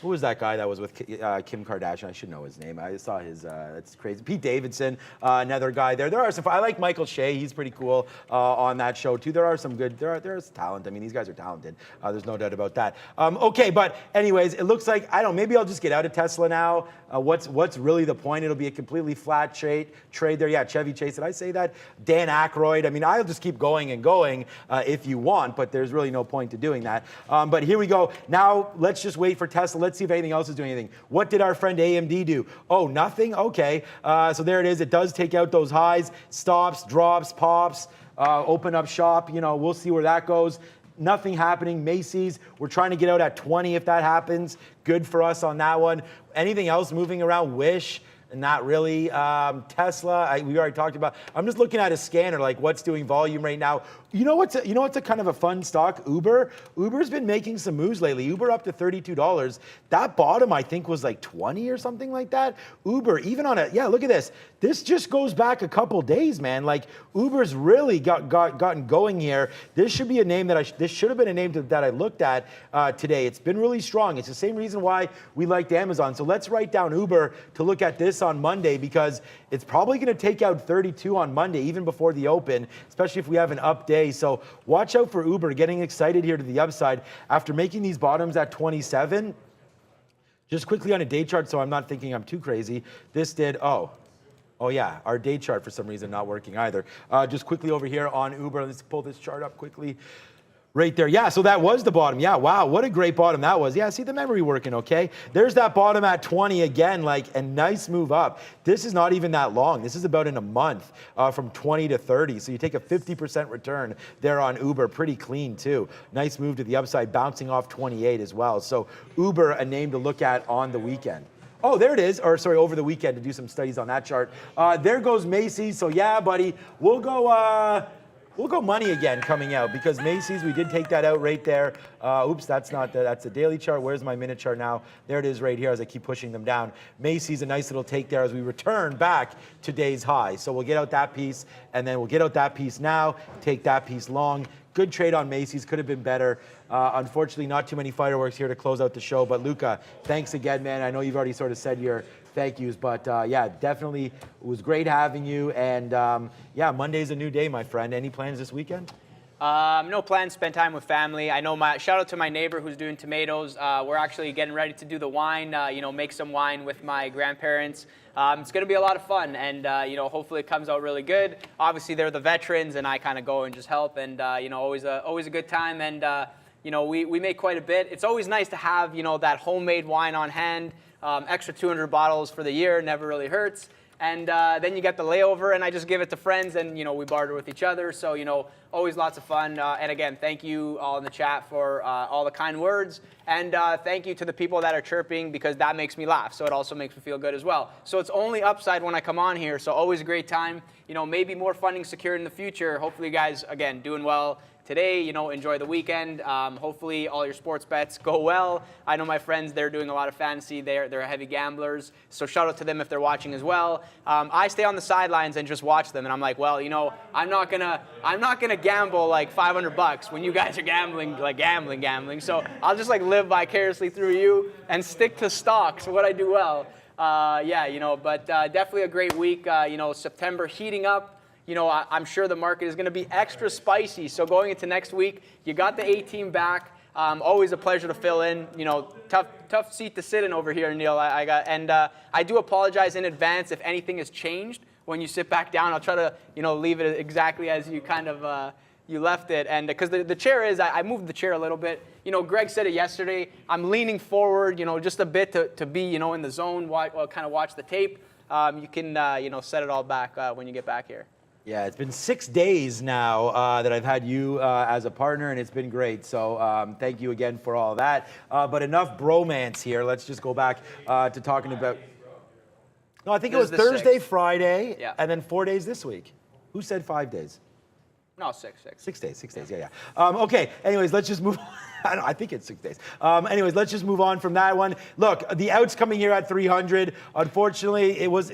who was that guy that was with Kim Kardashian? I should know his name. I saw his, it's crazy. Pete Davidson, another guy there. There are some, I like Michael Shea. He's pretty cool on that show too. There are some good, there's talent. I mean, these guys are talented. There's no doubt about that. Okay, but anyways, it looks like, I don't know, maybe I'll just get out of Tesla now. What's really the point? It'll be a completely flat trade there. Yeah, Chevy Chase, did I say that? Dan Aykroyd. I mean, I'll just keep going and going if you want, but there's really no point to doing that. But here we go. Now, let's just wait for Tesla. Let's see if anything else is doing anything. What did our friend AMD do? Oh, nothing? Okay. So there it is. It does take out those highs, stops, drops, pops, open up shop. We'll see where that goes. Nothing happening. Macy's, we're trying to get out at 20 if that happens. Good for us on that one. Anything else moving around? Wish. Not really. Tesla, we already talked about. I'm just looking at a scanner, like what's doing volume right now. You know what's a kind of a fun stock? Uber. Uber's been making some moves lately. Uber up to $32. That bottom, I think, was like 20 or something like that. Uber, even on yeah, look at this. This just goes back a couple days, man. Like Uber's really gotten going here. This should be a name that this should have been a name that I looked at today. It's been really strong. It's the same reason why we liked Amazon. So let's write down Uber to look at this on Monday, because it's probably going to take out 32 on Monday, even before the open, especially if we have an up day. So watch out for Uber, getting excited here to the upside after making these bottoms at 27. Just quickly on a day chart, so I'm not thinking I'm too crazy. This did, oh yeah, our day chart for some reason not working either. Just quickly over here on Uber, let's pull this chart up quickly. Right there, yeah, so that was the bottom. Yeah, wow, what a great bottom that was. Yeah, see the memory working, okay? There's that bottom at 20 again, like a nice move up. This is not even that long. This is about in a month from 20 to 30. So you take a 50% return there on Uber, pretty clean too. Nice move to the upside, bouncing off 28 as well. So Uber, a name to look at on the weekend. Oh, there it is. Or sorry, over the weekend to do some studies on that chart. There goes Macy's. So yeah, buddy, we'll go money again coming out because Macy's, we did take that out right there. Oops, that's not that's the daily chart. Where's my minute chart now? There it is right here as I keep pushing them down. Macy's, a nice little take there as we return back to today's high. So we'll get out that piece and then we'll get out that piece now, take that piece long. Good trade on Macy's, could have been better. Unfortunately, not too many fireworks here to close out the show. But Luca, thanks again, man. I know you've already sort of said your thank yous, but yeah, definitely it was great having you. And yeah, Monday's a new day, my friend. Any plans this weekend? No plans. Spend time with family. I know shout out to my neighbor who's doing tomatoes. We're actually getting ready to do the wine. Make some wine with my grandparents. It's going to be a lot of fun, and hopefully it comes out really good. Obviously, they're the veterans, and I kind of go and just help, and always a good time. And we make quite a bit. It's always nice to have that homemade wine on hand. Extra 200 bottles for the year never really hurts. And then you get the layover, and I just give it to friends, and we barter with each other. So always lots of fun. And again, thank you all in the chat for all the kind words, and thank you to the people that are chirping because that makes me laugh. So it also makes me feel good as well. So it's only upside when I come on here. So always a great time. Maybe more funding secured in the future. Hopefully, you guys again doing well today, enjoy the weekend. Hopefully all your sports bets go well. I know my friends, they're doing a lot of fantasy. They're heavy gamblers. So shout out to them if they're watching as well. I stay on the sidelines and just watch them. And I'm like, well, I'm not gonna gamble like $500 when you guys are gambling. So I'll just live vicariously through you and stick to stocks, what I do well. But definitely a great week. September heating up. I'm sure the market is going to be extra spicy. So going into next week, you got the A-team back. Always a pleasure to fill in. Tough seat to sit in over here, Neil. I do apologize in advance if anything has changed when you sit back down. I'll try to leave it exactly as you kind of you left it. And because the chair is, I moved the chair a little bit. Greg said it yesterday. I'm leaning forward, just a bit to be in the zone. Kind of watch the tape. You can set it all back when you get back here. Yeah, it's been 6 days now that I've had you as a partner, and it's been great. So thank you again for all of that. But enough bromance here. Let's just go back to talking about... No, I think it was Thursday, 6th. Friday, yeah. And then 4 days this week. Who said 5 days? No, 6. 6 days, 6 days, yeah. Okay, anyways, let's just move on. I think it's 6 days. Anyways, let's just move on from that one. Look, the out's coming here at 300. Unfortunately, it was,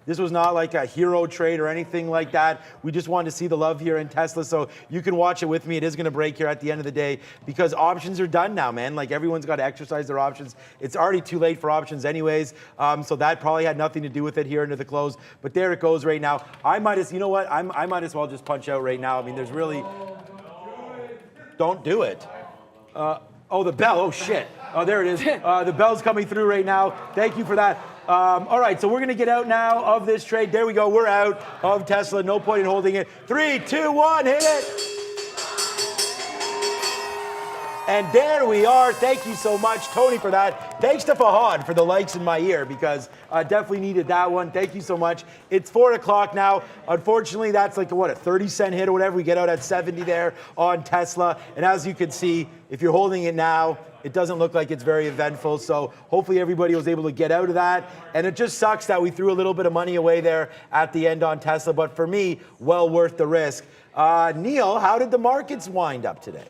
this was not like a hero trade or anything like that. We just wanted to see the love here in Tesla. So you can watch it with me. It is going to break here at the end of the day because options are done now, man. Everyone's got to exercise their options. It's already too late for options anyways. So that probably had nothing to do with it here into the close. But there it goes right now. I might as well just punch out right now. I mean, there's really... Don't do it. The bell. Oh, shit. Oh, there it is. The bell's coming through right now. Thank you for that. All right, so we're going to get out now of this trade. There we go. We're out of Tesla. No point in holding it. 3, 2, 1, hit it. And there we are. Thank you so much, Tony, for that. Thanks to Fahad for the likes in my ear because I definitely needed that one. Thank you so much. It's 4 o'clock now. Unfortunately, that's a 30-cent hit or whatever. We get out at 70 there on Tesla. And as you can see, if you're holding it now, it doesn't look like it's very eventful. So hopefully everybody was able to get out of that. And it just sucks that we threw a little bit of money away there at the end on Tesla. But for me, well worth the risk. Neil, how did the markets wind up today?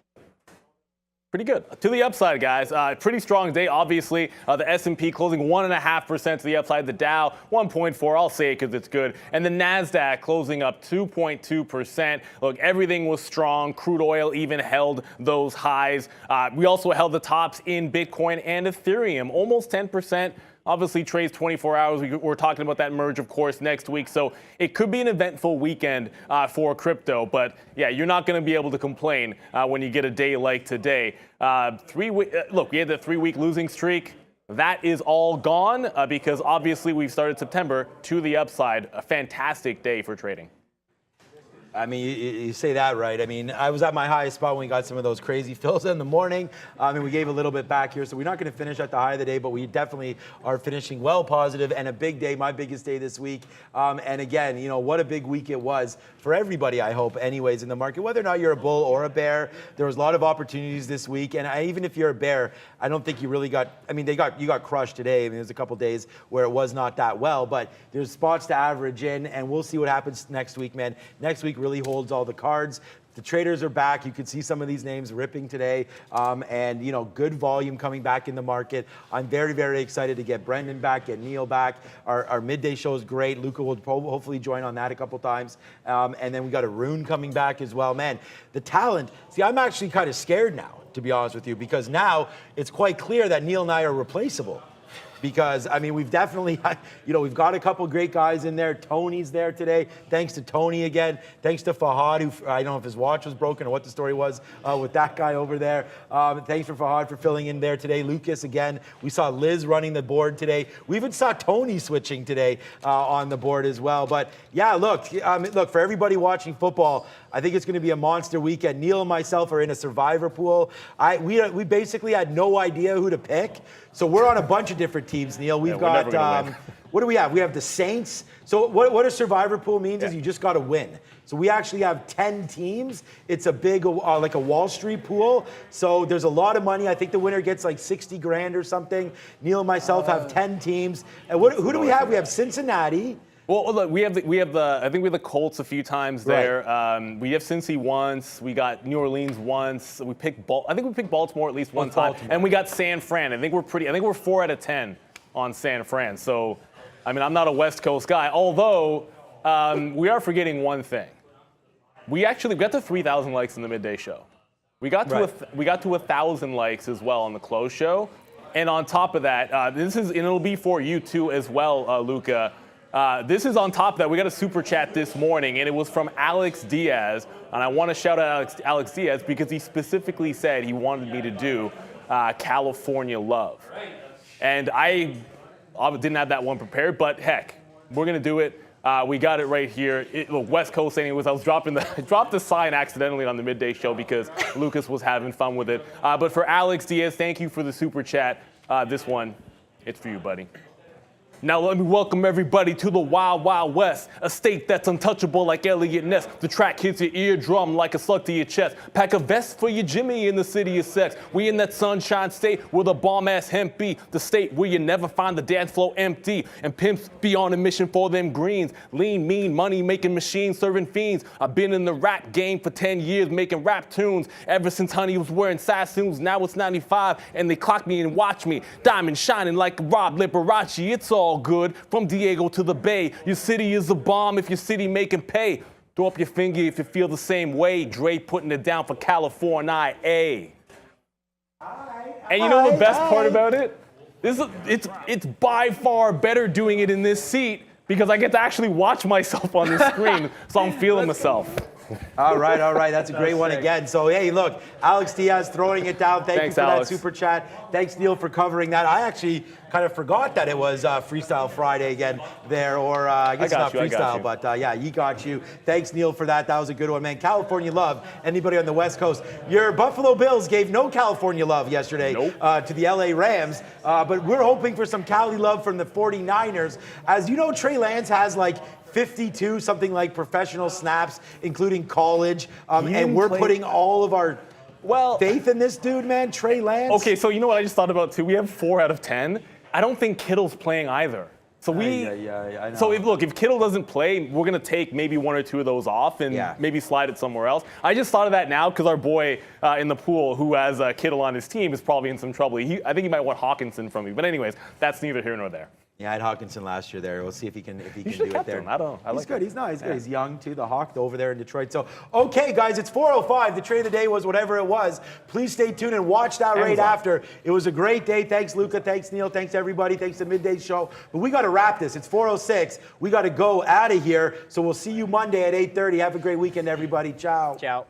Pretty good. To the upside, guys. Pretty strong day, obviously. The S&P closing 1.5% to the upside. The Dow, 1.4%. I'll say it because it's good. And the NASDAQ closing up 2.2%. Look, everything was strong. Crude oil even held those highs. We also held the tops in Bitcoin and Ethereum, almost 10%. Obviously, trades 24 hours. We're talking about that merge, of course, next week. So it could be an eventful weekend for crypto. But yeah, you're not going to be able to complain when you get a day like today. Look, we had the 3-week losing streak. That is all gone because obviously we've started September to the upside. A fantastic day for trading. I mean, you say that right. I mean, I was at my highest spot when we got some of those crazy fills in the morning. And we gave a little bit back here. So we're not going to finish at the high of the day, but we definitely are finishing well positive and a big day, my biggest day this week. And again, you know, what a big week it was for everybody, I hope, anyways, in the market. Whether or not you're a bull or a bear, there was a lot of opportunities this week. And even if you're a bear, I don't think you really got, I mean, you got crushed today. I mean, there's a couple days where it was not that well, but there's spots to average in, and we'll see what happens next week, man. Next week really holds all the cards. The traders are back. You can see some of these names ripping today, and you know, good volume coming back in the market. I'm very, very excited to get Brendan back, get Neil back. Our midday show is great. Luca will hopefully join on that a couple times, and then we got Arun coming back as well. Man, the talent. See, I'm actually kind of scared now, to be honest with you, because now it's quite clear that Neil and I are replaceable. Because, I mean, we've definitely, you know, we've got a couple great guys in there. Tony's there today. Thanks to Tony again. Thanks to Fahad, who, I don't know if his watch was broken or what the story was with that guy over there. Thanks for Fahad for filling in there today. Lucas again. We saw Liz running the board today. We even saw Tony switching today on the board as well. But yeah, look, for everybody watching football, I think it's going to be a monster weekend. Neil and myself are in a survivor pool. We basically had no idea who to pick. So we're on a bunch of different teams, Neil. We've got, what do we have? We have the Saints. So what a survivor pool means is you just got to win. So we actually have 10 teams. It's a big, like a Wall Street pool. So there's a lot of money. I think the winner gets like 60 grand or something. Neil and myself have 10 teams. And who do we have? We have Cincinnati. Well, look, I think we have the Colts a few times there. Right. We have Cincy once. We got New Orleans once. I think we picked Baltimore at least one time. Baltimore. And we got San Fran. I think we're 4 out of 10 on San Fran. So, I mean, I'm not a West Coast guy. Although we are forgetting one thing. We got to 3,000 likes in the midday show. We got to 1,000 likes as well on the close show. And on top of that, and it'll be for you too as well, Luca. This is on top of that. We got a super chat this morning, and it was from Alex Diaz. And I want to shout out Alex Diaz because he specifically said he wanted me to do California Love. And I didn't have that one prepared, but heck, we're going to do it. We got it right here. Look, West Coast anyways. I was dropped the sign accidentally on the midday show because Lucas was having fun with it. But for Alex Diaz, thank you for the super chat. This one, it's for you, buddy. Now let me welcome everybody to the Wild Wild West, a state that's untouchable like Elliot Ness. The track hits your eardrum like a slug to your chest. Pack a vest for your Jimmy in the city of sex. We in that sunshine state where the bomb-ass hemp be. The state where you never find the dance floor empty. And pimps be on a mission for them greens. Lean, mean, money-making machines serving fiends. I've been in the rap game for 10 years making rap tunes. Ever since Honey was wearing Sassoons, now it's 95 and they clock me and watch me. Diamond shining like Rob Liberace, it's all good. From Diego to the Bay, your city is a bomb if your city making pay. Throw up your finger if you feel the same way. Dre putting it down for California. And you know the best part about it? It's by far better doing it in this seat because I get to actually watch myself on the screen, so I'm feeling myself. All right. That's a great one again. So, hey, look, Alex Diaz throwing it down. Thanks you for Alex. that super chat. Thanks, Neil, for covering that. I actually kind of forgot that it was Freestyle Friday again there, or I guess not freestyle, but yeah, you got you. Thanks, Neil, for that. That was a good one, man. California love. Anybody on the West Coast? Your Buffalo Bills gave no California love yesterday to the LA Rams, but we're hoping for some Cali love from the 49ers. As you know, Trey Lance has like 52 something like professional snaps, including college, and we're putting all of our faith in this dude, man, Trey Lance. Okay, so you know what I just thought about too? We have 4 out of 10. I don't think Kittle's playing either. So I know. So if Kittle doesn't play, we're gonna take maybe 1 or 2 of those off and maybe slide it somewhere else. I just thought of that now because our boy in the pool who has Kittle on his team is probably in some trouble. I think he might want Hawkinson from me. But anyways, that's neither here nor there. Yeah, I had Hawkinson last year there. We'll see if he can do it there. Him. I don't know. He's good. He's good. He's young too. The Hawk over there in Detroit. So, okay, guys, it's 4:05. The trade of the day was whatever it was. Please stay tuned and watch that right after. It was a great day. Thanks, Luca. Thanks, Neil. Thanks, everybody. Thanks to Midday Show. But we got to wrap this. It's 4:06. We got to go out of here. So we'll see you Monday at 8:30. Have a great weekend, everybody. Ciao. Ciao.